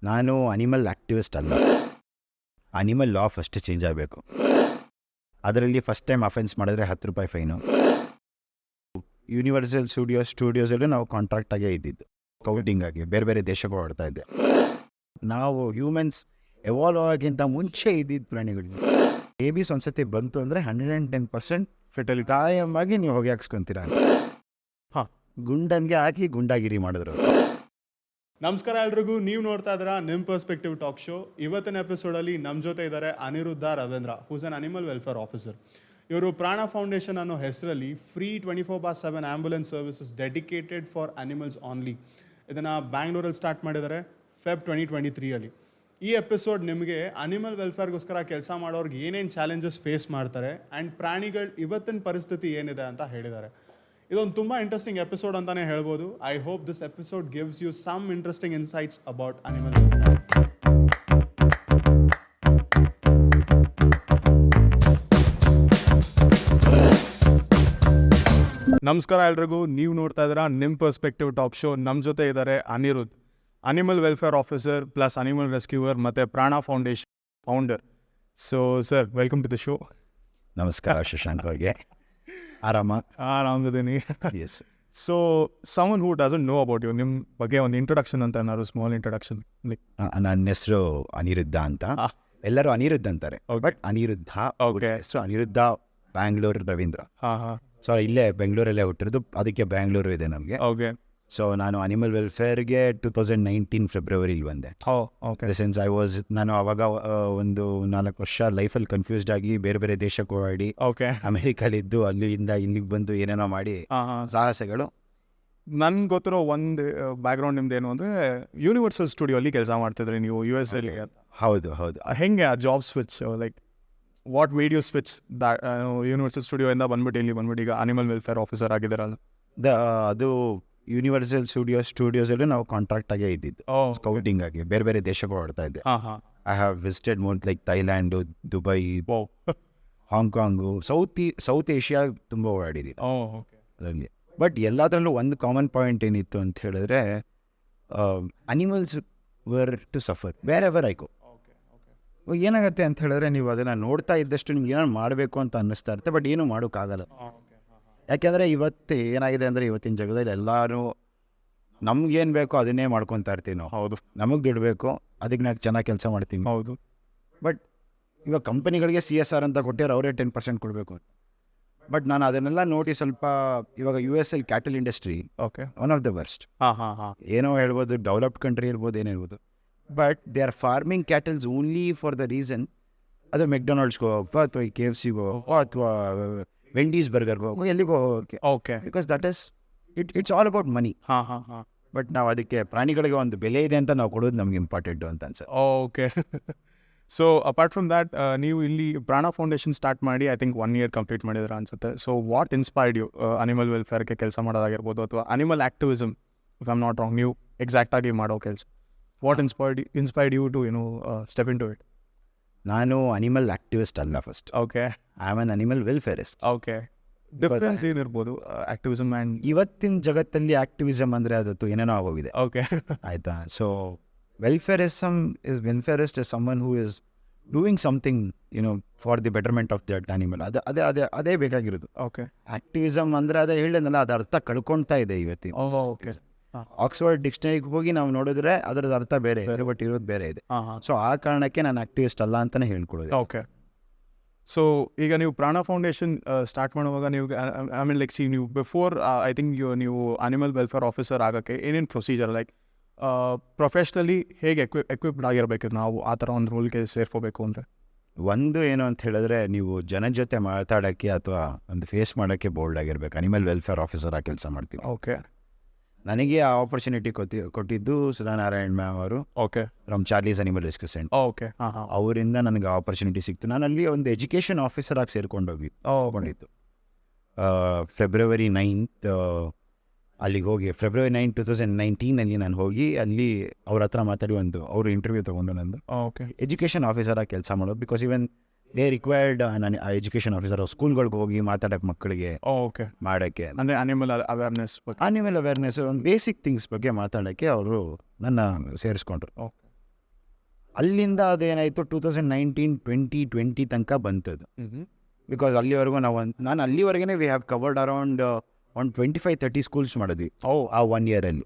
ನಾನು animal activist ಅಲ್ಲ. Animal ಲಾ first change ಆಗಬೇಕು. ಅದರಲ್ಲಿ ಫಸ್ಟ್ ಟೈಮ್ ಅಫೆನ್ಸ್ ಮಾಡಿದ್ರೆ 10 ರೂಪಾಯಿ ಫೈನು. ಯೂನಿವರ್ಸಲ್ ಸ್ಟುಡಿಯೋಸಲ್ಲೂ ನಾವು ಕಾಂಟ್ರಾಕ್ಟಾಗೇ ಇದ್ದಿದ್ದು, ಕೌಟಿಂಗ್ ಆಗಿ ಬೇರೆ ಬೇರೆ ದೇಶಗಳು ಆಡ್ತಾ ಇದ್ದೆ. ನಾವು ಹ್ಯೂಮನ್ಸ್ ಎವಾಲ್ವ್ ಆಗೋಕ್ಕಿಂತ ಮುಂಚೆ ಇದ್ದಿದ್ದು ಪ್ರಾಣಿಗಳು. ಬೇಬೀಸ್ ಒಂದ್ಸತಿ ಬಂತು ಅಂದರೆ 110% ಫೆಟಲ್ ಕಾಯಮಾಗಿ ನೀವು ಹೊಗೆ ಹಾಕ್ಸ್ಕೊತೀರ ಅಂತ. ಗುಂಡನ್ಗೆ ಹಾಕಿ ಗುಂಡಾಗಿರಿ ಮಾಡಿದ್ರು. ನಮಸ್ಕಾರ ಎಲ್ರಿಗೂ, ನೀವು ನೋಡ್ತಾ ಇದ್ದೀರಾ ನಿಮ್ಮ ಪರ್ಸ್ಪೆಕ್ಟಿವ್ ಟಾಕ್ ಶೋ. ಇವತ್ತಿನ ಎಪಿಸೋಡಲ್ಲಿ ನಮ್ಮ ಜೊತೆ ಇದ್ದಾರೆ Aniruddha Ravindra, who's an animal welfare officer. ಇವರು ಪ್ರಾಣ ಫೌಂಡೇಶನ್ ಅನ್ನೋ ಹೆಸರಲ್ಲಿ free 24/7 ambulance services dedicated for animals only. ಇದನ್ನು ಬ್ಯಾಂಗ್ಳೂರಲ್ಲಿ ಸ್ಟಾರ್ಟ್ ಮಾಡಿದ್ದಾರೆ ಫೆಬ್ 2023 ಈ ಎಪಿಸೋಡ್ ನಿಮಗೆ ಅನಿಮಲ್ ವೆಲ್ಫೇರ್ಗೋಸ್ಕರ ಕೆಲಸ ಮಾಡೋರ್ಗೆ ಏನೇನು ಚಾಲೆಂಜಸ್ ಫೇಸ್ ಮಾಡ್ತಾರೆ ಆ್ಯಂಡ್ ಪ್ರಾಣಿಗಳು ಇವತ್ತಿನ ಪರಿಸ್ಥಿತಿ ಏನಿದೆ ಅಂತ ಹೇಳಿದ್ದಾರೆ. ಇದೊಂದು ತುಂಬ ಇಂಟ್ರೆಸ್ಟಿಂಗ್ ಎಪಿಸೋಡ್ ಅಂತಲೇ ಹೇಳ್ಬೋದು. I hope this episode gives you some interesting insights about animal welfare. ನಮಸ್ಕಾರ ಎಲ್ರಿಗೂ, ನೀವು ನೋಡ್ತಾ ಇದ್ದೀರಾ ನಿಮ್ಮ ಪರ್ಸ್ಪೆಕ್ಟಿವ್ ಟಾಕ್ ಶೋ. ನಮ್ಮ ಜೊತೆ ಇದ್ದಾರೆ Anirudh, animal welfare officer plus animal rescuer ಮತ್ತು Prana foundation founder. So sir, welcome to the show. ನಮಸ್ಕಾರ ಶಶಾಂಕ್ ಅವ್ರಿಗೆ. ಆರಾಮಿದ್ದೀನಿ. Yes. So someone who doesn't know about you, ನಿಮ್ಮ ಬಗ್ಗೆ ಒಂದು ಇಂಟ್ರೊಡಕ್ಷನ್ ಅಂತ ಏನಾದ್ರು ಸ್ಮಾಲ್ ಇಂಟ್ರೊಡಕ್ಷನ್? ನನ್ನ ಹೆಸರು ಅನಿರುದ್ಧ ಅಂತ. ಎಲ್ಲರೂ ಅನಿರುದ್ಧ ಅಂತಾರೆ, ಬಟ್ ಅನಿರುದ್ಧ ಹೆಸರು ಅನಿರುದ್ಧ ಬ್ಯಾಂಗ್ಳೂರ್ ರವೀಂದ್ರ. ಸೊ ಇಲ್ಲೇ ಬೆಂಗಳೂರಲ್ಲೇ ಹುಟ್ಟಿರೋದು, ಅದಕ್ಕೆ ಬ್ಯಾಂಗ್ಳೂರು ಇದೆ ನಮಗೆ. ಓಕೆ. ಸೊ ನಾನು ಅನಿಮಲ್ ವೆಲ್ಫೇರ್ಗೆ 2019 ಫೆಬ್ರವರಿಲಿ ಬಂದೆ. ಸಿನ್ಸ್ ನಾನು ಅವಾಗ ಒಂದು 4 ವರ್ಷ ಲೈಫಲ್ಲಿ ಕನ್ಫ್ಯೂಸ್ಡ್ ಆಗಿ ಬೇರೆ ಬೇರೆ ದೇಶಕ್ಕೆ ಓಡಾಡಿ, ಅಮೆರಿಕಲ್ಲಿದ್ದು ಅಲ್ಲಿಂದ ಇಲ್ಲಿಗೆ ಬಂದು ಏನೇನೋ ಮಾಡಿ ಸಾಹಸಗಳು. ನನ್ಗೆ ಗೊತ್ತಿರೋ ಒಂದು ಬ್ಯಾಕ್ಗ್ರೌಂಡ್ ನಿಮ್ದು ಏನು ಅಂದರೆ ಯೂನಿವರ್ಸಲ್ ಸ್ಟುಡಿಯೋ ಅಲ್ಲಿ ಕೆಲಸ ಮಾಡ್ತಿದ್ರಿ ನೀವು US ಅಲ್ಲಿ. ಹೌದು. ಹೆಂಗೆ ಆ job switch, like what made you switch Universal ಸ್ಟುಡಿಯೋಯಿಂದ ಬಂದ್ಬಿಟ್ಟು ಇಲ್ಲಿ ಬಂದ್ಬಿಟ್ಟು ಈಗ ಅನಿಮಲ್ ವೆಲ್ಫೇರ್ ಆಫೀಸರ್ ಆಗಿದ್ದಾರಲ್ಲ? ಅದು ಯೂನಿವರ್ಸಲ್ ಸ್ಟುಡಿಯೋಸಲ್ಲೂ ನಾವು ಕಾಂಟ್ರಾಕ್ಟಾಗೇ ಇದ್ದಿದ್ದು, ಸ್ಕೌಟಿಂಗ್ ಆಗಿ ಬೇರೆ ಬೇರೆ ದೇಶಗಳು ಆಡ್ತಾ ಇದ್ದೆ. I have visited more like Thailand, Dubai, Hong Kong, South Asia ತುಂಬ ಓಡಾಡಿದ್ದೀನಿ ಅದರಲ್ಲಿ. ಬಟ್ ಎಲ್ಲದರಲ್ಲೂ ಒಂದು ಕಾಮನ್ ಪಾಯಿಂಟ್ ಏನಿತ್ತು ಅಂತ ಹೇಳಿದ್ರೆ, animals were to suffer wherever I go. ಏನಾಗುತ್ತೆ ಅಂತ ಹೇಳಿದ್ರೆ, ನೀವು ಅದನ್ನು ನೋಡ್ತಾ ಇದ್ದಷ್ಟು ನಿಮ್ಗೆ ಏನೋ ಮಾಡಬೇಕು ಅಂತ ಅನ್ನಿಸ್ತಾ ಇರುತ್ತೆ, ಬಟ್ ಏನೂ ಮಾಡೋಕ್ಕಾಗಲ್ಲ. ಯಾಕೆಂದರೆ ಇವತ್ತು ಏನಾಗಿದೆ ಅಂದರೆ, ಇವತ್ತಿನ ಜಗದಲ್ಲಿ ಎಲ್ಲರೂ ನಮ್ಗೇನು ಬೇಕೋ ಅದನ್ನೇ ಮಾಡ್ಕೊತಾ ಇರ್ತೀವಿ ನಾವು. ಹೌದು, ನಮಗೆ ದುಡ್ಡು ಬೇಕು, ಅದಕ್ಕೆ ನಾವು ಚೆನ್ನಾಗಿ ಕೆಲಸ ಮಾಡ್ತೀವಿ. ಹೌದು. ಬಟ್ ಇವಾಗ ಕಂಪನಿಗಳಿಗೆ CSR ಅಂತ ಕೊಟ್ಟಿರೋ ಅವರೇ 10% ಕೊಡಬೇಕು. ಬಟ್ ನಾನು ಅದನ್ನೆಲ್ಲ ನೋಡಿ ಸ್ವಲ್ಪ, ಇವಾಗ US cattle industry one of the worst. ಏನೋ ಹೇಳ್ಬೋದು, ಡೆವಲಪ್ಡ್ ಕಂಟ್ರಿ ಇರ್ಬೋದು, ಏನೇ ಇರ್ಬೋದು, but they are farming cattles only for the reason, ಅದು ಮೆಕ್ಡೊನಾಲ್ಡ್ಸ್ಗೋ ಅಥವಾ KFCಗೋ ಅಥವಾ ವೆಂಡೀಸ್ ಬರ್ಗರ್ಗೋ ಎಲ್ಲಿಗೋ ಹೋಗೋಕ್ಕೆ. Because that is it's all about money. But ನಾವು ಅದಕ್ಕೆ ಪ್ರಾಣಿಗಳಿಗೆ ಒಂದು ಬೆಲೆ ಇದೆ ಅಂತ ನಾವು ಕೊಡೋದು ನಮ್ಗೆ ಇಂಪಾರ್ಟೆಂಟು ಅಂತ ಅನ್ಸುತ್ತೆ. Okay. So apart from that, ನೀವು ಇಲ್ಲಿ ಪ್ರಾಣ ಫೌಂಡೇಶನ್ ಸ್ಟಾರ್ಟ್ ಮಾಡಿ ಐ ಥಿಂಕ್ 1 year ಕಂಪ್ಲೀಟ್ ಮಾಡಿದ್ರೆ ಅನ್ಸುತ್ತೆ. So what inspired you animal ವೆಲ್ಫೇರ್ಗೆ ಕೆಲಸ ಮಾಡೋದಾಗಿರ್ಬೋದು ಅಥವಾ animal activism, if I am not wrong, ನೀವು ಎಕ್ಸಾಕ್ಟಾಗಿ ಮಾಡೋ ಕೆಲಸ, what inspired you to step in to it? ನಾನು ಅನಿಮಲ್ ಆ್ಯಕ್ಟಿವಿಸ್ಟ್ ಅಲ್ಲ first. Okay. I am an animal welfarist. Okay. Difference ಏನಿರ್ಬೋದು ಆ್ಯಕ್ಟಿವಿಸಮ್ ಆ್ಯಂಡ್? ಇವತ್ತಿನ ಜಗತ್ತಲ್ಲಿ ಆ್ಯಕ್ಟಿವಿಸಮ್ ಅಂದರೆ ಅದತ್ತು ಏನೇನೋ ಆಗೋಗಿದೆ. ಓಕೆ, ಆಯಿತಾ. So welfarist is someone who is doing something for the betterment of that animal. ಅದೇ ಬೇಕಾಗಿರೋದು. ಓಕೆ. ಆ್ಯಕ್ಟಿವಿಸಮ್ ಅಂದರೆ ಅದೇ ಹೇಳಿದ್ನಲ್ಲ, ಅದು ಅರ್ಥ ಕಳ್ಕೊಳ್ತಾ ಇದೆ ಇವತ್ತಿನ. ಓಕೆ. ಆಕ್ಸ್ಫರ್ಡ್ ಡಿಕ್ಷನರಿಗೆ ಹೋಗಿ ನಾವು ನೋಡಿದ್ರೆ ಅದರದ್ದು ಅರ್ಥ ಬೇರೆ ಇದೆ, ಬಟ್ ಇರೋದು ಬೇರೆ ಇದೆ. ಸೊ ಆ ಕಾರಣಕ್ಕೆ ನಾನು ಆ್ಯಕ್ಟಿವಿಸ್ಟ್ ಅಲ್ಲ ಅಂತಲೇ ಹೇಳ್ಕೊಡೋದು. ಓಕೆ. ಸೊ ಈಗ ನೀವು ಪ್ರಾಣ ಫೌಂಡೇಶನ್ ಸ್ಟಾರ್ಟ್ ಮಾಡುವಾಗ ನೀವು ಐ ಮೀನ್ ಲೈಕ್ ನೀವು ಬಿಫೋರ್ ಐ ಥಿಂಕ್ ನೀವು ಅನಿಮಲ್ ವೆಲ್ಫೇರ್ ಆಫೀಸರ್ ಆಗೋಕ್ಕೆ ಏನೇನು ಪ್ರೊಸೀಜರ್, ಲೈಕ್ ಪ್ರೊಫೆಷ್ನಲಿ ಹೇಗೆ ಎಕ್ವಿಪ್ಡ್ ಆಗಿರಬೇಕು ನಾವು ಆ ಥರ ಒಂದು ರೋಲ್ಗೆ ಸೇರ್ಕೋಬೇಕು ಅಂದರೆ? ಒಂದು ಏನು ಅಂತ ಹೇಳಿದ್ರೆ, ನೀವು ಜನದ ಜೊತೆ ಮಾತಾಡೋಕ್ಕೆ ಅಥವಾ ಒಂದು ಫೇಸ್ ಮಾಡೋಕ್ಕೆ ಬೋಲ್ಡ್ ಆಗಿರ್ಬೇಕು. ಅನಿಮಲ್ ವೆಲ್ಫೇರ್ ಆಫೀಸರ್ ಆಗಿ ಕೆಲಸ ಮಾಡ್ತೀನಿ. ಓಕೆ. ನನಗೆ ಆ ಆಪರ್ಚುನಿಟಿ ಕೊಟ್ಟಿದ್ದು ಸುಧಾನಾರಾಯಣ್ ಮ್ಯಾಮ್ ಅವರು. Okay. From Charlie's animal rescue centre. Okay. ಅವರಿಂದ ನನಗೆ ಆಪರ್ಚುನಿಟಿ ಸಿಕ್ತು. ನಾನು ಅಲ್ಲಿ ಒಂದು ಎಜುಕೇಷನ್ ಆಫೀಸರ್ ಆಗಿ ಸೇರ್ಕೊಂಡಿತ್ತು. ಫೆಬ್ರವರಿ 9th ಅಲ್ಲಿಗೆ ಹೋಗಿ, ಫೆಬ್ರವರಿ 9, 2019 ನಾನು ಹೋಗಿ ಅಲ್ಲಿ ಅವ್ರ ಹತ್ರ ಮಾತಾಡಿ ಅವರು ಇಂಟರ್ವ್ಯೂ ತೊಗೊಂಡು ನಂದು ಎಜುಕೇಷನ್ ಆಫೀಸರ್ ಆಗಿ ಕೆಲಸ ಮಾಡೋದು. ಬಿಕಾಸ್ ಈವನ್ ದೇ ರಿಕ್ವೈರ್ಡ್ ನಾನು ಆ ಎಜುಕೇಷನ್ ಆಫೀಸರ್ ಸ್ಕೂಲ್ಗಳಿಗೆ ಹೋಗಿ ಮಾತಾಡೋಕ್ಕೆ, ಮಕ್ಕಳಿಗೆ ಮಾಡೋಕ್ಕೆ, ಅಂದರೆ ಅನಿಮಲ್ ಅವೇರ್ನೆಸ್ ಒಂದು ಬೇಸಿಕ್ ಥಿಂಗ್ಸ್ ಬಗ್ಗೆ ಮಾತಾಡೋಕ್ಕೆ ಅವರು ನನ್ನ ಸೇರಿಸ್ಕೊಂಡ್ರು. ಅಲ್ಲಿಂದ ಅದೇನಾಯಿತು 2019-2020 ತನಕ ಬಂತದ್ದು. ಬಿಕಾಸ್ ಅಲ್ಲಿವರೆಗೂ ನಾನು ಅಲ್ಲಿವರೆಗೆ ವಿ ಹ್ಯಾವ್ ಕವರ್ಡ್ ಅರೌಂಡ್ ಒಂದು 25-30 ಸ್ಕೂಲ್ಸ್ ಮಾಡಿದ್ವಿ ಆ 1 ಇಯರಲ್ಲಿ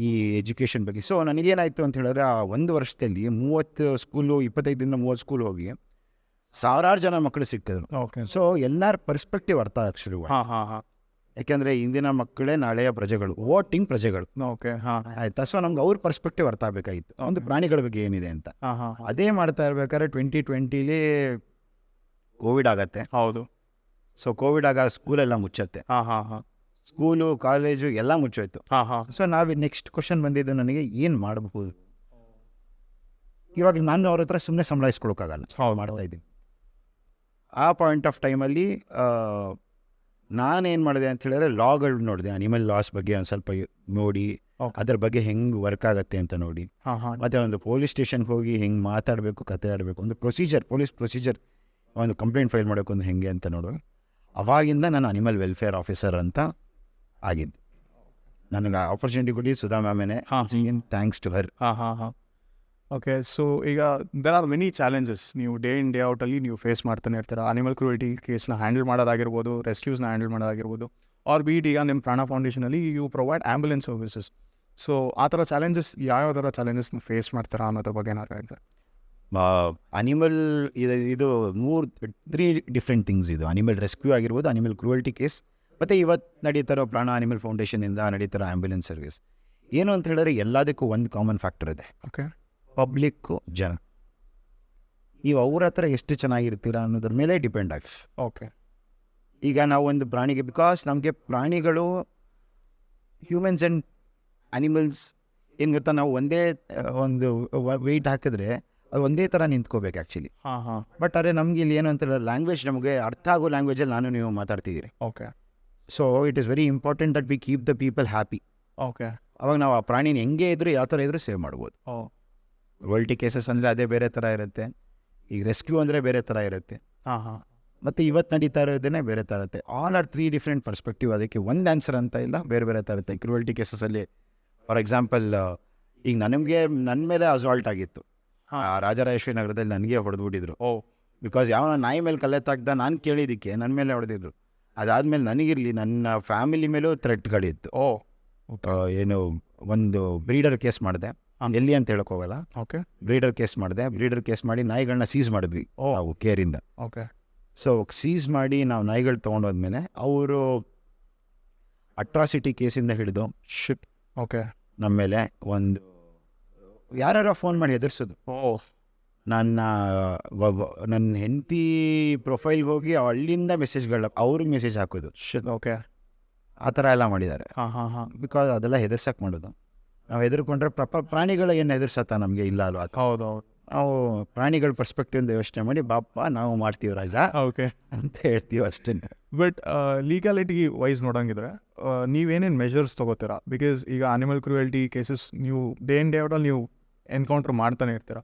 ಈ ಎಜುಕೇಷನ್ ಬಗ್ಗೆ. ಸೊ ನನಗೇನಾಯಿತು ಅಂತ ಹೇಳಿದ್ರೆ ಆ 1 ವರ್ಷದಲ್ಲಿ 30 ಸ್ಕೂಲು 25-30 ಸ್ಕೂಲ್ ಹೋಗಿ ಸಾವಿರಾರು ಜನ ಮಕ್ಕಳು ಸಿಕ್ಕಿದ್ರು. ಸೊ ಎಲ್ಲರ ಪರ್ಸ್ಪೆಕ್ಟಿವ್ ಅರ್ಥ ಆಕ್ಚುಲಿ. ಯಾಕೆಂದರೆ ಇಂದಿನ ಮಕ್ಕಳೇ ನಾಳೆಯ ಪ್ರಜೆಗಳು, ವೋಟಿಂಗ್ ಪ್ರಜೆಗಳು. ಆಯ್ತಾ? ಸೊ ನಮ್ಗೆ ಅವ್ರ ಪರ್ಸ್ಪೆಕ್ಟಿವ್ ಅರ್ಥ ಆಗಬೇಕಾಗಿತ್ತು ಒಂದು ಪ್ರಾಣಿಗಳ ಬಗ್ಗೆ ಏನಿದೆ ಅಂತ. ಅದೇ ಮಾಡ್ತಾ ಇರ್ಬೇಕಾದ್ರೆ 2020 ಕೋವಿಡ್ ಆಗತ್ತೆ. ಹೌದು. ಸೊ ಕೋವಿಡ್ ಆಗ ಸ್ಕೂಲೆಲ್ಲ ಮುಚ್ಚತ್ತೆ, ಸ್ಕೂಲು ಕಾಲೇಜು ಎಲ್ಲ ಮುಚ್ಚೋಯ್ತು. ಸೊ ನಾವು ನೆಕ್ಸ್ಟ್ ಕ್ವಶನ್ ಬಂದಿದ್ದು ನನಗೆ ಏನು ಮಾಡಬಹುದು. ಇವಾಗ ನಾನು ಅವ್ರ ಹತ್ರ ಸುಮ್ಮನೆ ಸಂಬಳಾಯಿಸ್ಕೊಳಕ್ಕಾಗಲ್ಲ, ಮಾಡ್ತಾ ಇದ್ದೀನಿ. ಆ ಪಾಯಿಂಟ್ ಆಫ್ ಟೈಮಲ್ಲಿ ನಾನೇನು ಮಾಡಿದೆ ಅಂತ ಹೇಳಿದ್ರೆ ಲಾಗಳು ನೋಡಿದೆ, ಅನಿಮಲ್ ಲಾಸ್ ಬಗ್ಗೆ ಒಂದು ಸ್ವಲ್ಪ ನೋಡಿ ಅದ್ರ ಬಗ್ಗೆ ಹೆಂಗೆ ವರ್ಕ್ ಆಗುತ್ತೆ ಅಂತ ನೋಡಿ, ಮತ್ತು ಒಂದು ಪೊಲೀಸ್ ಸ್ಟೇಷನ್ಗೆ ಹೋಗಿ ಹೆಂಗೆ ಮಾತಾಡಬೇಕು, ಕತೆ ಆಡಬೇಕು, ಒಂದು ಪ್ರೊಸೀಜರ್, ಪೊಲೀಸ್ ಪ್ರೊಸೀಜರ್, ಒಂದು ಕಂಪ್ಲೇಂಟ್ ಫೈಲ್ ಮಾಡಬೇಕು ಅಂದ್ರೆ ಹೆಂಗೆ ಅಂತ ನೋಡುವ. ಅವಾಗಿಂದ ನಾನು ಅನಿಮಲ್ ವೆಲ್ಫೇರ್ ಆಫೀಸರ್ ಅಂತ ಆಗಿದ್ದು. ನನಗೆ ಆಪರ್ಚುನಿಟಿ ಕೊಡಿ ಸುಧಾ ಮ್ಯಾಮೇನೆ, thanks to her. Okay. So ಈಗ ದೆರ್ ಆರ್ ಮೆನಿ ಚಾಲೆಂಜಸ್ ನೀವು ಡೇ ಇನ್ ಡೇ ಔಟಲ್ಲಿ ನೀವು ಫೇಸ್ ಮಾಡ್ತಾನೆ ಇರ್ತೀರ. ಅನಿಮಲ್ ಕ್ರೂಯಲ್ಟಿ ಕೇಸ್ನ ಹ್ಯಾಂಡಲ್ ಮಾಡೋದಾಗಿರ್ಬೋದು, ರೆಸ್ಕ್ಯೂಸ್ನ ಹ್ಯಾಂಡಲ್ ಮಾಡೋದಾಗಿರ್ಬೋದು, ಆರ್ ಬೀಟ್ ಈಗ ನಿಮ್ಮ ಪ್ರಾಣ ಫೌಂಡೇಶನಲ್ಲಿ you provide ambulance services. So ಆ ಥರ ಚಾಲೆಂಜಸ್, ಯಾವ ಥರ ಚಾಲೆಂಜಸ್ ನೀವು ಫೇಸ್ ಮಾಡ್ತೀರಾ ಅನ್ನೋದ್ರ ಬಗ್ಗೆ ಏನಾದ್ರು ಹೇಳ್ತಾರೆ? ಅನಿಮಲ್ ಇದು 3 ಡಿಫ್ರೆಂಟ್ ಥಿಂಗ್ಸ್. ಇದು ಅನಿಮಲ್ ರೆಸ್ಕ್ಯೂ ಆಗಿರ್ಬೋದು, ಅನಿಮಲ್ ಕ್ರೂಯಲ್ಟಿ ಕೇಸ್, ಮತ್ತು ಇವತ್ತು ನಡೀತಾರೋ ಪ್ರಾಣ ಅನಿಮಲ್ ಫೌಂಡೇಶನಿಂದ ನಡೀತಾರೋ ಆ್ಯಂಬುಲೆನ್ಸ್ ಸರ್ವಿಸ್. ಏನು ಅಂತ ಹೇಳಿದ್ರೆ ಎಲ್ಲದಕ್ಕೂ ಒಂದು ಕಾಮನ್ ಫ್ಯಾಕ್ಟರ್ ಇದೆ. ಪಬ್ಲಿಕ್ಕು, ಜನ. ನೀವು ಅವ್ರ ಹತ್ರ ಎಷ್ಟು ಚೆನ್ನಾಗಿರ್ತೀರಾ ಅನ್ನೋದ್ರ ಮೇಲೆ ಡಿಪೆಂಡ್ ಆಗುತ್ತೆ. ಈಗ ನಾವು ಒಂದು ಪ್ರಾಣಿಗೆ, ಬಿಕಾಸ್ ನಮಗೆ ಪ್ರಾಣಿಗಳು, ಹ್ಯೂಮನ್ಸ್ ಆ್ಯಂಡ್ ಅನಿಮಲ್ಸ್ ಏನು ಗೊತ್ತಾ, ನಾವು ಒಂದೇ ಒಂದು ವೆಯ್ಟ್ ಹಾಕಿದ್ರೆ ಅದು ಒಂದೇ ಥರ ನಿಂತ್ಕೋಬೇಕು ಆ್ಯಕ್ಚುಲಿ. ಬಟ್ ಅದೇ ನಮಗೆ ಇಲ್ಲಿ ಏನು ಅಂತ ಲ್ಯಾಂಗ್ವೇಜ್, ನಮಗೆ ಅರ್ಥ ಆಗೋ ಲ್ಯಾಂಗ್ವೇಜಲ್ಲಿ ನಾನು ನೀವು ಮಾತಾಡ್ತಿದ್ದೀರಿ. So it is very important that we keep the people happy. ಅವಾಗ ನಾವು ಆ ಪ್ರಾಣಿನ ಹೆಂಗೆ ಇದ್ರೂ ಯಾವ ಥರ ಇದ್ರೂ ಸೇವ್ ಮಾಡ್ಬೋದು. ಕ್ರೂಯಲ್ಟಿ ಕೇಸಸ್ ಅಂದರೆ ಅದೇ ಬೇರೆ ಥರ ಇರುತ್ತೆ, ಈಗ ರೆಸ್ಕ್ಯೂ ಅಂದರೆ ಬೇರೆ ಥರ ಇರುತ್ತೆ, ಮತ್ತು ಇವತ್ತು ನಡೀತಾ ಇರೋದೇ ಬೇರೆ ಥರ ಇರುತ್ತೆ. All are 3 different perspective. ಅದಕ್ಕೆ ಒಂದು ಆನ್ಸರ್ ಅಂತ ಇಲ್ಲ, ಬೇರೆ ಬೇರೆ ಥರ ಇರುತ್ತೆ. ಕ್ರೂಯಲ್ಟಿ ಕೇಸಸಲ್ಲಿ ಫಾರ್ ಎಕ್ಸಾಂಪಲ್ ಈಗ ನನ್ನ ಮೇಲೆ ಅಸಾಲ್ಟ್ ಆಗಿತ್ತು, ರಾಜರಾಜೇಶ್ವರಿ ನಗರದಲ್ಲಿ ನನಗೆ ಹೊಡೆದ್ಬಿಟ್ಟಿದ್ರು. ಬಿಕಾಸ್ ಯಾವ ನಾಯಿ ಮೇಲೆ ಕಲ್ಲೆತ್ತಾಗ್ದ ನಾನು ಕೇಳಿದ್ದಕ್ಕೆ ನನ್ನ ಮೇಲೆ ಹೊಡೆದಿದ್ರು. ಅದಾದಮೇಲೆ ನನಗಿರಲಿ ನನ್ನ ಫ್ಯಾಮಿಲಿ ಮೇಲೂ ಥ್ರೆಟ್ಗಳಿತ್ತು. ಏನು ಒಂದು ಬ್ರೀಡರ್ ಕೇಸ್ ಮಾಡಿದೆ, ಎಲ್ಲಿ ಅಂತ ಹೇಳಕ್ ಹೋಗಲ್ಲ. ಬ್ರೀಡರ್ ಕೇಸ್ ಮಾಡಿ ನಾಯಿಗಳನ್ನ ಸೀಸ್ ಮಾಡಿದ್ವಿ ನಾವು ಕೇರಿಂದ. ಸೊ ಸೀಸ್ ಮಾಡಿ ನಾವು ನಾಯಿಗಳು ತೊಗೊಂಡೋದ್ಮೇಲೆ ಅವರು ಅಟ್ರಾಸಿಟಿ ಕೇಸಿಂದ ಹಿಡಿದು ನಮ್ಮ ಮೇಲೆ ಒಂದು ಯಾರ್ಯಾರೋ ಫೋನ್ ಮಾಡಿ ಹೆದರ್ಸೋದು. ನನ್ನ ಹೆಂಡತಿ ಪ್ರೊಫೈಲ್ಗೆ ಹೋಗಿ ಅಲ್ಲಿಂದ ಮೆಸೇಜ್ಗಳ ಅವ್ರಿಗೆ ಮೆಸೇಜ್ ಹಾಕೋದು. ಆ ಥರ ಎಲ್ಲ ಮಾಡಿದ್ದಾರೆ. ಬಿಕಾಸ್ ಅದೆಲ್ಲ ಹೆದರ್ಸಕ್ಕೆ ಮಾಡೋದು. ನಾವು ಹೆದರ್ಕೊಂಡ್ರೆ ಪ್ರಾಣಿಗಳ ಏನು ಹೆದರ್ಸತ್ತ ನಮಗೆ ಇಲ್ಲ ಅಲ್ವಾ? ನಾವು ಪ್ರಾಣಿಗಳ ಪರ್ಸ್ಪೆಕ್ಟಿವಿಂದ ಯೋಚನೆ ಮಾಡಿ ಬಾಪ ನಾವು ಮಾಡ್ತೀವಿ ರಾಜ ಅಂತ ಹೇಳ್ತೀವಿ ಅಷ್ಟೇ. ಬಟ್ ಲೀಗಾಲಿಟಿ ವೈಸ್ ನೋಡೋಂಗಿದ್ರೆ ನೀವೇನೇನು ಮೆಷರ್ಸ್ ತೊಗೋತೀರಾ? ಬಿಕಾಸ್ ಈಗ ಅನಿಮಲ್ ಕ್ರೂಯಲ್ಟಿ ಕೇಸಸ್ ನೀವು ಡೇ ಇನ್ ಡೇ ಔಟಲ್ಲಿ ನೀವು ಎನ್ಕೌಂಟ್ರ್ ಮಾಡ್ತಾನೆ ಇರ್ತೀರ.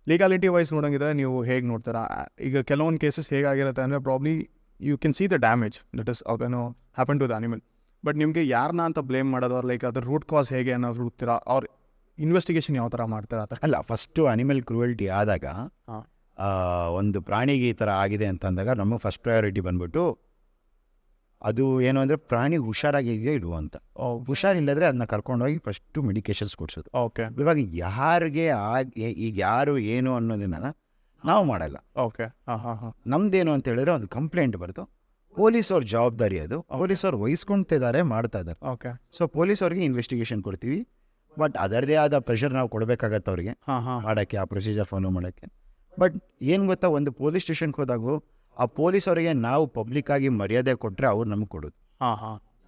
ಲೀಗಾಲಿಟಿ ವೈಸ್ ನೋಡೋಂಗಿದ್ರೆ ನೀವು ಹೇಗೆ ನೋಡ್ತೀರಾ? ಈಗ ಕೆಲವೊಂದು ಕೇಸಸ್ ಹೇಗಾಗಿರುತ್ತೆ ಅಂದರೆ probably you can see the damage that is happen to the animal. But ನಿಮಗೆ ಯಾರನ್ನ ಅಂತ ಬ್ಲೇಮ್ ಮಾಡೋದು, ಲೈಕ್ ಅದ್ರ ರೂಟ್ ಕಾಸ್ ಹೇಗೆ ಅನ್ನೋದು ಹುಡುಕ್ತೀರಾ, ಅವ್ರ ಇನ್ವೆಸ್ಟಿಗೇಷನ್ ಯಾವ ಥರ ಮಾಡ್ತೀರಾ? ಅಲ್ಲ, ಫಸ್ಟು ಅನಿಮಲ್ ಕ್ರೂಯಲ್ಟಿ ಆದಾಗ ಒಂದು ಪ್ರಾಣಿಗೆ ಈ ಥರ ಆಗಿದೆ ಅಂತಂದಾಗ ನಮಗೆ ಫಸ್ಟ್ ಪ್ರಯಾರಿಟಿ ಬಂದ್ಬಿಟ್ಟು ಅದು ಏನು ಅಂದರೆ ಪ್ರಾಣಿ ಹುಷಾರಾಗಿದೆಯೋ ಇಡುವ ಅಂತ. ಹುಷಾರಿಲ್ಲದ್ರೆ ಅದನ್ನ ಕರ್ಕೊಂಡೋಗಿ ಫಸ್ಟು ಮೆಡಿಕೇಶನ್ಸ್ ಕೊಡಿಸೋದು. ಇವಾಗ ಯಾರಿಗೆ ಈಗ ಯಾರು ಏನು ಅನ್ನೋದನ್ನ ನಾವು ಮಾಡಲ್ಲ. ನಮ್ದೇನು ಅಂತ ಹೇಳಿದ್ರೆ ಒಂದು ಕಂಪ್ಲೇಂಟ್ ಬರೆದು ಪೊಲೀಸವ್ರ ಜವಾಬ್ದಾರಿ ಅದು. ಪೊಲೀಸವ್ರು ವಹಿಸ್ಕೊಳ್ತಿದ್ದಾರೆ, ಮಾಡ್ತಾ ಇದ್ದಾರೆ. ಸೊ ಪೊಲೀಸವ್ರಿಗೆ ಇನ್ವೆಸ್ಟಿಗೇಷನ್ ಕೊಡ್ತೀವಿ. ಬಟ್ ಅದರದೇ ಆದ ಪ್ರೆಷರ್ ನಾವು ಕೊಡಬೇಕಾಗತ್ತೆ ಅವ್ರಿಗೆ ಮಾಡೋಕ್ಕೆ, ಆ ಪ್ರೊಸೀಜರ್ ಫಾಲೋ ಮಾಡೋಕ್ಕೆ. ಬಟ್ ಏನು ಗೊತ್ತಾ, ಒಂದು ಪೊಲೀಸ್ ಸ್ಟೇಷನ್ಗೆ ಹೋದಾಗೂ ಆ ಪೊಲೀಸವರಿಗೆ ನಾವು ಪಬ್ಲಿಕ್ಕಾಗಿ ಮರ್ಯಾದೆ ಕೊಟ್ಟರೆ ಅವ್ರು ನಮಗೆ ಕೊಡೋದು.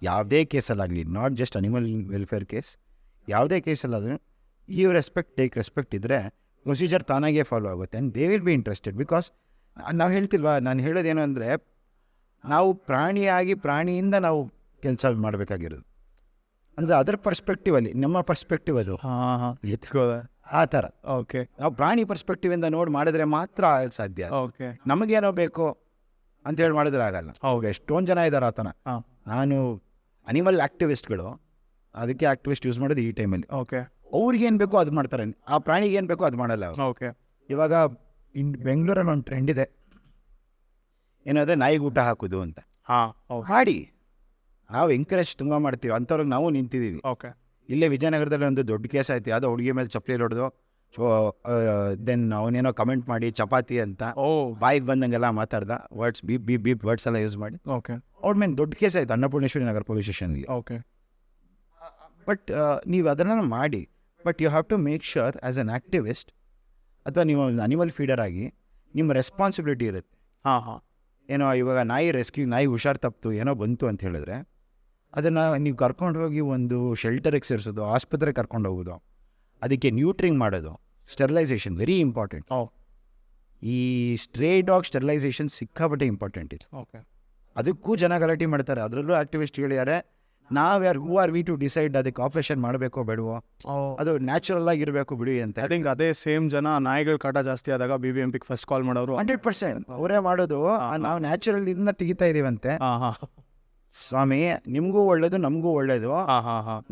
ಯಾವುದೇ ಕೇಸಲ್ಲಾಗಲಿ, not just animal welfare case, ಯಾವುದೇ ಕೇಸಲ್ಲಾದರೂ ಈ ಟೇಕ್ ರೆಸ್ಪೆಕ್ಟ್ ಇದ್ದರೆ ಪ್ರೊಸೀಜರ್ ತಾನಾಗೇ ಫಾಲೋ ಆಗುತ್ತೆ. And they will be interested. Because ನಾವು ಹೇಳ್ತಿಲ್ವಾ, ನಾನು ಹೇಳೋದೇನು ಅಂದರೆ ನಾವು ಪ್ರಾಣಿಯಿಂದ ನಾವು ಕೆಲಸ ಮಾಡಬೇಕಾಗಿರೋದು. ಅಂದರೆ ಅದರ ಪರ್ಸ್ಪೆಕ್ಟಿವಲ್ಲಿ, ನಮ್ಮ ಪರ್ಸ್ಪೆಕ್ಟಿವ್ ಅದು ಆ ಥರ. ನಾವು ಪ್ರಾಣಿ ಪರ್ಸ್ಪೆಕ್ಟಿವಿಂದ ನೋಡಿ ಮಾಡಿದ್ರೆ ಮಾತ್ರ ಸಾಧ್ಯ. ನಮಗೇನೋ ಬೇಕು ಅಂತೇಳಿ ಮಾಡಿದ್ರೆ ಆಗಲ್ಲ. ಎಷ್ಟೊಂದು ಜನ ಇದ್ದಾರೆ ಆ ಥರ. ನಾನು ಅನಿಮಲ್ ಆ್ಯಕ್ಟಿವಿಸ್ಟ್ಗಳು, ಅದಕ್ಕೆ ಆ್ಯಕ್ಟಿವಿಸ್ಟ್ ಯೂಸ್ ಮಾಡೋದು ಈ ಟೈಮಲ್ಲಿ. ಅವ್ರಿಗೇನು ಬೇಕೋ ಅದು ಮಾಡ್ತಾರೆ, ಆ ಪ್ರಾಣಿಗೆ ಏನು ಬೇಕೋ ಅದು ಮಾಡಲ್ಲ. ಇವಾಗ ಬೆಂಗಳೂರಲ್ಲಿ ಒಂದು ಟ್ರೆಂಡ್ ಇದೆ, ಏನಾದರೆ ನಾಯಿಗೆ ಊಟ ಹಾಕೋದು ಅಂತ. ಮಾಡಿ, ನಾವು ಎಂಕರೇಜ್ ತುಂಬ ಮಾಡ್ತೀವಿ, ಅಂಥವ್ರಿಗೆ ನಾವು ನಿಂತಿದ್ದೀವಿ. ಓಕೆ. ಇಲ್ಲೇ ವಿಜಯನಗರದಲ್ಲಿ ಒಂದು ದೊಡ್ಡ ಕೇಸ್ ಆಯ್ತು, ಯಾವುದೋ ಹುಡುಗಿ ಮೇಲೆ ಚಪ್ಪಲಿ ಹೊಡೆದು, ದೆನ್ ಅವನೇನೋ ಕಮೆಂಟ್ ಮಾಡಿ ಚಪಾತಿ ಅಂತ ಬಾಯಿಗೆ ಬಂದಂಗೆಲ್ಲ ಮಾತಾಡ್ದ, ವರ್ಡ್ಸ್ ಬೀಪ್ ವರ್ಡ್ಸ್ ಎಲ್ಲ ಯೂಸ್ ಮಾಡಿ. ಓಕೆ. ಅವ್ರ ಮೇಲೆ ದೊಡ್ಡ ಕೇಸ್ ಆಯ್ತು ಅನ್ನಪೂರ್ಣೇಶ್ವರಿ ನಗರ ಪೊಲೀಸ್ ಸ್ಟೇಷನ್ಗೆ. ಓಕೆ. ಬಟ್ ನೀವು ಅದನ್ನು ಮಾಡಿ, but you have to make sure as an activist ಅಥವಾ ನೀವು ಒಂದು ಅನಿಮಲ್ ಫೀಡರ್ ಆಗಿ ನಿಮ್ಮ ರೆಸ್ಪಾನ್ಸಿಬಿಲಿಟಿ ಇರುತ್ತೆ. ಏನೋ ಇವಾಗ ನಾಯಿ ಹುಷಾರು ತಪ್ಪಿತು ಏನೋ ಬಂತು ಅಂತ ಹೇಳಿದ್ರೆ ಅದನ್ನು ನೀವು ಕರ್ಕೊಂಡು ಹೋಗಿ ಒಂದು ಶೆಲ್ಟರಿಗೆ ಸೇರಿಸೋದು, ಆಸ್ಪತ್ರೆಗೆ ಕರ್ಕೊಂಡು ಹೋಗೋದು, ಅದಕ್ಕೆ ನ್ಯೂಟ್ರಿಂಗ್ ಮಾಡೋದು, ಸ್ಟೆರಿಲೈಸೇಷನ್ ವೆರಿ ಇಂಪಾರ್ಟೆಂಟ್. ಈ ಸ್ಟ್ರೇ ಡಾಗ್ ಸ್ಟೆರಿಲೈಸೇಷನ್ ಸಿಕ್ಕಾಪಟ್ಟೆ ಇಂಪಾರ್ಟೆಂಟ್ ಇದು. ಓಕೆ. ಅದಕ್ಕೂ ಜನ ಗಲಾಟೆ ಮಾಡ್ತಾರೆ. ಅದರಲ್ಲೂ ಆಕ್ಟಿವಿಸ್ಟ್ ಹೇಳಿದ್ದಾರೆ, who are we to decide ಅದಕ್ಕೆ ಆಪರೇಷನ್ ಮಾಡಬೇಕೋ ಬೇಡವೋ, ಅದು ನ್ಯಾಚುರಲ್ ಆಗಿರಬೇಕು ಬಿಡಿ ಅಂತ. ಐ ಥಿಂಕ್ ಅದೇ ಸೇಮ್ ಜನ ನಾಯಿಗಳ ಕಾಟ ಜಾಸ್ತಿ ಆದಾಗ BBMPಗೆ ಫಸ್ಟ್ ಕಾಲ್ ಮಾಡೋರು 100% ಅವರೇ ಮಾಡೋದು. ನಾವು ನ್ಯಾಚುರಲ್ ಇದನ್ನ ತೆಗಿತಾ ಇದೀವಂತೆ. ಸ್ವಾಮಿ, ನಿಮಗೂ ಒಳ್ಳೇದು ನಮಗೂ ಒಳ್ಳೇದು.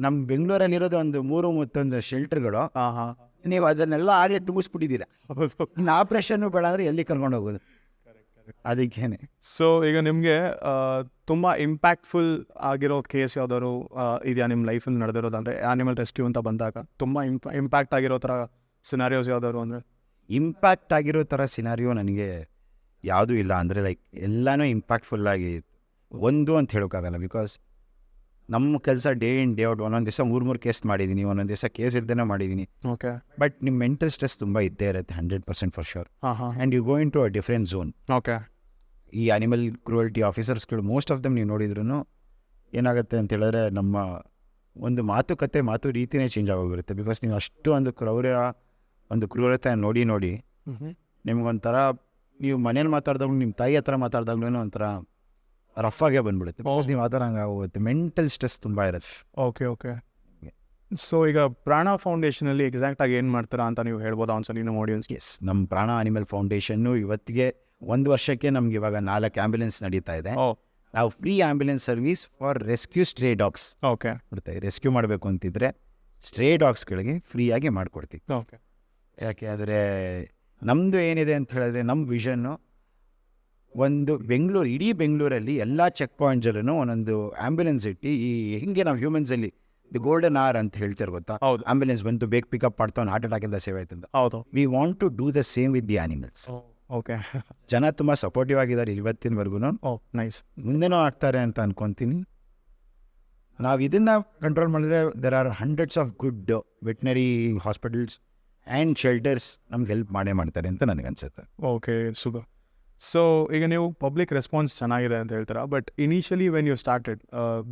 ನಮ್ಮ ಬೆಂಗಳೂರಲ್ಲಿರೋದು ಒಂದು 3 ಶೆಲ್ಟರ್ಗಳು, ನೀವು ಅದನ್ನೆಲ್ಲ ಆಗಲೇ ತುಂಬಿಸ್ಬಿಟ್ಟಿದ್ದೀರಾ. ಇನ್ನು ಆಪ್ರೇಷನ್ ಬೇಡ ಅಂದರೆ ಎಲ್ಲಿ ಕರ್ಕೊಂಡು ಹೋಗೋದು? ಅದಕ್ಕೇನೆ. ಸೊ ಈಗ ನಿಮಗೆ ತುಂಬ ಇಂಪ್ಯಾಕ್ಟ್ಫುಲ್ ಆಗಿರೋ ಕೇಸ್ ಯಾವ್ದಾದ್ರು ಇದೆಯಾ ನಿಮ್ಮ ಲೈಫಲ್ಲಿ ನಡೆದಿರೋದು? ಅಂದರೆ ಆ್ಯನಿಮಲ್ ರೆಸ್ಕ್ಯೂ ಅಂತ ಬಂದಾಗ ತುಂಬ ಇಂಪ್ಯಾಕ್ಟ್ ಆಗಿರೋ ಥರ ಸಿನಾರಿಯೋಸ್ ಯಾವ್ದಾದ್ರು ಅಂದರೆ? ಇಂಪ್ಯಾಕ್ಟ್ ಆಗಿರೋ ಥರ ಸಿನಾರಿಯೋ ನನಗೆ ಯಾವುದೂ ಇಲ್ಲ. ಅಂದರೆ ಲೈಕ್ ಎಲ್ಲನೂ ಇಂಪ್ಯಾಕ್ಟ್ಫುಲ್ಲಾಗಿ ಒಂದು ಅಂತ ಹೇಳೋಕ್ಕಾಗಲ್ಲ. ಬಿಕಾಸ್ ನಮ್ಮ ಕೆಲಸ ಡೇ ಇನ್ ಡೇ ಔಟ್, ಒಂದೊಂದು ದಿವಸ 3 ಕೇಸ್ ಮಾಡಿದ್ದೀನಿ, ಒಂದೊಂದು ದಿವಸ ಕೇಸ್ ಇಲ್ದೇ ಮಾಡಿದ್ದೀನಿ. ಓಕೆ. ಬಟ್ ನಿಮ್ಮ ಮೆಂಟಲ್ ಸ್ಟ್ರೆಸ್ ತುಂಬ ಇದ್ದೇ ಇರುತ್ತೆ 100% for sure. And you go in to a different zone. Okay. ಈ ಅನಿಮಲ್ ಕ್ರೂಯಲ್ಟಿ ಆಫೀಸರ್ಸ್ಗಳು ಮೋಸ್ಟ್ ಆಫ್ ದಮ್ ನೀವು ನೋಡಿದ್ರು ಏನಾಗುತ್ತೆ ಅಂತ ಹೇಳಿದ್ರೆ, ನಮ್ಮ ಒಂದು ಮಾತು ರೀತಿಯೇ ಚೇಂಜ್ ಆಗೋಗಿರುತ್ತೆ. ಬಿಕಾಸ್ ನೀವು ಅಷ್ಟು ಒಂದು ಕ್ರೂರತೆ ನೋಡಿ ನಿಮ್ಗೊಂಥರ, ನೀವು ಮನೇಲಿ ಮಾತಾಡಿದಾಗ್ಲೂ ನಿಮ್ಮ ತಾಯಿ ಹತ್ರ ಮಾತಾಡಿದಾಗ್ಲೂ ಒಂಥರ ರಫ್ ಆಗೇ ಬಂದ್ಬಿಡುತ್ತೆ. ಬಿಕಾಸ್ ನೀವು ಆ ಥರ ಹಂಗೆ ಆಗೋಗುತ್ತೆ. ಮೆಂಟಲ್ ಸ್ಟ್ರೆಸ್ ತುಂಬ ಇರುತ್ತೆ. ಓಕೆ. ಸೊ ಈಗ ಪ್ರಾಣ ಫೌಂಡೇಶನಲ್ಲಿ ಎಕ್ಸಾಕ್ಟಾಗಿ ಏನು ಮಾಡ್ತೀರಾ ಅಂತ ನೀವು ಹೇಳ್ಬೋದಾ ಒಂದ್ಸಲ ನಮ್ಮ ಆಡಿಯನ್ಸ್ಗೆ? ಎಸ್, ನಮ್ಮ ಪ್ರಾಣ ಅನಿಮಲ್ ಫೌಂಡೇಶನ್ನು ಇವತ್ತಿಗೆ 1 ವರ್ಷಕ್ಕೆ ನಮ್ಗೆ ಇವಾಗ 4 ಆ್ಯಂಬುಲೆನ್ಸ್ ನಡೀತಾ ಇದೆ. ನಾವು free ambulance service for rescue stray dogs ಕೊಡ್ತೇವೆ. ರೆಸ್ಕ್ಯೂ ಮಾಡಬೇಕು ಅಂತಿದ್ರೆ ಸ್ಟ್ರೇ ಡಾಗ್ಸ್ಗಳಿಗೆ ಫ್ರೀಯಾಗಿ ಮಾಡಿಕೊಡ್ತೀವಿ. ಓಕೆ. ಯಾಕೆ ಆದರೆ ನಮ್ಮದು ಏನಿದೆ ಅಂತ ಹೇಳಿದ್ರೆ, ನಮ್ಮ ವಿಷನ್ನು ಒಂದು ಇಡೀ ಬೆಂಗಳೂರಲ್ಲಿ ಎಲ್ಲ ಚೆಕ್ ಪಾಯಿಂಟ್ಸಲ್ಲೂ ಒಂದೊಂದು ಆ್ಯಂಬುಲೆನ್ಸ್ ಇಟ್ಟು, ಈ ಹಿಂಗೆ ನಾವು ಹ್ಯೂಮನ್ಸಲ್ಲಿ ದಿ ಗೋಲ್ಡನ್ ಅವರ್ ಅಂತ ಹೇಳ್ತಾರೆ ಗೊತ್ತಾ? ಹೌದು. ಆಂಬ್ಯುಲೆನ್ಸ್ ಬಂತು, ಬೇಗ ಪಿಕಪ್ ಮಾಡ್ತಾವೆ, ಹಾರ್ಟ್ ಅಟ್ಯಾಕಿಂದ ಸೇವ್ ಆಯ್ತಂತ. ಹೌದು. We want to do the same with the animals. Okay. ಜನ ತುಂಬ ಸಪೋರ್ಟಿವ್ ಆಗಿದ್ದಾರೆ ಇವತ್ತಿನವರೆಗೂ. ನೈಸ್. ಮುಂದೆನೂ ಆಗ್ತಾರೆ ಅಂತ ಅನ್ಕೊತೀನಿ. ನಾವು ಇದನ್ನು ಕಂಟ್ರೋಲ್ ಮಾಡಿದ್ರೆ there are hundreds of good veterinary hospitals and shelters ನಮ್ಗೆ ಹೆಲ್ಪ್ ಮಾಡ್ತಾರೆ ಅಂತ ನನಗನ್ಸುತ್ತೆ. Okay, super. ಸೊ ಈಗ ನೀವು ಪಬ್ಲಿಕ್ ರೆಸ್ಪಾನ್ಸ್ ಚೆನ್ನಾಗಿದೆ ಅಂತ ಹೇಳ್ತೀರಾ, but initially when you started,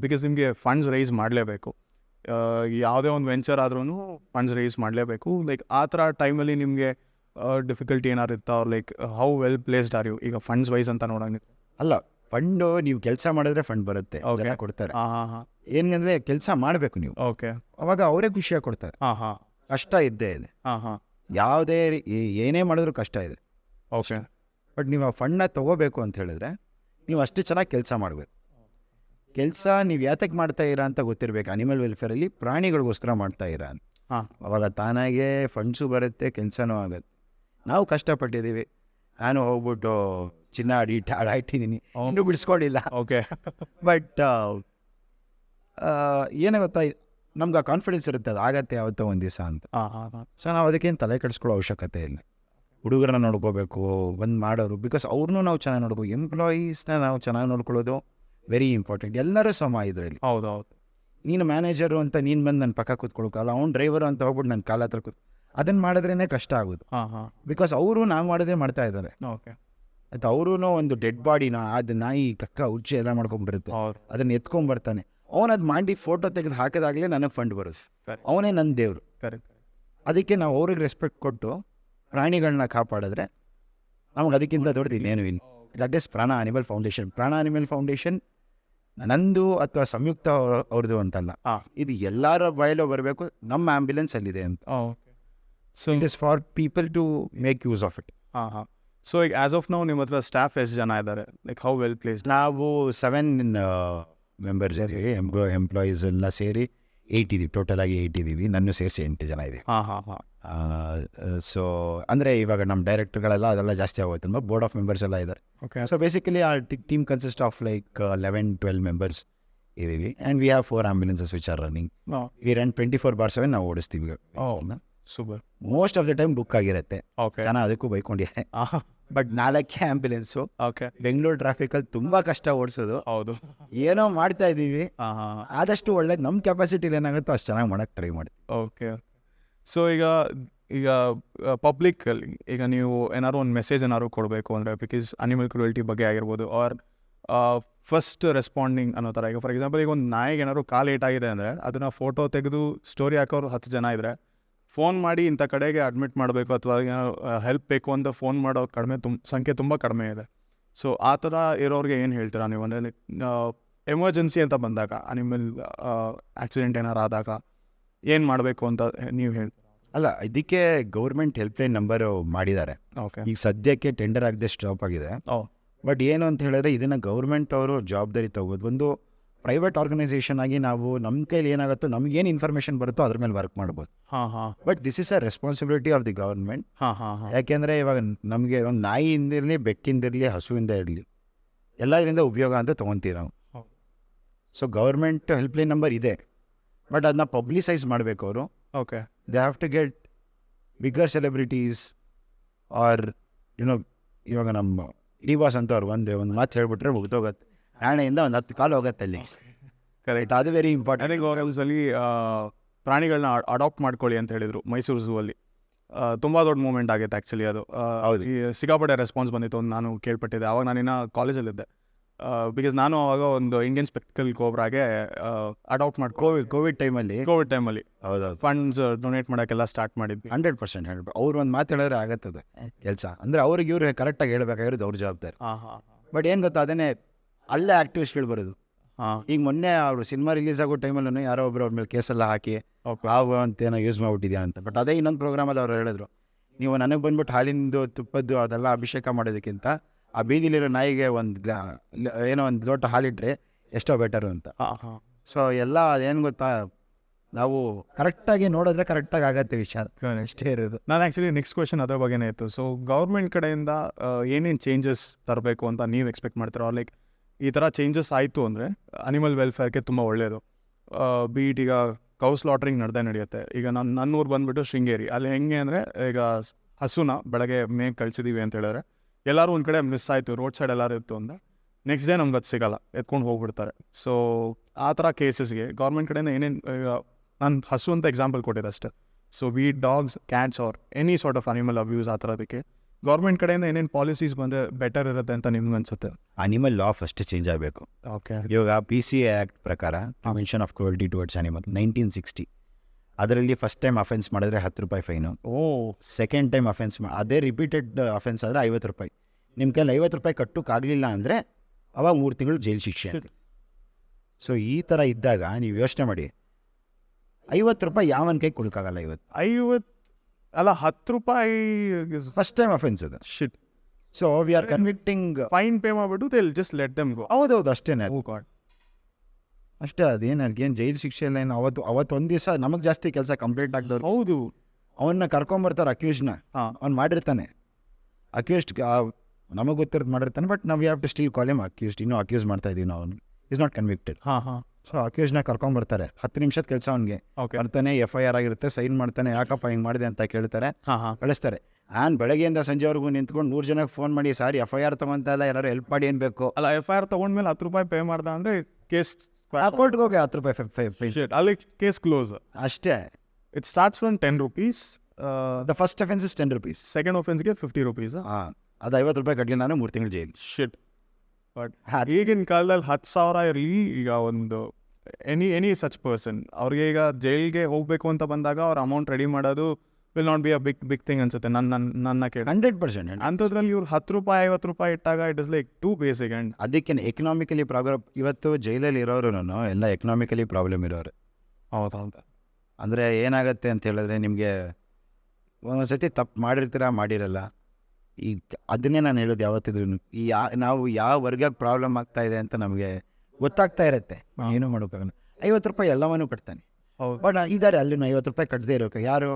because ನಿಮಗೆ ಫಂಡ್ಸ್ ರೈಸ್ ಮಾಡಲೇಬೇಕು, ಯಾವುದೇ ಒಂದು ವೆಂಚರ್ ಆದ್ರೂ ಫಂಡ್ಸ್ ರೈಸ್ ಮಾಡಲೇಬೇಕು. ಲೈಕ್ ಆ ಥರ ಟೈಮಲ್ಲಿ ನಿಮಗೆ ಡಿಫಿಕಲ್ಟಿ ಏನಾರು ಇರ್ತಾ? Like how well placed are you ಈಗ ಫಂಡ್ಸ್ ವೈಸ್ ಅಂತ ನೋಡಂಗೆ? ಅಲ್ಲ, ಫಂಡು ನೀವು ಕೆಲಸ ಮಾಡಿದ್ರೆ ಫಂಡ್ ಬರುತ್ತೆ, ಜನ ಕೊಡ್ತಾರೆ. ಏನಂದರೆ ಕೆಲಸ ಮಾಡಬೇಕು ನೀವು. ಓಕೆ. ಅವಾಗ ಅವರೇ ಖುಷಿಯಾಗಿ ಕೊಡ್ತಾರೆ. ಕಷ್ಟ ಇದ್ದೇ ಇದೆ. ಯಾವುದೇ ಏನೇ ಮಾಡಿದ್ರು ಕಷ್ಟ ಇದೆ. ಓಕೆ. ಬಟ್ ನೀವು ಆ ಫಂಡನ್ನ ತೊಗೋಬೇಕು ಅಂತ ಹೇಳಿದ್ರೆ ನೀವು ಅಷ್ಟು ಚೆನ್ನಾಗಿ ಕೆಲಸ ಮಾಡಬೇಕು. ಕೆಲಸ ನೀವು ಯಾತಕ್ಕೆ ಮಾಡ್ತಾ ಇರಾ ಅಂತ ಗೊತ್ತಿರಬೇಕು. ಅನಿಮಲ್ ವೆಲ್ಫೇರಲ್ಲಿ ಪ್ರಾಣಿಗಳಿಗೋಸ್ಕರ ಮಾಡ್ತಾ ಇರಾ ಅಂತ. ಅವಾಗ ತಾನಾಗೆ ಫಂಡ್ಸು ಬರುತ್ತೆ, ಕೆಲಸನೂ ಆಗುತ್ತೆ. ನಾವು ಕಷ್ಟಪಟ್ಟಿದ್ದೀವಿ. ನಾನು ಹೋಗ್ಬಿಟ್ಟು ಚಿನ್ನ ಇಟ್ಟಿದ್ದೀನಿ, ಇನ್ನೂ ಬಿಡಿಸ್ಕೊಂಡಿಲ್ಲ. ಓಕೆ. ಬಟ್ ಏನೇ ಗೊತ್ತಾ, ನಮ್ಗೆ ಆ ಕಾನ್ಫಿಡೆನ್ಸ್ ಇರುತ್ತೆ, ಅದು ಆಗತ್ತೆ ಯಾವತ್ತೋ ಒಂದು ದಿವಸ ಅಂತ. ಸೊ ನಾವು ಅದಕ್ಕೇನು ತಲೆ ಕೆಡಿಸ್ಕೊಳ್ಳೋ ಅವಶ್ಯಕತೆ ಇಲ್ಲ. ಹುಡುಗರನ್ನ ನೋಡ್ಕೋಬೇಕು, ಮಾಡೋರು, ಬಿಕಾಸ್ ಅವ್ರನ್ನೂ ನಾವು ಚೆನ್ನಾಗಿ ನೋಡ್ಕೋಬೇಕು. ಎಂಪ್ಲಾಯೀಸ್ನ ನಾವು ಚೆನ್ನಾಗಿ ನೋಡ್ಕೊಳ್ಳೋದು ವೆರಿ ಇಂಪಾರ್ಟೆಂಟ್. ಎಲ್ಲರೂ ಸಮ ಇದರಲ್ಲಿ. ಹೌದು. ನೀನು ಮ್ಯಾನೇಜರು ಅಂತ ನೀನು ಬಂದು ನನ್ನ ಪಕ್ಕ ಕೂತ್ಕೊಳಕ್ಕಲ್ಲ, ಅವ್ನು ಡ್ರೈವರು ಅಂತ ಹೋಗ್ಬಿಟ್ಟು ನನ್ನ ಕಾಲ ಹತ್ರ ಅದನ್ನು ಮಾಡಿದ್ರೇ ಕಷ್ಟ ಆಗೋದು. ಬಿಕಾಸ್ ಅವರು ನಾವು ಮಾಡೋದೇ ಮಾಡ್ತಾ ಇದ್ದಾರೆ. ಓಕೆ. ಆಯ್ತು, ಅವರೂ ಒಂದು ಡೆಡ್ ಬಾಡಿನ, ಅದು ನಾಯಿ ಕಕ್ಕ ಉಚ್ಚೆ ಎಲ್ಲ ಮಾಡ್ಕೊಂಡ್ಬಿಡುತ್ತೆ, ಅದನ್ನು ಎತ್ಕೊಂಡ್ಬರ್ತಾನೆ. ಅವನದು ಮಾಡಿ ಫೋಟೋ ತೆಗೆದು ಹಾಕಿದಾಗಲೇ ನನಗೆ ಫಂಡ್ ಬರುತ್ತೆ. ಅವನೇ ನನ್ನ ದೇವರು. ಕರೆಕ್ಟ್. ಅದಕ್ಕೆ ನಾವು ಅವ್ರಿಗೆ ರೆಸ್ಪೆಕ್ಟ್ ಕೊಟ್ಟು ಪ್ರಾಣಿಗಳನ್ನ ಕಾಪಾಡಿದ್ರೆ ನಮ್ಗೆ ಅದಕ್ಕಿಂತ ದೊಡ್ಡದು ಇನ್ನೇನು ಇಲ್ಲ. ದಟ್ ಈಸ್ ಪ್ರಾಣ ಅನಿಮಲ್ ಫೌಂಡೇಶನ್. ಪ್ರಾಣ ಅನಿಮಲ್ ಫೌಂಡೇಶನ್ ನಂದು ಅಥವಾ ಸಂಯುಕ್ತ ಅವ್ರದ್ದು ಅಂತಲ್ಲ, ಇದು ಎಲ್ಲರ ಬಾಯಲ್ಲೂ ಬರಬೇಕು. ನಮ್ಮ ಆ್ಯಂಬುಲೆನ್ಸ್ ಅಲ್ಲಿದೆ ಅಂತ. So it is for people to make use of it. So ಈಗ ಆ್ಯಸ್ ಆಫ್ ನಾವು ನಿಮ್ಮ ಹತ್ರ ಸ್ಟಾಫ್ ಎಷ್ಟು ಜನ ಇದ್ದಾರೆ? Like how well placed? ನಾವು 7 ಮೆಂಬರ್ಸ್ ಇದ್ದೀವಿ. ಎಂಪ್ಲಾಯೀಸ್ ಎಲ್ಲ ಸೇರಿ 8 ಇದೀವಿ. ಟೋಟಲ್ ಆಗಿ 8 ಇದೀವಿ. ನನ್ನ ಸೇರಿಸಿ 8 ಜನ ಇದೀವಿ. ಸೊ ಅಂದರೆ ಇವಾಗ ನಮ್ಮ ಡೈರೆಕ್ಟರ್ಗಳೆಲ್ಲ ಅದೆಲ್ಲ ಜಾಸ್ತಿ ಆಗೋಯ್ತು ತುಂಬ ಬೋರ್ಡ್ ಆಫ್ ಮೆಂಬರ್ಸ್ ಎಲ್ಲ ಇದ್ದಾರೆ. ಓಕೆ ಸೊ ಬೇಸಿಕಲಿ ಆ team consist of like 11-12 members ಇದ್ದೀವಿ and we have 4 ambulances which are running. We run 24/7 ನಾವು ಓಡಿಸ್ತೀವಿ. Super. Most of the time book ಆಗಿರುತ್ತೆ. ಓಕೆ ಜನ ಅದಕ್ಕೂ ಬೈಕೊಂಡಿದೆ. ಬಟ್ 4 ಆಂಬ್ಯುಲೆನ್ಸು ಓಕೆ ಬೆಂಗಳೂರು ಟ್ರಾಫಿಕಲ್ಲಿ ತುಂಬ ಕಷ್ಟ ಓಡಿಸೋದು. ಹೌದು. ಏನೋ ಮಾಡ್ತಾ ಇದ್ದೀವಿ, ಆದಷ್ಟು ಒಳ್ಳೇದು ನಮ್ಮ ಕೆಪಾಸಿಟಿಲಿ ಏನಾಗುತ್ತೋ ಅಷ್ಟು ಚೆನ್ನಾಗಿ ಮಾಡೋಕ್ಕೆ ಟ್ರೈ ಮಾಡಿ. ಓಕೆ. ಸೊ ಈಗ ಪಬ್ಲಿಕ್ಕಲ್ಲಿ ಈಗ ನೀವು ಏನಾದ್ರು ಒಂದು ಮೆಸೇಜ್ ಏನಾದ್ರು ಕೊಡಬೇಕು ಅಂದರೆ, ಬಿಕಾಸ್ ಅನಿಮಲ್ ಕ್ರೂಯಲ್ಟಿ ಬಗ್ಗೆ ಆಗಿರ್ಬೋದು ಆರ್ ಫಸ್ಟ್ ರೆಸ್ಪಾಂಡಿಂಗ್ ಅನ್ನೋ ಥರ. ಈಗ ಫಾರ್ ಎಕ್ಸಾಂಪಲ್ ಈಗ ಒಂದು ನಾಯಿಗೆ ಏನಾದ್ರು ಕಾಲು ಏಟಾಗಿದೆ ಅಂದರೆ ಅದನ್ನು ಫೋಟೋ ತೆಗೆದು ಸ್ಟೋರಿ ಹಾಕೋರು 10 ಜನ ಇದ್ದರೆ, ಫೋನ್ ಮಾಡಿ ಇಂಥ ಕಡೆಗೆ ಅಡ್ಮಿಟ್ ಮಾಡಬೇಕು ಅಥವಾ ಹೆಲ್ಪ್ ಬೇಕು ಅಂತ ಫೋನ್ ಮಾಡೋರು ಸಂಖ್ಯೆ ತುಂಬ ಕಡಿಮೆ ಇದೆ. ಸೊ ಆ ಥರ ಇರೋರಿಗೆ ಏನು ಹೇಳ್ತೀರಾ ನೀವು? ಅಂದರೆ ಎಮರ್ಜೆನ್ಸಿ ಅಂತ ಬಂದಾಗ, ಅನಿಮಲ್ ಆಕ್ಸಿಡೆಂಟ್ ಏನಾರು ಆದಾಗ ಏನು ಮಾಡಬೇಕು ಅಂತ ನೀವು ಹೇಳ್ತೀರಾ? ಅಲ್ಲ, ಇದಕ್ಕೆ ಗೌರ್ಮೆಂಟ್ ಹೆಲ್ಪ್ಲೈನ್ ನಂಬರು ಮಾಡಿದ್ದಾರೆ. ಓಕೆ. ಈಗ ಸದ್ಯಕ್ಕೆ ಟೆಂಡರ್ ಆಗದೆ ಸ್ಟಾಪ್ ಆಗಿದೆ. ಬಟ್ ಏನು ಅಂತ ಹೇಳಿದ್ರೆ ಇದನ್ನು ಗೌರ್ಮೆಂಟ್ ಅವರು ಜವಾಬ್ದಾರಿ ತಗೋಬೋದು. ಒಂದು ಪ್ರೈವೇಟ್ ಆರ್ಗನೈಸೇಷನ್ ಆಗಿ ನಾವು ನಮ್ಮ ಕೈಲಿ ಏನಾಗುತ್ತೋ ನಮಗೇನು ಇನ್ಫಾರ್ಮೇಷನ್ ಬರುತ್ತೋ ಅದ್ರ ಮೇಲೆ ವರ್ಕ್ ಮಾಡ್ಬೋದು. But this is a responsibility of the government. ಯಾಕೆಂದರೆ ಇವಾಗ ನಮಗೆ ಒಂದು ನಾಯಿಯಿಂದಿರಲಿ, ಬೆಕ್ಕಿಂದಿರಲಿ, ಹಸುವಿಂದ ಇರಲಿ, ಎಲ್ಲದರಿಂದ ಉಪಯೋಗ ಅಂತ ತೊಗೊತೀವಿ ನಾವು. ಸೊ ಗೌರ್ಮೆಂಟ್ ಹೆಲ್ಪ್ಲೈನ್ ನಂಬರ್ ಇದೆ, ಬಟ್ ಅದನ್ನ ಪಬ್ಲಿಸೈಸ್ ಮಾಡಬೇಕು ಅವರು. Okay. They have to get bigger celebrities or ಇವಾಗ ನಮ್ಮ ಬಾಸ್ ಅಂತ ಅವ್ರು ಒಂದು ಮಾತು ಹೇಳ್ಬಿಟ್ರೆ ಮುಗ್ದೋಗತ್ತೆ. ನಾಳೆಯಿಂದ ಒಂದು 10 ಕಾಲು ಹೋಗುತ್ತೆ ಅಲ್ಲಿ. ಕರೆಕ್ಟ್. ಅದು ವೆರಿ ಇಂಪಾರ್ಟೆಂಟ್. ನನಗೆ ಒಂದ್ಸಲಿ ಪ್ರಾಣಿಗಳನ್ನ ಅಡಾಪ್ಟ್ ಮಾಡ್ಕೊಳ್ಳಿ ಅಂತ ಹೇಳಿದರು ಮೈಸೂರು ಝೂ ಅಲ್ಲಿ. ತುಂಬ ದೊಡ್ಡ ಮೂಮೆಂಟ್ ಆಗಿತ್ತು ಆ್ಯಕ್ಚುಲಿ ಅದು. ಹೌದು. ಈ ಸಿಕ್ಕಾಪಟ್ಟೆ ರೆಸ್ಪಾನ್ಸ್ ಬಂದಿತ್ತು ಅಂತ ನಾನು ಕೇಳ್ಪಟ್ಟಿದ್ದೆ. ಆವಾಗ ನಾನಿನ್ನ ಕಾಲೇಜಲ್ಲಿದ್ದೆ. ಬಿಕಾಸ್ ನಾನು ಆವಾಗ ಒಂದು ಇಂಡಿಯನ್ ಸ್ಪೆಕ್ಟಕಲ್ ಕೋಬ್ರಾಗೆ ಅಡಾಪ್ಟ್ ಮಾಡಿ ಕೋವಿಡ್ ಟೈಮಲ್ಲಿ ಹೌದೌದು ಫಂಡ್ಸ್ ಡೊನೇಟ್ ಮಾಡೋಕ್ಕೆಲ್ಲ ಸ್ಟಾರ್ಟ್ ಮಾಡಿದ್ವಿ. 100% ಅವ್ರು ಒಂದು ಮಾತು ಹೇಳಿದ್ರೆ ಆಗತ್ತದು ಕೆಲಸ. ಅಂದರೆ ಅವ್ರಿಗೆ ಇವ್ರು ಕರೆಕ್ಟಾಗಿ ಹೇಳ್ಬೇಕಾಗಿರೋದು ಅವ್ರ ಜವಾಬ್ದಾರಿ. ಬಟ್ ಏನು ಗೊತ್ತಾ, ಅದನ್ನೇ ಅಲ್ಲೇ ಆ್ಯಕ್ಟಿವಿಸ್ಟ್ಗಳು ಬರೋದು. ಈಗ ಮೊನ್ನೆ ಅವರು ಸಿನಿಮಾ ರಿಲೀಸ್ ಆಗೋ ಟೈಮಲ್ಲೂ ಯಾರೋ ಒಬ್ಬರು ಅವ್ರ ಮೇಲೆ ಕೇಸೆಲ್ಲ ಹಾಕಿ ಹಾವು ಅಂತೇನೋ ಯೂಸ್ ಮಾಡಿಬಿಟ್ಟಿದ್ಯಾ ಅಂತ. ಬಟ್ ಅದೇ ಇನ್ನೊಂದು ಪ್ರೋಗ್ರಾಮಲ್ಲಿ ಅವ್ರು ಹೇಳಿದ್ರು, ನೀವು ನನಗೆ ಬಂದ್ಬಿಟ್ಟು ಹಾಲಿಂದು ತುಪ್ಪದ್ದು ಅದೆಲ್ಲ ಅಭಿಷೇಕ ಮಾಡೋದಕ್ಕಿಂತ ಆ ಬೀದಿಲಿರೋ ನಾಯಿಗೆ ಒಂದು ಲೋಟ ಹಾಲಿಟ್ರೆ ಎಷ್ಟೋ ಬೆಟರು ಅಂತ. ಸೊ ಎಲ್ಲ ಅದೇನು ಗೊತ್ತಾ, ನಾವು ಕರೆಕ್ಟಾಗಿ ನೋಡಿದ್ರೆ ಕರೆಕ್ಟಾಗಿ ಆಗತ್ತೆ ವಿಷಯ, ಅಷ್ಟೇ ಇರೋದು. ನಾನು ಆ್ಯಕ್ಚುಲಿ ನೆಕ್ಸ್ಟ್ ಕ್ವೆಶನ್ ಅದ್ರ ಬಗ್ಗೆನೇ ಇತ್ತು. ಸೊ ಗೌರ್ಮೆಂಟ್ ಕಡೆಯಿಂದ ಏನೇನು ಚೇಂಜಸ್ ತರಬೇಕು ಅಂತ ನೀವು ಎಕ್ಸ್ಪೆಕ್ಟ್ ಮಾಡ್ತೀರೋ? ಲೈಕ್ ಈ ಥರ ಚೇಂಜಸ್ ಆಯಿತು ಅಂದರೆ ಅನಿಮಲ್ ವೆಲ್ಫೇರ್ಗೆ ತುಂಬ ಒಳ್ಳೆಯದು. ಬೀಟ್ ಈಗ ಕೌ ಸ್ಲಾಟ್ರಿಂಗ್ ನಡೆಯುತ್ತೆ. ಈಗ ನನ್ನ ಊರು ಬಂದುಬಿಟ್ಟು ಶೃಂಗೇರಿ. ಅಲ್ಲಿ ಹೆಂಗೆ ಅಂದರೆ, ಈಗ ಹಸುನ ಬೆಳಗ್ಗೆ ಮೇಗೆ ಕಳಿಸಿದ್ದೀವಿ ಅಂತ ಹೇಳಿದ್ರೆ ಎಲ್ಲರೂ ಒಂದು ಕಡೆ ಮಿಸ್ ಆಯಿತು, ರೋಡ್ ಸೈಡ್ ಎಲ್ಲರೂ ಇತ್ತು ಅಂದರೆ ನೆಕ್ಸ್ಟ್ ಡೇ ನಮ್ಗೆ ಅದು ಸಿಗೋಲ್ಲ, ಎತ್ಕೊಂಡು ಹೋಗ್ಬಿಡ್ತಾರೆ. ಸೊ ಆ ಥರ ಕೇಸಸ್ಗೆ ಗೌರ್ಮೆಂಟ್ ಕಡೆಯಿಂದ ಏನೇನು, ನಾನು ಹಸು ಅಂತ ಎಕ್ಸಾಂಪಲ್ ಕೊಟ್ಟಿದ್ದೆ ಅಷ್ಟೇ. So dogs, cats are any sort of animal abuse, ಆ ಥರದಕ್ಕೆ ಗೌರ್ಮೆಂಟ್ ಕಡೆಯಿಂದ ಏನೇನು ಪಾಲಿಸೀಸ್ ಬಂದರೆ ಬೆಟರ್ ಇರುತ್ತೆ ಅಂತ ನಿಮ್ಗೆ ಅನ್ಸುತ್ತೆ? ಅನಿಮಲ್ ಲಾ ಫಸ್ಟ್ ಚೇಂಜ್ ಆಗಬೇಕು. ಓಕೆ. ಇವಾಗ PCA ಆ್ಯಕ್ಟ್ ಪ್ರಕಾರ prevention of cruelty towards animal 1960, ಅದರಲ್ಲಿ ಫಸ್ಟ್ ಟೈಮ್ ಅಫೆನ್ಸ್ ಮಾಡಿದ್ರೆ 10 ರೂಪಾಯಿ ಫೈನು. ಸೆಕೆಂಡ್ ಟೈಮ್ ಅಫೆನ್ಸ್ ಅದೇ ರಿಪೀಟೆಡ್ ಅಫೆನ್ಸ್ ಆದರೆ 50 ರೂಪಾಯಿ. ನಿಮ್ಮ ಕೈಲಿ 50 ರೂಪಾಯಿ ಕಟ್ಟೋಕ್ಕಾಗಲಿಲ್ಲ ಅಂದರೆ ಅವಾಗ 3 ತಿಂಗಳು ಜೈಲು ಶಿಕ್ಷೆ. ಸೊ ಈ ಥರ ಇದ್ದಾಗ ನೀವು ಯೋಚನೆ ಮಾಡಿ, 50 ರೂಪಾಯಿ ಯಾವನ ಕೈ ಕೊಡೋಕ್ಕಾಗಲ್ಲ. 50 ಅಲ್ಲ 10 ರೂಪಾಯಿ ಫಸ್ಟ್ ಟೈಮ್ ಅಫೆನ್ಸ್ ಅದು. Shit. So we are convicting, fine pay ಮಾಡಿಬಿಟ್ಟು they will just let them go. ಹೌದೌದು, ಅಷ್ಟೇನೆ. ಓ ಗಾಡ್, ಅಷ್ಟೇ. ಅದೇನು ಅದಕ್ಕೇನು ಜೈಲು ಶಿಕ್ಷೆ ಇಲ್ಲ ಏನು. ಅವತ್ತು ಒಂದು ದಿವಸ ನಮಗೆ ಜಾಸ್ತಿ ಕೆಲಸ ಕಂಪ್ಲೀಟ್ ಆಗ್ದವ್ರು. ಹೌದು. ಅವನ್ನ ಕರ್ಕೊಂಬರ್ತಾರೆ, ಅಕ್ಯೂಸ್ನ. ಅವ್ನು ಮಾಡಿರ್ತಾನೆ, ಅಕ್ಯೂಸ್ಡ್ ನಮಗೆ ಗೊತ್ತಿರೋದು ಮಾಡಿರ್ತಾನೆ. ಬಟ್ ನಾವು have to still call him accused. ಇನ್ನೂ ಅಕ್ಯೂಸ್ ಮಾಡ್ತಾ ಇದೀವಿ ನಾವು, ಈಸ್ ನಾಟ್ ಕನ್ವಿಕ್ಟೆಡ್. ಸೊ ಅಕ್ಯೂಸ್ನ ಕರ್ಕೊಂಬರ್ತಾರೆ, 10 ನಿಮಿಷದ ಕೆಲಸ ಅವ್ನಿಗೆ. ಬರ್ತಾನೆ, FIR ಆಗಿರುತ್ತೆ, ಸೈನ್ ಮಾಡ್ತಾನೆ, ಯಾಕಪ್ಪ ಹಿಂಗೆ ಮಾಡಿದೆ ಅಂತ ಕೇಳ್ತಾರೆ, ಕಳಿಸ್ತಾರೆ. ನಾನು ಬೆಳಗ್ಗೆಯಿಂದ ಸಂಜೆವರೆಗೂ ನಿಂತ್ಕೊಂಡು 100 ಜನಕ್ಕೆ ಫೋನ್ ಮಾಡಿ, ಸಾರಿ FIR ತೊಗೊಂತ ಇಲ್ಲ, ಯಾರು ಹೆಲ್ಪ್ ಮಾಡಿ ಏನು ಬೇಕು. ಅಲ್ಲ, FIR ತೊಗೊಂಡ್ಮೇಲೆ 10 ರೂಪಾಯಿ ಪೇ ಮಾಡ್ದ ಅಂದರೆ ಕೇಸ್ ಕೋರ್ಟ್ಗೆ ಹೋಗಿ 10 ರೂಪಾಯಿ ಅಲ್ಲಿ ಕೇಸ್ ಕ್ಲೋಸ್ ಅಷ್ಟೇ. It starts from 10 rupees. The first offence is 10 rupees. Second ಒಫೆನ್ಸ್ಗೆ 50 rupees. ಅದು 50 ರೂಪಾಯಿ ಕಟ್ಟಲಿ, ನಾನು 3 ತಿಂಗಳು ಜೈಲು. ಶಿಟ್. ಬಟ್ ಈಗಿನ ಕಾಲದಲ್ಲಿ 10,000 ಇರಲಿ, ಈಗ ಒಂದು ಎನಿ ಸಚ್ ಪರ್ಸನ್ ಅವ್ರಿಗೆ ಈಗ ಜೈಲ್ಗೆ ಹೋಗಬೇಕು ಅಂತ ಬಂದಾಗ ಅವ್ರ ಅಮೌಂಟ್ ರೆಡಿ ಮಾಡೋದು will not be a big thing ಅನ್ಸುತ್ತೆ ನನ್ನ ಕೇಳಿ. 100%. ಅಂಥದ್ರಲ್ಲಿ ಇವ್ರು 10 ರೂಪಾಯಿ 50 ರೂಪಾಯಿ ಇಟ್ಟಾಗ it is like two basic. And ಅದಕ್ಕೆ ಎಕನಾಮಿಕಲಿ ಪ್ರಾಬ್ಲಮ್. ಇವತ್ತು ಜೈಲಲ್ಲಿ ಇರೋರು ಎಲ್ಲ ಎಕನಾಮಿಕಲಿ ಪ್ರಾಬ್ಲಮ್ ಇರೋರು. ಹೌದಾ? ಅಂದರೆ ಏನಾಗುತ್ತೆ ಅಂತ ಹೇಳಿದ್ರೆ, ನಿಮಗೆ ಒಂದೊಂದ್ಸತಿ ತಪ್ಪು ಮಾಡಿರಲ್ಲ. ಈಗ ಅದನ್ನೇ ನಾನು ಹೇಳೋದು, ಯಾವತ್ತಿದ್ರು ನಾವು ಯಾವ ವರ್ಗಕ್ಕೆ ಪ್ರಾಬ್ಲಮ್ ಆಗ್ತಾ ಇದೆ ಅಂತ ನಮಗೆ ಗೊತ್ತಾಗ್ತಾ ಇರುತ್ತೆ. ಏನೂ ಮಾಡೋಕ್ಕಾಗಲ್ಲ. 50 ರೂಪಾಯಿ ಎಲ್ಲವನ್ನೂ ಕಟ್ತಾನೆ. ಬಟ್ ಇದ್ದಾರೆ ಅಲ್ಲಿ 50 ರೂಪಾಯಿ ಕಟ್ಟದೇ ಇರೋಕೆ. ಯಾರು?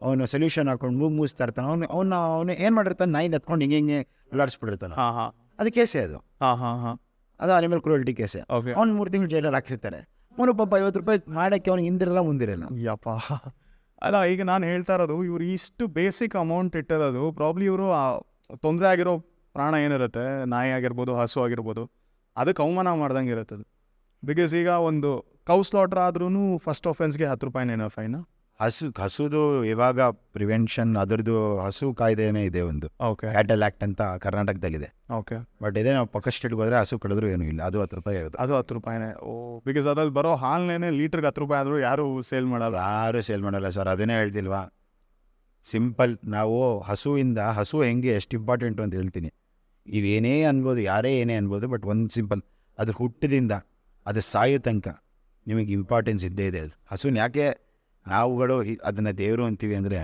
ಅವನು ಸೊಲ್ಯೂಷನ್ ಹಾಕೊಂಡು ಮೂಸ್ತಾ ಇರ್ತಾನೆ. ಅವನು ಏನು ಮಾಡಿರ್ತಾನೆ, ನಾಯಿನ ಎತ್ಕೊಂಡು ಹಿಂಗೆ ಅಲ್ಲಾಡಿಸ್ಬಿಟ್ಟಿರ್ತಾನೆ. ಅದು ಕೇಸೇ ಅದು ಅನಿಮಲ್ ಕ್ರೂಯಲ್ಟಿ ಕೇಸೆ. ಅವ್ನು 3 ತಿಂಗಳು ಜೈಲಲ್ಲಿ ಹಾಕಿರ್ತಾರೆ. ಅವನು ಪಾಪ 50 ರೂಪಾಯಿ ಮಾಡೋಕ್ಕೆ ಅವ್ನಿಗೆ ಹಿಂದಿರಲ್ಲ ಮುಂದಿರಲ್ಲ. ಯಪ್ಪ ಅಲ್ಲ, ಈಗ ನಾನು ಹೇಳ್ತಾ ಇರೋದು ಇವ್ರು ಇಷ್ಟು ಬೇಸಿಕ್ ಅಮೌಂಟ್ ಇಟ್ಟಿರೋದು ಪ್ರಾಬ್ಲಿ ಇವರು ತೊಂದರೆ ಆಗಿರೋ ಪ್ರಾಣ ಏನಿರುತ್ತೆ, ನಾಯಿ ಆಗಿರ್ಬೋದು, ಹಸು ಆಗಿರ್ಬೋದು, ಅದಕ್ಕೆ ಅವಮಾನ ಮಾಡ್ದಂಗೆ ಇರುತ್ತದೆ. ಬಿಕಾಸ್ ಈಗ ಒಂದು ಕೌ ಸ್ಲಾಟ್ರ್ ಆದ್ರೂ ಫಸ್ಟ್ ಆಫೆನ್ಸ್ಗೆ 10 ರೂಪಾಯಿನೇನೋ ಫೈನ್. ಹಸುದು ಇವಾಗ ಪ್ರಿವೆನ್ಷನ್ ಅದರದ್ದು ಹಸು ಕಾಯ್ದೆನೇ ಇದೆ, ಒಂದು ಕ್ಯಾಟಲ್ ಆ್ಯಕ್ಟ್ ಅಂತ ಕರ್ನಾಟಕದಲ್ಲಿದೆ. ಬಟ್ ಇದೇ ನಾವು ಪಕ್ಕ ಸ್ಟೇಟ್ಗೆ ಹೋದ್ರೆ ಹಸು ಕಡಿದ್ರು ಏನೂ ಇಲ್ಲ, ಅದು 10 ರೂಪಾಯಿ ಆಗುತ್ತೆ. ಅದು 10 ರೂಪಾಯಿನೇ. ಬಿಕಾಸ್ ಅದ್ರಲ್ಲಿ ಬರೋ ಹಾಲ್ನೇನೆ ಲೀಟ್ರಿಗೆ 10 ರೂಪಾಯಿ ಆದರೂ ಯಾರು ಸೇಲ್ ಮಾಡಲ್ಲ ಸರ್. ಅದನ್ನೇ ಹೇಳ್ತಿಲ್ವಾ, ಸಿಂಪಲ್. ನಾವು ಹಸು ಹೆಂಗೆ ಎಷ್ಟು ಇಂಪಾರ್ಟೆಂಟು ಅಂತ ಹೇಳ್ತೀನಿ. ಇವೇನೇ ಅನ್ಬೋದು, ಯಾರೇ ಏನೇ ಅನ್ಬೋದು, ಬಟ್ ಒಂದು ಸಿಂಪಲ್, ಅದು ಹುಟ್ಟಿದಿಂದ ಅದು ಸಾಯೋ ತನಕ ನಿಮಗೆ ಇಂಪಾರ್ಟೆನ್ಸ್ ಇದ್ದೇ ಇದೆ. ಅದು ಹಸುನ ಯಾಕೆ ನಾವುಗಳು ಅದನ್ನು ದೇವರು ಅಂತೀವಿ ಅಂದರೆ,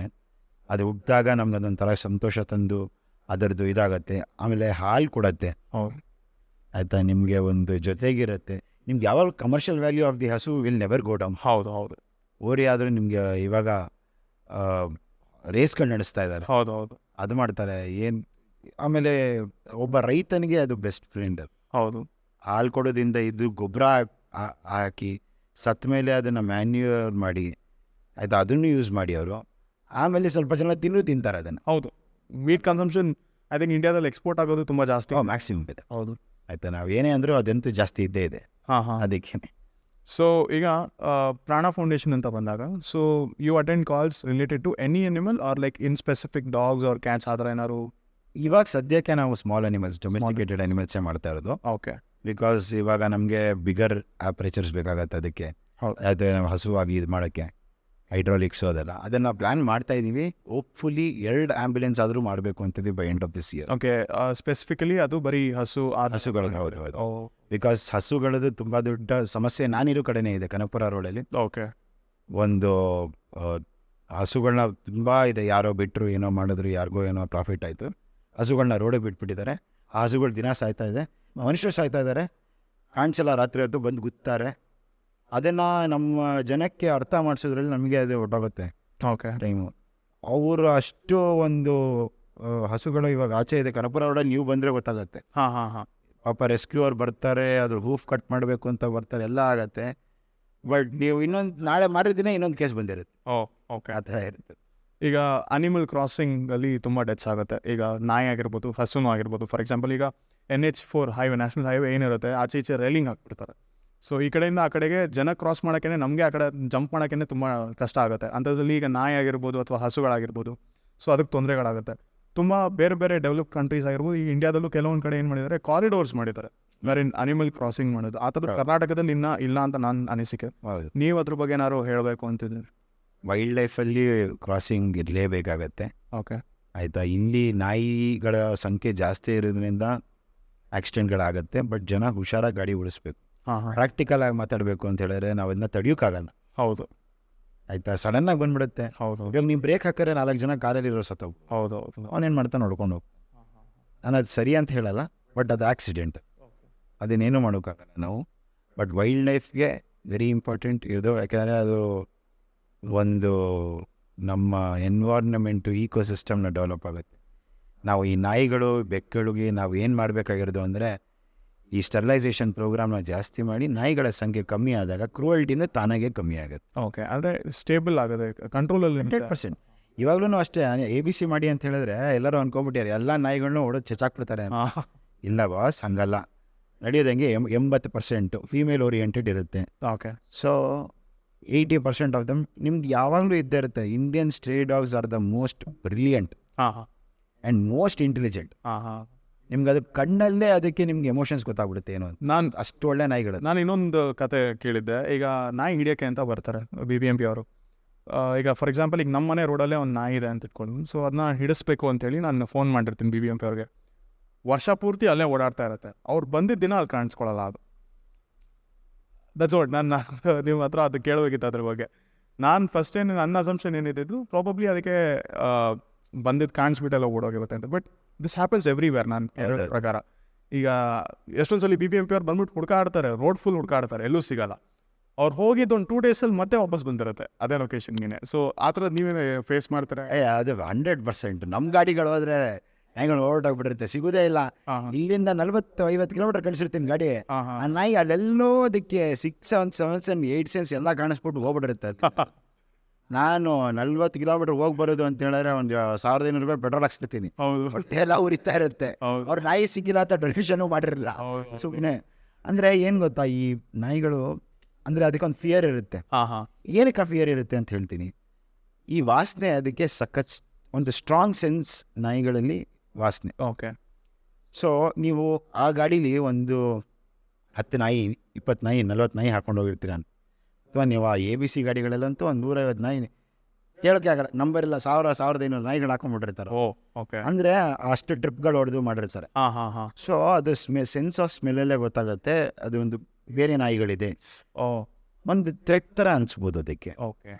ಅದು ಹುಟ್ಟಿದಾಗ ನಮ್ಗೆ ಅದೊಂಥರ ಸಂತೋಷ ತಂದು ಅದರದ್ದು ಇದಾಗತ್ತೆ. ಆಮೇಲೆ ಹಾಲು ಕೊಡತ್ತೆ, ಆಯಿತಾ, ನಿಮಗೆ ಒಂದು ಜೊತೆಗಿರುತ್ತೆ. ನಿಮ್ಗೆ ಯಾವಾಗ ಕಮರ್ಷಿಯಲ್ ವ್ಯಾಲ್ಯೂ ಆಫ್ ದಿ ಹಸು ವಿಲ್ ನೆವರ್ ಗೋ ಡೌನ್. ಹೌದು. ಓರಿ ಆದರೂ ನಿಮಗೆ ಇವಾಗ ರೇಸ್ಗಳು ನಡೆಸ್ತಾ ಇದ್ದಾರೆ. ಹೌದು. ಅದು ಮಾಡ್ತಾರೆ ಏನು. ಆಮೇಲೆ ಒಬ್ಬ ರೈತನಿಗೆ ಅದು ಬೆಸ್ಟ್ ಫ್ರೆಂಡ್. ಅದು ಹೌದು. ಹಾಲು ಕೊಡೋದ್ರಿಂದ ಇದು ಗೊಬ್ಬರ ಹಾಕಿ ಸತ್ತ ಮೇಲೆ ಅದನ್ನು ಮ್ಯಾನ್ಯೂರ್ ಮಾಡಿ, ಆಯಿತಾ, ಅದನ್ನು ಯೂಸ್ ಮಾಡಿ ಅವರು ಆಮೇಲೆ ಸ್ವಲ್ಪ ಜನ ತಿಂತಾರೆ ಅದನ್ನು. ಹೌದು. ಮೀಟ್ ಕನ್ಸಂಪ್ಷನ್ ಐ ಥಿಂಕ್ ಇಂಡಿಯಾದಲ್ಲಿ ಎಕ್ಸ್ಪೋರ್ಟ್ ಆಗೋದು ತುಂಬ ಜಾಸ್ತಿ, ಮ್ಯಾಕ್ಸಿಮಮ್ ಇದೆ. ಹೌದು, ಆಯಿತಾ. ನಾವು ಏನೇ ಅಂದರೂ ಅದಂತೂ ಜಾಸ್ತಿ ಇದ್ದೇ ಇದೆ. ಅದಕ್ಕೆ ಸೊ ಈಗ ಪ್ರಾಣ ಫೌಂಡೇಶನ್ ಅಂತ ಬಂದಾಗ, so you attend calls related to any animal or like in specific dogs or cats ಆ ಥರ ಏನಾದ್ರು? ಇವಾಗ ಸದ್ಯಕ್ಕೆ ನಾವು ಸ್ಮಾಲ್ ಅನಿಮಲ್ಸ್, ಡೊಮೆಸ್ಟಿಕೇಟೆಡ್ ಅನಿಮಲ್ಸೇ ಮಾಡ್ತಾ ಇರೋದು. ಓಕೆ. ಬಿಕಾಸ್ ಇವಾಗ ನಮಗೆ ಬಿಗರ್ ಆಪ್ರೇಚರ್ಸ್ ಬೇಕಾಗತ್ತೆ. ಅದಕ್ಕೆ ಅದು ಹಸುವಾಗಿ ಇದು ಮಾಡೋಕ್ಕೆ ಹೈಡ್ರಾಲಿಕ್ಸು ಅದನ್ನು ಪ್ಲ್ಯಾನ್ ಮಾಡ್ತಾ ಇದ್ದೀವಿ. ಹೋಪ್ಫುಲಿ 2 ಆ್ಯಂಬುಲೆನ್ಸ್ ಆದರೂ ಮಾಡಬೇಕು ಅಂತಿದ್ದೀವಿ by end of this year. Okay. Specifically ಅದು ಬರೀ ಹಸುಗಳಿಗೆ? ಹೌದು. ಬಿಕಾಸ್ ಹಸುಗಳದ್ದು ತುಂಬ ದೊಡ್ಡ ಸಮಸ್ಯೆ ನಾನಿರೋ ಕಡೆನೇ ಇದೆ, ಕನಕಪುರ ರೋಡಲ್ಲಿ. ಓಕೆ. ಒಂದು ಹಸುಗಳನ್ನ ತುಂಬ ಇದೆ. ಯಾರೋ ಬಿಟ್ಟರು, ಏನೋ ಮಾಡಿದ್ರು, ಯಾರಿಗೋ ಏನೋ ಪ್ರಾಫಿಟ್ ಆಯಿತು, ಹಸುಗಳನ್ನ ರೋಡಿಗೆ ಬಿಟ್ಬಿಟ್ಟಿದ್ದಾರೆ. ಆ ಹಸುಗಳು ದಿನ ಸಾಯ್ತಾ ಇದೆ, ಮನುಷ್ಯರು ಸಾಯ್ತಾ ಇದ್ದಾರೆ, ಕಾಣಿಸಲ್ಲ, ರಾತ್ರಿ ಹೊತ್ತು ಬಂದು ಗುತ್ತಾರೆ. ಅದನ್ನು ನಮ್ಮ ಜನಕ್ಕೆ ಅರ್ಥ ಮಾಡಿಸೋದ್ರಲ್ಲಿ ನಮಗೆ ಅದು ಹೊಟ್ಟೋಗುತ್ತೆ. ಓಕೆ. ಟೈಮು ಅವರು ಅಷ್ಟು ಒಂದು ಹಸುಗಳು ಇವಾಗ ಆಚೆ ಇದೆ. ಕನಕಪುರ ರೋಡಲ್ಲಿ ನೀವು ಬಂದರೆ ಗೊತ್ತಾಗುತ್ತೆ. ಪಾಪ ರೆಸ್ಕ್ಯೂ ಅವ್ರು ಬರ್ತಾರೆ, ಅದ್ರ ಹೂಫ್ ಕಟ್ ಮಾಡಬೇಕು ಅಂತ ಬರ್ತಾರೆ, ಎಲ್ಲ ಆಗತ್ತೆ. ಬಟ್ ನೀವು ನಾಳೆ ಮಾರಿದಿನ ಇನ್ನೊಂದು ಕೇಸ್ ಬಂದಿರುತ್ತೆ. ಓಕೆ. ಆ ಥರ ಇರುತ್ತೆ. ಈಗ ಅನಿಮಲ್ ಕ್ರಾಸಿಂಗಲ್ಲಿ ತುಂಬ ಡೆತ್ಸ್ ಆಗುತ್ತೆ. ಈಗ ನಾಯಿ ಆಗಿರ್ಬೋದು, ಹಸುನೂ ಆಗಿರ್ಬೋದು. ಫಾರ್ ಎಕ್ಸಾಂಪಲ್ ಈಗ NH4 ಹೈವೇ, ನ್ಯಾಷನಲ್ ಹೈವೇ ಏನಿರುತ್ತೆ, ಆಚೆ ಈಚೆ ರೈಲಿಂಗ್ ಹಾಕ್ಬಿಡ್ತಾರೆ. ಸೊ ಈ ಕಡೆಯಿಂದ ಆ ಕಡೆಗೆ ಜನ ಕ್ರಾಸ್ ಮಾಡೋಕ್ಕೇ, ನಮಗೆ ಆ ಕಡೆ ಜಂಪ್ ಮಾಡೋಕ್ಕೇ ತುಂಬ ಕಷ್ಟ ಆಗುತ್ತೆ. ಅಂಥದ್ರಲ್ಲಿ ಈಗ ನಾಯಿ ಆಗಿರ್ಬೋದು ಅಥವಾ ಹಸುಗಳಾಗಿರ್ಬೋದು, ಸೊ ಅದಕ್ಕೆ ತೊಂದರೆಗಳಾಗುತ್ತೆ. ತುಂಬ ಬೇರೆ ಬೇರೆ ಡೆವಲಪ್ ಕಂಟ್ರೀಸ್ ಆಗಿರ್ಬೋದು, ಈ ಇಂಡಿಯಾದಲ್ಲೂ ಕೆಲವೊಂದು ಕಡೆ ಏನು ಮಾಡಿದ್ದಾರೆ, ಕಾರಿಡೋರ್ಸ್ ಮಾಡಿದ್ದಾರೆ ವೇರ್ ಇನ್ ಅನಿಮಲ್ ಕ್ರಾಸಿಂಗ್ ಮಾಡೋದು. ಆ ಥರ ಕರ್ನಾಟಕದಲ್ಲಿ ಇನ್ನೂ ಇಲ್ಲ ಅಂತ ನನ್ನ ಅನಿಸಿಕೆ. ನೀವು ಅದ್ರ ಬಗ್ಗೆ ಏನಾದ್ರು ಹೇಳಬೇಕು ಅಂತಿದ್ದೀರಿ? ವೈಲ್ಡ್ ಲೈಫಲ್ಲಿ ಕ್ರಾಸಿಂಗ್ ಇರಲೇಬೇಕಾಗತ್ತೆ. ಓಕೆ. ಆಯಿತಾ. ಇಲ್ಲಿ ನಾಯಿಗಳ ಸಂಖ್ಯೆ ಜಾಸ್ತಿ ಇರೋದ್ರಿಂದ ಆಕ್ಸಿಡೆಂಟ್ಗಳಾಗತ್ತೆ. ಬಟ್ ಜನ ಹುಷಾರಾಗಿ ಗಾಡಿ ಓಡಿಸ್ಬೇಕು. ಪ್ರಾಕ್ಟಿಕಲ್ ಆಗಿ ಮಾತಾಡಬೇಕು ಅಂತ ಹೇಳಿದ್ರೆ ನಾವು ಅದನ್ನ ತಡೆಯೋಕ್ಕಾಗಲ್ಲ. ಹೌದು. ಆಯಿತಾ. ಸಡನ್ನಾಗಿ ಬಂದ್ಬಿಡುತ್ತೆ. ಹೌದು. ಇವಾಗ ನೀವು ಬ್ರೇಕ್ ಹಾಕಿದ್ರೆ 4 ಜನ ಕಾರಲ್ಲಿ ಇರೋ ಸತ್ತವು. ಹೌದು. ಅವನೇನು ಮಾಡ್ತಾ ನೋಡ್ಕೊಂಡು ಹೋಗಿ. ನಾನು ಅದು ಸರಿ ಅಂತ ಹೇಳಲ್ಲ, ಬಟ್ ಅದು ಆಕ್ಸಿಡೆಂಟ್, ಅದನ್ನೇನು ಮಾಡೋಕ್ಕಾಗಲ್ಲ ನಾವು. ಬಟ್ ವೈಲ್ಡ್ ಲೈಫ್ಗೆ ವೆರಿ ಇಂಪಾರ್ಟೆಂಟ್ ಇದು. ಯಾಕೆಂದರೆ ಅದು ಒಂದು ನಮ್ಮ ಎನ್ವೈರ್ನಮೆಂಟು, ಈಕೋಸಿಸ್ಟಮ್ನ ಡೆವಲಪ್ ಆಗುತ್ತೆ. ನಾವು ಈ ನಾಯಿಗಳು, ಬೆಕ್ಕುಗಳಿಗೆ ನಾವು ಏನು ಮಾಡಬೇಕಾಗಿರೋದು ಅಂದರೆ, ಈ ಸ್ಟೆರಿಲೈಸೇಷನ್ ಪ್ರೋಗ್ರಾಮ್ನ ಜಾಸ್ತಿ ಮಾಡಿ ನಾಯಿಗಳ ಸಂಖ್ಯೆ ಕಮ್ಮಿ ಆದಾಗ ಕ್ರೂಯಲ್ಟಿನೂ ತಾನಾಗೆ ಕಮ್ಮಿ ಆಗುತ್ತೆ. ಓಕೆ. ಅಂದರೆ ಸ್ಟೇಬಲ್ ಆಗುತ್ತೆ, ಕಂಟ್ರೋಲಲ್ಲಿ 100%. ಇವಾಗಲೂ ಅಷ್ಟೇ ABC ಮಾಡಿ ಅಂತ ಹೇಳಿದ್ರೆ ಎಲ್ಲರೂ ಅನ್ಕೊಂಬಿಟ್ಟಾರೆ ಎಲ್ಲ ನಾಯಿಗಳನ್ನೂ ಹೊಡೆದು ಚೆಚಾಕ್ಬಿಡ್ತಾರೆ. ಇಲ್ಲ ಬಾಸ್, ಹಂಗಲ್ಲ. ನಡೆಯೋದಂಗೆ 80% ಫೀಮೇಲ್ ಓರಿಯೆಂಟೆಡ್ ಇರುತ್ತೆ. ಓಕೆ. ಸೊ 80% ಆಫ್ ದಮ್ ನಿಮ್ಗೆ ಯಾವಾಗಲೂ ಇದ್ದೇ ಇರುತ್ತೆ. Indian stray dogs are the most brilliant and most intelligent. ನಿಮ್ಗೆ ಅದು ಕಣ್ಣಲ್ಲೇ ಅದಕ್ಕೆ ನಿಮ್ಗೆ ಎಮೋಷನ್ಸ್ ಗೊತ್ತಾಗ್ಬಿಡುತ್ತೆ ಏನು ಅಂತ. ನಾನು ಅಷ್ಟು ಒಳ್ಳೆ ನಾಯಿಗಳು. ನಾನು ಇನ್ನೊಂದು ಕತೆ ಕೇಳಿದ್ದೆ. ಈಗ ನಾಯಿ ಹಿಡಿಯೋಕ್ಕೆ ಅಂತ ಬರ್ತಾರೆ BBMP ಅವರು. ಈಗ ಫಾರ್ ಎಕ್ಸಾಂಪಲ್ ಈಗ ನಮ್ಮ ಮನೆ ರೋಡಲ್ಲೇ ಒಂದು ನಾಯಿ ಇದೆ ಅಂತ ಇಟ್ಕೊಂಡು, ಸೊ ಅದನ್ನ ಹಿಡಿಸ್ಬೇಕು ಅಂತೇಳಿ ನಾನು ಫೋನ್ ಮಾಡಿರ್ತೀನಿ BBMP ಅವ್ರಿಗೆ. ವರ್ಷ ಪೂರ್ತಿ ಅಲ್ಲೇ ಓಡಾಡ್ತಾ ಇರುತ್ತೆ. ಅವ್ರು ಬಂದಿದ್ದ ದಿನ ಅಲ್ಲಿ ಕಾಣಿಸ್ಕೊಳ್ಳಲ್ಲ. ಅದು ದಟ್ಸ್ ವಾಟ್ ನಾನು ನಿಮ್ಮ ಹತ್ರ ಅದು ಕೇಳಬೇಕಿತ್ತು ಅದ್ರ ಬಗ್ಗೆ. ನಾನು ಫಸ್ಟ್ ಏನು ನನ್ನ ಅಸಂಪ್ಷನ್ ಏನಿದ್ದು, ಪ್ರಾಬಬ್ಲಿ ಅದಕ್ಕೆ ಬಂದಿದ್ದು ಕಾಣಿಸ್ಬಿಟ್ಟೆಲ್ಲ ಓಡೋಗಿರುತ್ತೆ ಅಂತ. ಬಟ್ ದಿಸ್ ಹ್ಯಾಪನ್ಸ್ ಎವ್ರಿವೇರ್ ನನ್ನ ಪ್ರಕಾರ. ಈಗ ಎಷ್ಟೊಂದು ಸಲ BBMP ಅವ್ರು ಬಂದ್ಬಿಟ್ಟು ಹುಡ್ಕಾಡ್ತಾರೆ, ರೋಡ್ ಫುಲ್ ಹುಡ್ಕಾಡ್ತಾರೆ, ಎಲ್ಲೂ ಸಿಗಲ್ಲ. ಅವ್ರು ಹೋಗಿದ್ದು ಒಂದು 2 ಡೇಸಲ್ಲಿ ಮತ್ತೆ ವಾಪಸ್ ಬಂದಿರುತ್ತೆ ಅದೇ ಲೊಕೇಶನ್ಗೆ. ಸೊ ಆ ಥರದ್ದು ನೀವೇ ಫೇಸ್ ಮಾಡ್ತಾರೆ? ಅದು 100%. ನಮ್ಮ ಗಾಡಿಗಳು ಹೋದ್ರೆ ನಾಯಿಗಳು ಹೊರಟೋಗ್ಬಿಟ್ಟಿರುತ್ತೆ, ಸಿಗೋದೇ ಇಲ್ಲ. ಇಲ್ಲಿಂದ 40-50 ಕಿಲೋಮೀಟರ್ ಕಳಿಸಿರ್ತೀನಿ ಗಾಡಿ, ಆ ನಾಯಿ ಅಲ್ಲೆಲ್ಲೋ ಅದಕ್ಕೆ 6 7 8 ಸೆನ್ಸ್ ಎಲ್ಲ ಕಾಣಿಸ್ಬಿಟ್ಟು ಹೋಗ್ಬಿಟ್ಟಿರುತ್ತೆ. ನಾನು 40 ಕಿಲೋಮೀಟರ್ ಹೋಗಿ ಬರೋದು ಅಂತ ಹೇಳಿದ್ರೆ ಒಂದು 1500 ರೂಪಾಯಿ ಪೆಟ್ರೋಲ್ ಹಾಕ್ಸ್ತಿರ್ತೀನಿ. ಹೊಟ್ಟೆ ಎಲ್ಲ ಉರಿತಾ ಇರುತ್ತೆ. ಅವ್ರು ನಾಯಿ ಸಿಕ್ಕಿಲ್ಲ ಅಂತ ಡೊನೇಷನ್ನು ಮಾಡಿರಲಿಲ್ಲ ಸುಮ್ಮನೆ. ಅಂದರೆ ಏನು ಗೊತ್ತಾ, ಈ ನಾಯಿಗಳು ಅಂದರೆ ಅದಕ್ಕೊಂದು ಫಿಯರ್ ಇರುತ್ತೆ. ಏನಕ್ಕೆ ಫಿಯರ್ ಇರುತ್ತೆ ಅಂತ ಹೇಳ್ತೀನಿ. ಈ ವಾಸನೆ ಅದಕ್ಕೆ ಸಖತ್ ಒಂದು ಸ್ಟ್ರಾಂಗ್ ಸೆನ್ಸ್ ನಾಯಿಗಳಲ್ಲಿ ವಾಸನೆ. ಓಕೆ. ಸೊ ನೀವು ಆ ಗಾಡೀಲಿ ಒಂದು 10 ನಾಯಿ 20 ನಾಯಿ 40 ನಾಯಿ ಹಾಕೊಂಡು ಹೋಗಿರ್ತೀರ, ಅಥವಾ ನೀವು ಆ ABC ಗಾಡಿಗಳಲ್ಲಂತೂ ಒಂದು 150 ನಾಯಿ ಕೇಳೋಕ್ಕೆ ಆಗಲ್ಲ, ನಂಬರ್ ಇಲ್ಲ, 1000-1500 ನಾಯಿಗಳು ಹಾಕೊಂಡ್ಬಿಟ್ಟಿರ್ತಾರೆ. ಓಕೆ. ಅಂದರೆ ಅಷ್ಟು ಟ್ರಿಪ್ಗಳು ಹೊಡೆದು ಮಾಡಿರ್ತಾರೆ. ಸೊ ಅದು ಸೆನ್ಸ್ ಆಫ್ ಸ್ಮೆಲ್ಲಲ್ಲೇ ಗೊತ್ತಾಗುತ್ತೆ ಅದು ಒಂದು ಬೇರೆ ನಾಯಿಗಳಿದೆ, ಒಂದು ಥ್ರೆಟ್ ಥರ ಅನಿಸ್ಬೋದು ಅದಕ್ಕೆ. ಓಕೆ.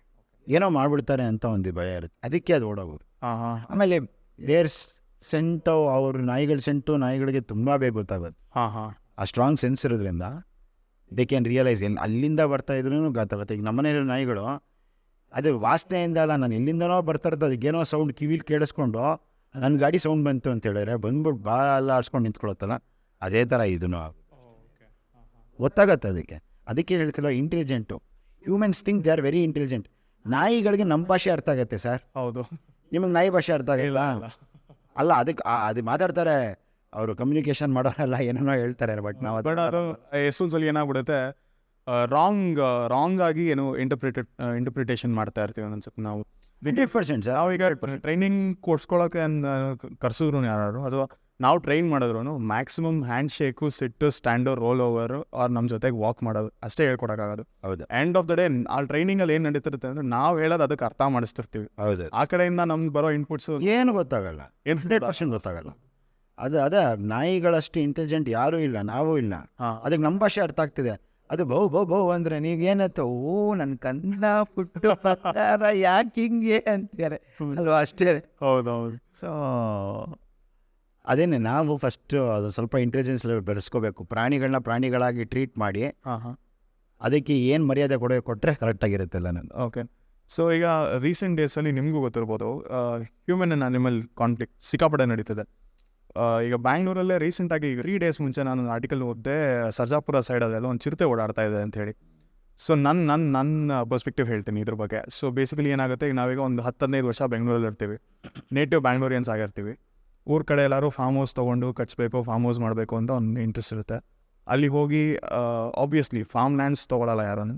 ಏನೋ ಮಾಡ್ಬಿಡ್ತಾರೆ ಅಂತ ಒಂದು ಭಯ ಇರುತ್ತೆ, ಅದಕ್ಕೆ ಅದು ಓಡೋಗೋದು. ಆಮೇಲೆ ದೇರ್ ಸೆಂಟು, ಅವ್ರ ನಾಯಿಗಳ ಸೆಂಟು ನಾಯಿಗಳಿಗೆ ತುಂಬ ಬೇಗ ಗೊತ್ತಾಗುತ್ತೆ. ಆ ಸ್ಟ್ರಾಂಗ್ ಸೆನ್ಸ್ ಇರೋದ್ರಿಂದ ದೇ ಕ್ಯಾನ್ ರಿಯಲೈಸ್ ಏನು ಅಲ್ಲಿಂದ ಬರ್ತಾ ಇದ್ರೂ ಗೊತ್ತಾಗುತ್ತೆ. ಈಗ ನಮ್ಮನೇಲಿ ನಾಯಿಗಳು ಅದು ವಾಸನೆಯಿಂದ ಅಲ್ಲ, ನಾನು ಎಲ್ಲಿಂದನೋ ಬರ್ತಾ ಇರ್ತದೆ, ಅದಕ್ಕೇನೋ ಸೌಂಡ್ ಕಿವಿಲಿ ಕೇಳಿಸ್ಕೊಂಡು ನನ್ನ ಗಾಡಿ ಸೌಂಡ್ ಬಂತು ಅಂತ ಹೇಳಿದ್ರೆ ಬಂದ್ಬಿಟ್ಟು ಬಾಲ ಎಲ್ಲ ಆಡ್ಸ್ಕೊಂಡು ನಿಂತ್ಕೊಳತ್ತಲ್ಲ, ಅದೇ ಥರ ಇದೂ ಗೊತ್ತಾಗತ್ತೆ ಅದಕ್ಕೆ ಹೇಳ್ತಿಲ್ಲ intelligent. Humans think they are very intelligent. ನಾಯಿಗಳಿಗೆ ನಮ್ಮ ಭಾಷೆ ಅರ್ಥ ಆಗುತ್ತೆ ಸರ್. ಹೌದು. ನಿಮಗೆ ನಾಯಿ ಭಾಷೆ ಅರ್ಥ ಆಗಿಲ್ಲ ಅಲ್ಲ, ಅದಕ್ಕೆ ಅದು ಮಾತಾಡ್ತಾರೆ, ಅವರು ಕಮ್ಯುನಿಕೇಶನ್ ಮಾಡೋರೆಲ್ಲ ಏನೇನೋ ಹೇಳ್ತಾರೆ. ಬಟ್ ನಾವು ಅದು ಎಷ್ಟೊಂದ್ಸಲ ಏನಾಗ್ಬಿಡುತ್ತೆ, ರಾಂಗ್ ಆಗಿ ಏನು ಇಂಟರ್ಪ್ರಿಟೇಷನ್ ಮಾಡ್ತಾ ಇರ್ತೀವಿ ಅನ್ಸುತ್ತೆ ನಾವು. 100% ಸರ್. ನಾವೀಗ ಟ್ರೈನಿಂಗ್ ಕೊಡ್ಸ್ಕೊಳಕ್ಕೆ ಕರ್ಸಿದ್ರು ಯಾರು, ಅಥವಾ ನಾವು ಟ್ರೈನ್ ಮಾಡಿದ್ರು ಮ್ಯಾಕ್ಸಿಮಮ್ ಹ್ಯಾಂಡ್ ಶೇಕು, ಸಿಟ್ಟು, ಸ್ಟ್ಯಾಂಡು, ರೋಲ್ ಓವರು ಅವ್ರು ನಮ್ಮ ಜೊತೆಗೆ ವಾಕ್ ಮಾಡೋದು ಅಷ್ಟೇ ಹೇಳ್ಕೊಡೋಕ್ಕಾಗೋದು. ಹೌದು. ಎಂಡ್ ಆಫ್ ದ ಡೇ ಆ ಟ್ರೈನಿಂಗಲ್ಲಿ ಏನು ನಡೀತಿರುತ್ತೆ ಅಂದರೆ ನಾವು ಹೇಳೋದು ಅದಕ್ಕೆ ಅರ್ಥ ಮಾಡಿಸ್ತಿರ್ತೀವಿ. ಹೌದು. ಆ ಕಡೆಯಿಂದ ನಮ್ಗೆ ಬರೋ ಇನ್ಪುಟ್ಸು ಏನು ಗೊತ್ತಾಗಲ್ಲ, 100% ಗೊತ್ತಾಗಲ್ಲ. ಅದೇ ನಾಯಿಗಳಷ್ಟು ಇಂಟೆಲಿಜೆಂಟ್ ಯಾರೂ ಇಲ್ಲ, ನಾವೂ ಇಲ್ಲ. ಅದಕ್ಕೆ ನಮ್ಮ ಭಾಷೆ ಅರ್ಥ ಆಗ್ತಿದೆ. ಅದು ಬೌ ಅಂದರೆ ನೀವೇನತ್ತ ನನ್ನ ಕನ್ನ ಪುಟ್ಟು ಪ್ರಕಾರ ಯಾಕೆ ಹಿಂಗೆ ಅಂತಾರೆ ಅಲ್ವಾ, ಅಷ್ಟೇ. ಹೌದೌದು. ಸೊ ಅದೇನೆ ನಾವು ಫಸ್ಟು ಅದು ಸ್ವಲ್ಪ ಇಂಟೆಲಿಜೆನ್ಸ್ ಲೆವೆಲ್ ಬೆಳೆಸ್ಕೋಬೇಕು. ಪ್ರಾಣಿಗಳನ್ನ ಪ್ರಾಣಿಗಳಾಗಿ ಟ್ರೀಟ್ ಮಾಡಿ ಅದಕ್ಕೆ ಏನು ಮರ್ಯಾದೆ ಕೊಟ್ಟರೆ ಕರೆಕ್ಟಾಗಿರುತ್ತಲ್ಲ ನಾನು. ಓಕೆ. ಸೊ ಈಗ ರೀಸೆಂಟ್ ಡೇಸಲ್ಲಿ ನಿಮಗೂ ಗೊತ್ತಿರ್ಬೋದು, ಹ್ಯೂಮನ್ ಆ್ಯಂಡ್ ಅನಿಮಲ್ ಕಾನ್ಫ್ಲಿಕ್ಟ್ ಸಿಕ್ಕಾಪಟ್ಟೆ ನಡೀತಿದೆ. ಈಗ ಬ್ಯಾಂಗ್ಳೂರಲ್ಲೇ ರೀಸೆಂಟಾಗಿ ಈಗ 3 ಡೇಸ್ ಮುಂಚೆ ನಾನು ಆರ್ಟಿಕಲ್ ಓದಿದೆ, ಸರ್ಜಾಪುರ ಸೈಡಲ್ಲೆಲ್ಲ ಒಂದು ಚಿರತೆ ಓಡಾಡ್ತಾ ಇದೆ ಅಂತ ಹೇಳಿ. ಸೊ ನನ್ನ ಪರ್ಸ್ಪೆಕ್ಟಿವ್ ಹೇಳ್ತೀನಿ ಇದ್ರ ಬಗ್ಗೆ. ಸೊ ಬೇಸಿಕಲಿ ಏನಾಗುತ್ತೆ, ಈಗ ನಾವೀಗ ಒಂದು 10-15 ವರ್ಷ ಬೆಂಗಳೂರಲ್ಲಿ ಇರ್ತೀವಿ, ನೇಟಿವ್ ಬ್ಯಾಂಗ್ಳೂರಿಯನ್ಸ್ ಆಗಿರ್ತೀವಿ. ಊರ ಕಡೆ ಎಲ್ಲರೂ ಫಾರ್ಮ್ ಹೌಸ್ ತೊಗೊಂಡು ಕಟ್ಸ್ಬೇಕು, ಫಾರ್ಮ್ ಹೌಸ್ ಮಾಡಬೇಕು ಅಂತ ಒಂದು ಇಂಟ್ರೆಸ್ಟ್ ಇರುತ್ತೆ. ಅಲ್ಲಿ ಹೋಗಿ ಆಬ್ವಿಯಸ್ಲಿ ಫಾರ್ಮ್ ಲ್ಯಾಂಡ್ಸ್ ತೊಗೊಳಲ್ಲ ಯಾರನ್ನು,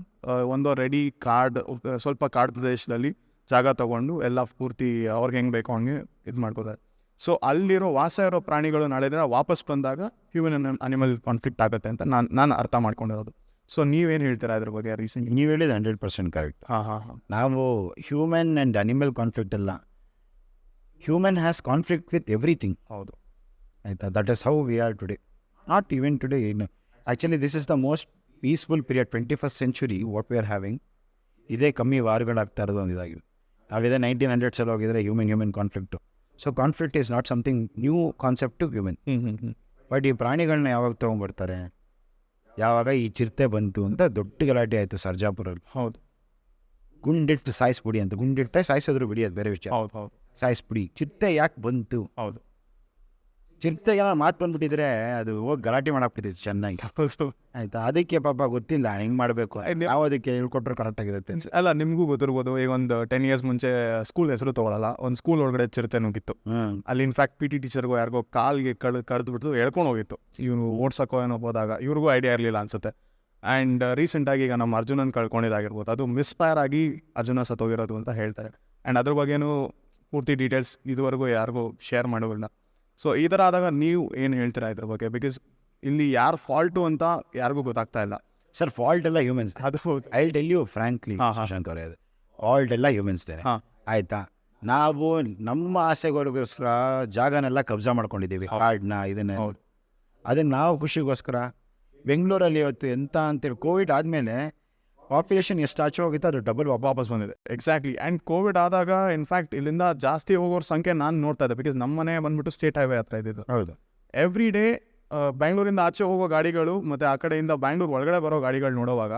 ಒಂದು ರೆಡಿ ಕಾರ್ಡ್, ಸ್ವಲ್ಪ ಕಾಡು ಪ್ರದೇಶದಲ್ಲಿ ಜಾಗ ತೊಗೊಂಡು ಎಲ್ಲ ಪೂರ್ತಿ ಅವ್ರಿಗೆ ಹೆಂಗೆ ಬೇಕೋ ಹಂಗೆ ಇದು ಮಾಡ್ಕೋತಾರೆ. ಸೊ ಅಲ್ಲಿರೋ ವಾಸ ಇರೋ ಪ್ರಾಣಿಗಳು ನಾಳೆ ದಿನ ವಾಪಸ್ ಬಂದಾಗ ಹ್ಯೂಮನ್ ಅನಿಮಲ್ ಕಾನ್ಫ್ಲಿಕ್ಟ್ ಆಗುತ್ತೆ ಅಂತ ನಾನು ಅರ್ಥ ಮಾಡ್ಕೊಂಡಿರೋದು. ಸೊ ನೀವೇನು ಹೇಳ್ತೀರಾ ಅದ್ರ ಬಗ್ಗೆ? ರೀಸೆಂಟ್ ನೀವು ಹೇಳಿದ 100% ಕರೆಕ್ಟ್. ನಾವು ಹ್ಯೂಮನ್ ಆ್ಯಂಡ್ ಅನಿಮಲ್ ಕಾನ್ಫ್ಲಿಕ್ಟ್ ಅಲ್ಲ, human has conflict with everything. ಹೌದು, ಆಯಿತಾ. That is how we are today, not even today. Actually this is the most peaceful period, 21st century what we are having. ಇದೇ ಕಮ್ಮಿ ವಾರಗಳಾಗ್ತಾ ಇರೋದು ಒಂದು ಇದಾಗಿದೆ. ನಾವಿದೆ 1900s ಹೋಗಿದ್ರೆ human conflict. So conflict is not something new concept to human. But ಈ ಪ್ರಾಣಿಗಳನ್ನ ಯಾವಾಗ ತೊಗೊಂಡ್ಬರ್ತಾರೆ, ಯಾವಾಗ ಈ ಚಿರತೆ ಬಂತು ಅಂತ ದೊಡ್ಡ ಗಲಾಟೆ ಆಯಿತು ಸರ್ಜಾಪುರಲ್ಲಿ. ಹೌದು. ಗುಂಡಿಟ್ಟು ಸಾಯಿಸ್ಬಿಡಿ ಅಂತ, ಗುಂಡಿಟ್ಟೆ ಸಾಯಿಸಿದ್ರು ಬಿಡಿ, ಅದು ಬೇರೆ ವಿಷಯ. ಹೌದು. ಸಾಯಿಸ್ಬಿಡಿ, ಚಿರತೆ ಯಾಕೆ ಬಂತು? ಹೌದು. ಚಿರತೆಗೆ ಮಾತು ಬಂದ್ಬಿಟ್ಟಿದ್ರೆ ಅದು ಹೋಗಿ ಗಲಾಟೆ ಮಾಡಾಕ್ಬಿಟ್ಟಿತ್ತು ಚೆನ್ನಾಗಿ. ಆಯಿತಾ. ಅದಕ್ಕೆ ಪಾಪ ಗೊತ್ತಿಲ್ಲ ಹೆಂಗೆ ಮಾಡಬೇಕು, ನಾವು ಅದಕ್ಕೆ ಹೇಳ್ಕೊಟ್ರೆ ಕರೆಕ್ಟಾಗಿರುತ್ತೆ. ಅಲ್ಲ, ನಿಮಗೂ ಗೊತ್ತಿರ್ಬೋದು, ಈಗ ಒಂದು 10 years ಮುಂಚೆ ಸ್ಕೂಲ್ ಹೆಸರು ತೊಗೊಳಲ್ಲ, ಒಂದು ಸ್ಕೂಲ್ ಒಳಗಡೆ ಚಿರತೆ ನುಗ್ಗಿತ್ತು. ಅಲ್ಲಿ ಇನ್ಫ್ಯಾಕ್ಟ್ PT ಟೀಚರ್ಗೂ ಯಾರಿಗೋ ಕಾಲ್ಗೆ ಕಡ್ದುಬಿಟ್ಟು ಎಳ್ಕೊಂಡು ಹೋಗಿತ್ತು. ಇವ್ರು ಓಡ್ಸೋಕೋ ಏನೋ ಹೋದಾಗ ಇವ್ರಿಗೂ ಐಡಿಯಾ ಇರಲಿಲ್ಲ ಅನ್ಸುತ್ತೆ. ಆ್ಯಂಡ್ ರೀಸೆಂಟಾಗಿ ಈಗ ನಮ್ಮ ಅರ್ಜುನನ್ ಕಳ್ಕೊಂಡಿದ್ದಾಗಿರ್ಬೋದು, ಅದು ಮಿಸ್ಫೈರ್ ಆಗಿ ಅರ್ಜುನ ಸತ್ತೋಗಿರೋದು ಅಂತ ಹೇಳ್ತಾರೆ. ಆ್ಯಂಡ್ ಅದ್ರ ಬಗ್ಗೆನೂ ಪೂರ್ತಿ ಡೀಟೇಲ್ಸ್ ಇದುವರೆಗೂ ಯಾರಿಗೂ ಶೇರ್ ಮಾಡೋಲ್ಲ. ಸೊ ಈ ಥರ ಆದಾಗ ನೀವು ಏನು ಹೇಳ್ತೀರಾ ಇದ್ರ ಬಗ್ಗೆ? ಬಿಕಾಸ್ ಇಲ್ಲಿ ಯಾರು ಫಾಲ್ಟು ಅಂತ ಯಾರಿಗೂ ಗೊತ್ತಾಗ್ತಾ ಇಲ್ಲ. ಸರ್, ಫಾಲ್ಟ್ ಎಲ್ಲ ಹ್ಯೂಮನ್ಸ್. ಅದು ಹೌದು. I tell you frankly Shankar, ಅದು ಫಾಲ್ಟ್ ಎಲ್ಲ ಹ್ಯೂಮನ್ಸ್ದೇನೆ. ಆಯಿತಾ. ನಾವು ನಮ್ಮ ಆಸೆಗೋಸ್ಕರ ಜಾಗನೆಲ್ಲ ಕಬ್ಜಾ ಮಾಡ್ಕೊಂಡಿದ್ದೀವಿ, ಕಾಡನ್ನ ಇದನ್ನೇ. ಅದನ್ನು ನಾವು ಖುಷಿಗೋಸ್ಕರ ಬೆಂಗಳೂರಲ್ಲಿ ಇವತ್ತು ಎಂತ ಅಂತೇಳಿ ಕೋವಿಡ್ ಆದಮೇಲೆ ಪಾಪ್ಯುಲೇಷನ್ ಎಷ್ಟು ಆಚೆ ಹೋಗಿತ್ತು ಅದು ಡಬಲ್ ವಾಪಸ್ ಬಂದಿದೆ. ಎಕ್ಸಾಕ್ಟ್ಲಿ. ಆ್ಯಂಡ್ ಕೋವಿಡ್ ಆದಾಗ ಇನ್ಫ್ಯಾಕ್ಟ್ ಇಲ್ಲಿಂದ ಜಾಸ್ತಿ ಹೋಗೋರ ಸಂಖ್ಯೆ ನಾನು ನೋಡ್ತಾ ಇದ್ದೆ. ಬಿಕಾಸ್ ನಮ್ಮ ಮನೆ ಬಂದ್ಬಿಟ್ಟು ಸ್ಟೇಟ್ ಹೈವೇ ಹತ್ರ ಇದ್ದಿದ್ದು. ಹೌದು. ಎವ್ರಿ ಡೇ ಬ್ಯಾಂಗ್ಳೂರಿಂದ ಆಚೆ ಹೋಗೋ ಗಾಡಿಗಳು ಮತ್ತು ಆ ಕಡೆಯಿಂದ ಬ್ಯಾಂಗ್ಳೂರು ಒಳಗಡೆ ಬರೋ ಗಾಡಿಗಳು ನೋಡೋವಾಗ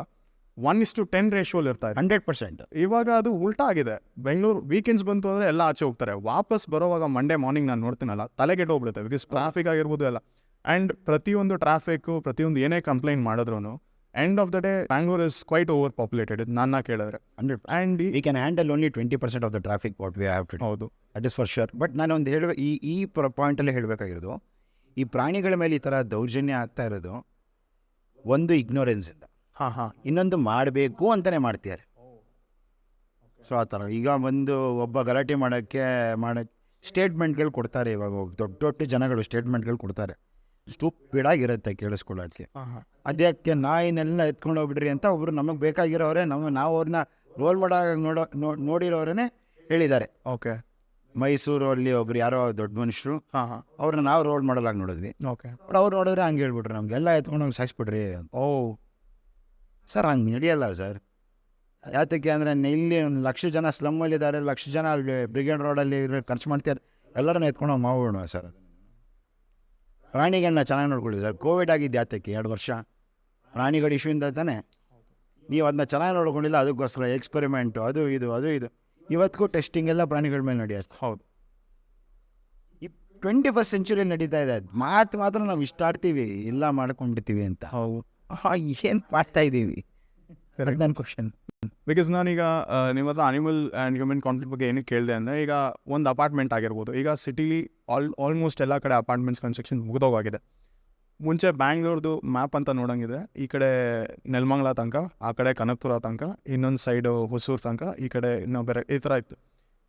1:10 ರೇಷಿಯೋಲಿ ಇರ್ತಾ ಇದೆ. 100%. ಇವಾಗ ಅದು ಉಲ್ಟಾ ಆಗಿದೆ. ಬೆಂಗಳೂರು ವೀಕೆಂಡ್ಸ್ ಬಂತು ಅಂದರೆ ಎಲ್ಲ ಆಚೆ ಹೋಗ್ತಾರೆ. ವಾಪಸ್ ಬರೋವಾಗ ಮಂಡೇ ಮಾರ್ನಿಂಗ್ ನಾನು ನೋಡ್ತೀನಲ್ಲ, ತಲೆಗೆಟ್ಟು ಹೋಗ್ಬಿಡುತ್ತೆ. ಬಿಕಾಸ್ ಟ್ರಾಫಿಕ್ ಆಗಿರ್ಬೋದು ಎಲ್ಲ. ಆ್ಯಂಡ್ ಪ್ರತಿಯೊಂದು ಟ್ರಾಫಿಕ್ಕು, ಪ್ರತಿಯೊಂದು ಏನೇ ಕಂಪ್ಲೇಂಟ್ ಮಾಡಿದ್ರು end of the day Bangalore is quite over populated ನನ್ನ ಕೇಳಿದ್ರೆ. 100%. And we can handle only 20% of the traffic what we have to. ಹೌದು, that is for sure. But ನಾನು ಒಂದು ಈ ಪಾಯಿಂಟಲ್ಲೇ ಹೇಳಬೇಕಾಗಿರೋದು, ಈ ಪ್ರಾಣಿಗಳ ಮೇಲೆ ಈ ಥರ ದೌರ್ಜನ್ಯ ಆಗ್ತಾ ಇರೋದು ಒಂದು ಇಗ್ನೋರೆನ್ಸಿಂದ, ಇನ್ನೊಂದು ಮಾಡಬೇಕು ಅಂತಲೇ ಮಾಡ್ತಿದ್ದಾರೆ. ಸೊ ಆ ಥರ ಈಗ ಒಬ್ಬ ಗಲಾಟೆ ಮಾಡೋಕ್ಕೆ ಸ್ಟೇಟ್ಮೆಂಟ್ಗಳು ಕೊಡ್ತಾರೆ. ಇವಾಗ ದೊಡ್ಡ ದೊಡ್ಡ ಜನಗಳು ಸ್ಟೇಟ್ಮೆಂಟ್ಗಳು ಕೊಡ್ತಾರೆ, ಸ್ಟೂಪಿಡಾಗಿರುತ್ತೆ ಕೇಳಿಸ್ಕೊಳ್ಳೋಕ್ಕೆ. ಅದಕ್ಕೆ ನಾಯಿನೆಲ್ಲ ಎತ್ಕೊಂಡು ಹೋಗ್ಬಿಡ್ರಿ ಅಂತ ಒಬ್ರು ನಮಗೆ ಬೇಕಾಗಿರೋರೆ, ನಾವು ಅವ್ರನ್ನ ರೋಲ್ ಮಾಡೋ ನೋಡಿರೋರೇ ಹೇಳಿದ್ದಾರೆ. ಓಕೆ, ಮೈಸೂರಲ್ಲಿ ಒಬ್ರು ಯಾರೋ ದೊಡ್ಡ ಮನುಷ್ಯರು, ಅವ್ರನ್ನ ನಾವು ರೋಲ್ ಮಾಡಲಾಗಿ ನೋಡಿದ್ವಿ. ಓಕೆ, ಬಟ್ ಅವ್ರು ನೋಡಿದ್ರೆ ಹಂಗೆ ಹೇಳ್ಬಿಟ್ರು, ನಮಗೆಲ್ಲ ಎತ್ಕೊಂಡೋಗಿ ಸಾಯಿಸ್ಬಿಡ್ರಿ ಅಂತ. ಓ ಸರ್, ಹಂಗೆ ನಡೆಯಲ್ಲ ಸರ್. ಯಾತಕ್ಕೆ ಅಂದರೆ ಇಲ್ಲಿ 1,00,000 ಜನ ಸ್ಲಮ್ಮಲ್ಲಿದ್ದಾರೆ, 1,00,000 ಜನ ಅಲ್ಲಿ ಬ್ರಿಗೇಡ್ ರೋಡಲ್ಲಿ ಖರ್ಚು ಮಾಡ್ತಾರೆ, ಎಲ್ಲರನ್ನ ಎತ್ಕೊಂಡೋಗಿ ಮಾಡ್ಬಿಡೋಣ ಸರ್. ಪ್ರಾಣಿಗಳನ್ನ ಚೆನ್ನಾಗಿ ನೋಡ್ಕೊಳ್ಳಿ ಸರ್. ಕೋವಿಡ್ ಆಗಿದ್ದು ಯಾತಕ್ಕೆ 2 ವರ್ಷ ಪ್ರಾಣಿಗಳ ಇಶ್ಯೂಯಿಂದ ತಾನೆ. ನೀವು ಅದನ್ನ ಚೆನ್ನಾಗಿ ನೋಡ್ಕೊಂಡಿಲ್ಲ, ಅದಕ್ಕೋಸ್ಕರ ಎಕ್ಸ್ಪೆರಿಮೆಂಟು ಅದು ಇದು ಇವತ್ತಿಗೂ ಟೆಸ್ಟಿಂಗ್ ಎಲ್ಲ ಪ್ರಾಣಿಗಳ ಮೇಲೆ ನಡೆಯುತ್ತೆ. ಹೌದು, ಈ 21st ಸೆಂಚುರಿ ನಡೀತಾ ಇದೆ. ಮಾತ್ರ ನಾವು ಇಷ್ಟ ಆಡ್ತೀವಿ, ಇಲ್ಲ ಮಾಡ್ಕೊಂಡ್ಬಿಡ್ತೀವಿ ಅಂತ. ಹೌದು, ಏನು ಮಾಡ್ತಾ ಇದ್ದೀವಿ? ನನ್ನ ಕ್ವಶನ್. ಬಿಕಾಸ್ ನಾನೀಗ ನಿಮ್ಮ ಹತ್ರ ಅನಿಮಲ್ ಆ್ಯಂಡ್ ಹ್ಯೂಮನ್ ಕಾನ್ಫ್ಲಿಕ್ಟ್ ಬಗ್ಗೆ ಏನಕ್ಕೆ ಕೇಳಿದೆ ಅಂದರೆ, ಈಗ ಒಂದು ಅಪಾರ್ಟ್ಮೆಂಟ್ ಆಗಿರ್ಬೋದು, ಈಗ ಸಿಟಿಲಿ ಆಲ್ಮೋಸ್ಟ್ ಎಲ್ಲ ಕಡೆ ಅಪಾರ್ಟ್ಮೆಂಟ್ಸ್ ಕನ್ಸ್ಟ್ರಕ್ಷನ್ ಮುಗಿದೋಗಿದೆ. ಮುಂಚೆ ಬ್ಯಾಂಗ್ಳೂರ್ದು ಮ್ಯಾಪ್ ಅಂತ ನೋಡೋಂಗಿದ್ರೆ, ಈ ಕಡೆ ನೆಲಮಂಗಲ ತನಕ, ಆ ಕಡೆ ಕನಕಪುರ ತನಕ, ಇನ್ನೊಂದು ಸೈಡು ಹೊಸೂರು ತನಕ, ಈ ಕಡೆ ಇನ್ನೂ ಬೇರೆ ಈ ಥರ ಇತ್ತು.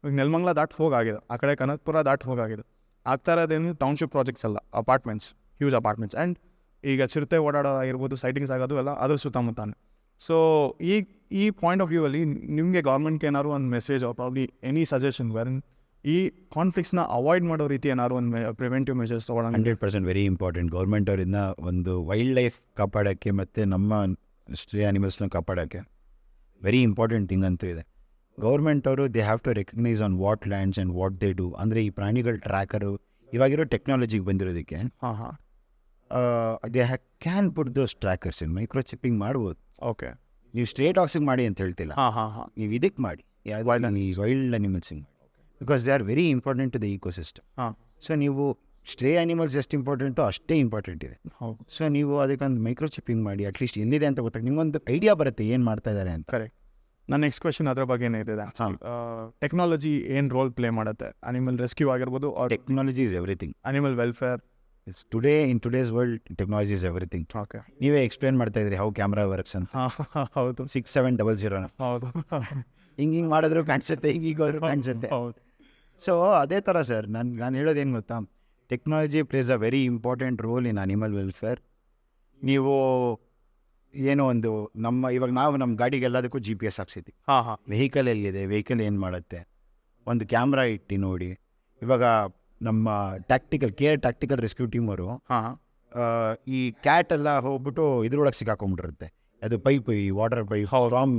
ಈಗ ನೆಲಮಂಗಲ ದಾಟ್ ಹೋಗಾಗಿದೆ, ಆ ಕಡೆ ಕನಕಪುರ ದಾಟ್ ಹೋಗಾಗಿದೆ. ಆಗ್ತಾ ಇರೋದೇನು ಟೌನ್ಶಿಪ್ ಪ್ರಾಜೆಕ್ಟ್ಸ್ ಅಲ್ಲ, ಅಪಾರ್ಟ್ಮೆಂಟ್ಸ್, ಹ್ಯೂಜ್ ಅಪಾರ್ಟ್ಮೆಂಟ್ಸ್. ಆ್ಯಂಡ್ ಈಗ ಚಿರತೆ ಓಡಾಡೋದಾಗಿರ್ಬೋದು, ಸೈಟಿಂಗ್ಸ್ ಆಗೋದು ಎಲ್ಲ ಅದ್ರ ಸುತ್ತಮುತ್ತಾನೆ. ಸೊ ಈ ಪಾಯಿಂಟ್ ಆಫ್ ವ್ಯೂ ಅಲ್ಲಿ ನಿಮಗೆ ಗೌರ್ಮೆಂಟ್ಗೆ ಏನಾದ್ರು ಒಂದು message or probably any suggestion wherein ಈ ಕಾನ್ಫ್ಲಿಕ್ಟ್ಸ್ನ ಅವಾಯ್ಡ್ ಮಾಡೋ ರೀತಿ ಏನಾದ್ರು ಒಂದು ಪ್ರಿವೆಂಟಿವ್ ಮೆಷರ್ಸ್ ತೊಗೊಳ್ಳೋಣ? 100% ವೆರಿ ಇಂಪಾರ್ಟೆಂಟ್. ಗೌರ್ಮೆಂಟ್ ಅವರಿಂದ ಒಂದು ವೈಲ್ಡ್ ಲೈಫ್ ಕಾಪಾಡೋಕ್ಕೆ ಮತ್ತು ನಮ್ಮ ಸ್ಟ್ರೇ ಆನಿಮಲ್ಸ್ನ ಕಾಪಾಡೋಕ್ಕೆ ವೆರಿ ಇಂಪಾರ್ಟೆಂಟ್ ಥಿಂಗ್ ಅಂತೂ ಇದೆ. ಗೌರ್ಮೆಂಟ್ ಅವರು they have to recognise on what lands and what they do. ಅಂದರೆ ಈ ಪ್ರಾಣಿಗಳ ಟ್ರ್ಯಾಕರು ಇವಾಗಿರೋ ಟೆಕ್ನಾಲಜಿಗೆ ಬಂದಿರೋದಕ್ಕೆ they can put those trackers in microchipping ಮಾಡ್ಬೋದು. ಓಕೆ, ನೀವು ಸ್ಟ್ರೇ ಡಾಗ್ಸಿಗೆ ಮಾಡಿ ಅಂತ ಹೇಳ್ತಿಲ್ಲ, ನೀವು ಇದಕ್ಕೆ ಮಾಡಿ, ವೈಲ್ಡ್ ಅನಿಮಲ್ಸಿಗೆ ಮಾಡಿ. Because they are very important to the ecosystem. So ನೀವು ಸ್ಟ್ರೇ ಅನಿಮಲ್ಸ್ ಎಷ್ಟು ಇಂಪಾರ್ಟೆಂಟು ಅಷ್ಟೇ ಇಂಪಾರ್ಟೆಂಟ್ ಇದೆ. ಸೊ ನೀವು ಅದಕ್ಕೊಂದು ಮೈಕ್ರೋಚಿಪ್ಪಿಂಗ್ ಮಾಡಿ, ಅಟ್ಲೀಸ್ಟ್ ಎಲ್ಲಿದೆ ಅಂತ ಗೊತ್ತಾಗ ನಿಮ್ಗೊಂದು ಐಡಿಯಾ ಬರುತ್ತೆ ಏನು ಮಾಡ್ತಾ ಇದ್ದಾರೆ ಅಂತ. ಕರೆಕ್ಟ್. ನನ್ನ ನೆಕ್ಸ್ಟ್ ಕ್ವೆಶನ್ ಅದ್ರ ಬಗ್ಗೆ ಏನಿದೆ, ಟೆಕ್ನಾಲಜಿ ಏನು ರೋಲ್ ಪ್ಲೇ ಮಾಡುತ್ತೆ ಅನಿಮಲ್ ರೆಸ್ಕ್ಯೂ ಆಗಿರ್ಬೋದು? Technology is everything. Animal welfare it's in today's world technology is everything. Okay, ನೀವೇ ಎಕ್ಸ್ಪ್ಲೇನ್ ಮಾಡ್ತಾ ಇದ್ರಿ ಹೌ ಕ್ಯಾಮ್ರಾ ವರ್ಕ್ಸ್ ಅಂತ. ಹೌದು, 6700 ಹೌದು, ಹಿಂಗೆ ಮಾಡಿದ್ರು ಕಾಣಿಸುತ್ತೆ, ಹೋದ್ರು ಕಾಣಿಸುತ್ತೆ. ಹೌದು. ಸೊ ಅದೇ ಥರ ಸರ್, ನಾನು ಹೇಳೋದೇನು ಗೊತ್ತಾ, technology place a very important role in animal welfare. ನೀವು ಏನೋ ಒಂದು ಇವಾಗ ನಮ್ಮ ಗಾಡಿಗೆಲ್ಲದಕ್ಕೂ GPS ಹಾಕ್ಸಿದ್ವಿ. ವೆಹಿಕಲ್ ಎಲ್ಲಿದೆ, ವೆಹಿಕಲ್ ಏನು ಮಾಡುತ್ತೆ, ಒಂದು ಕ್ಯಾಮ್ರಾ ಇಟ್ಟು ನೋಡಿ. ಇವಾಗ ನಮ್ಮ ಟ್ಯಾಕ್ಟಿಕಲ್ ರೆಸ್ಕ್ಯೂ ಟೀಮ್ ಅವರು ಈ ಕ್ಯಾಟ್ ಎಲ್ಲ ಹೋಗ್ಬಿಟ್ಟು ಇದ್ರೊಳಗೆ ಸಿಕ್ಕಾಕೊಂಡ್ಬಿಟ್ಟಿರುತ್ತೆ. ಅದು ಪೈಪ್, ಈ ವಾಟರ್ ಪೈಪ್, ಸ್ಟ್ರಾಮ್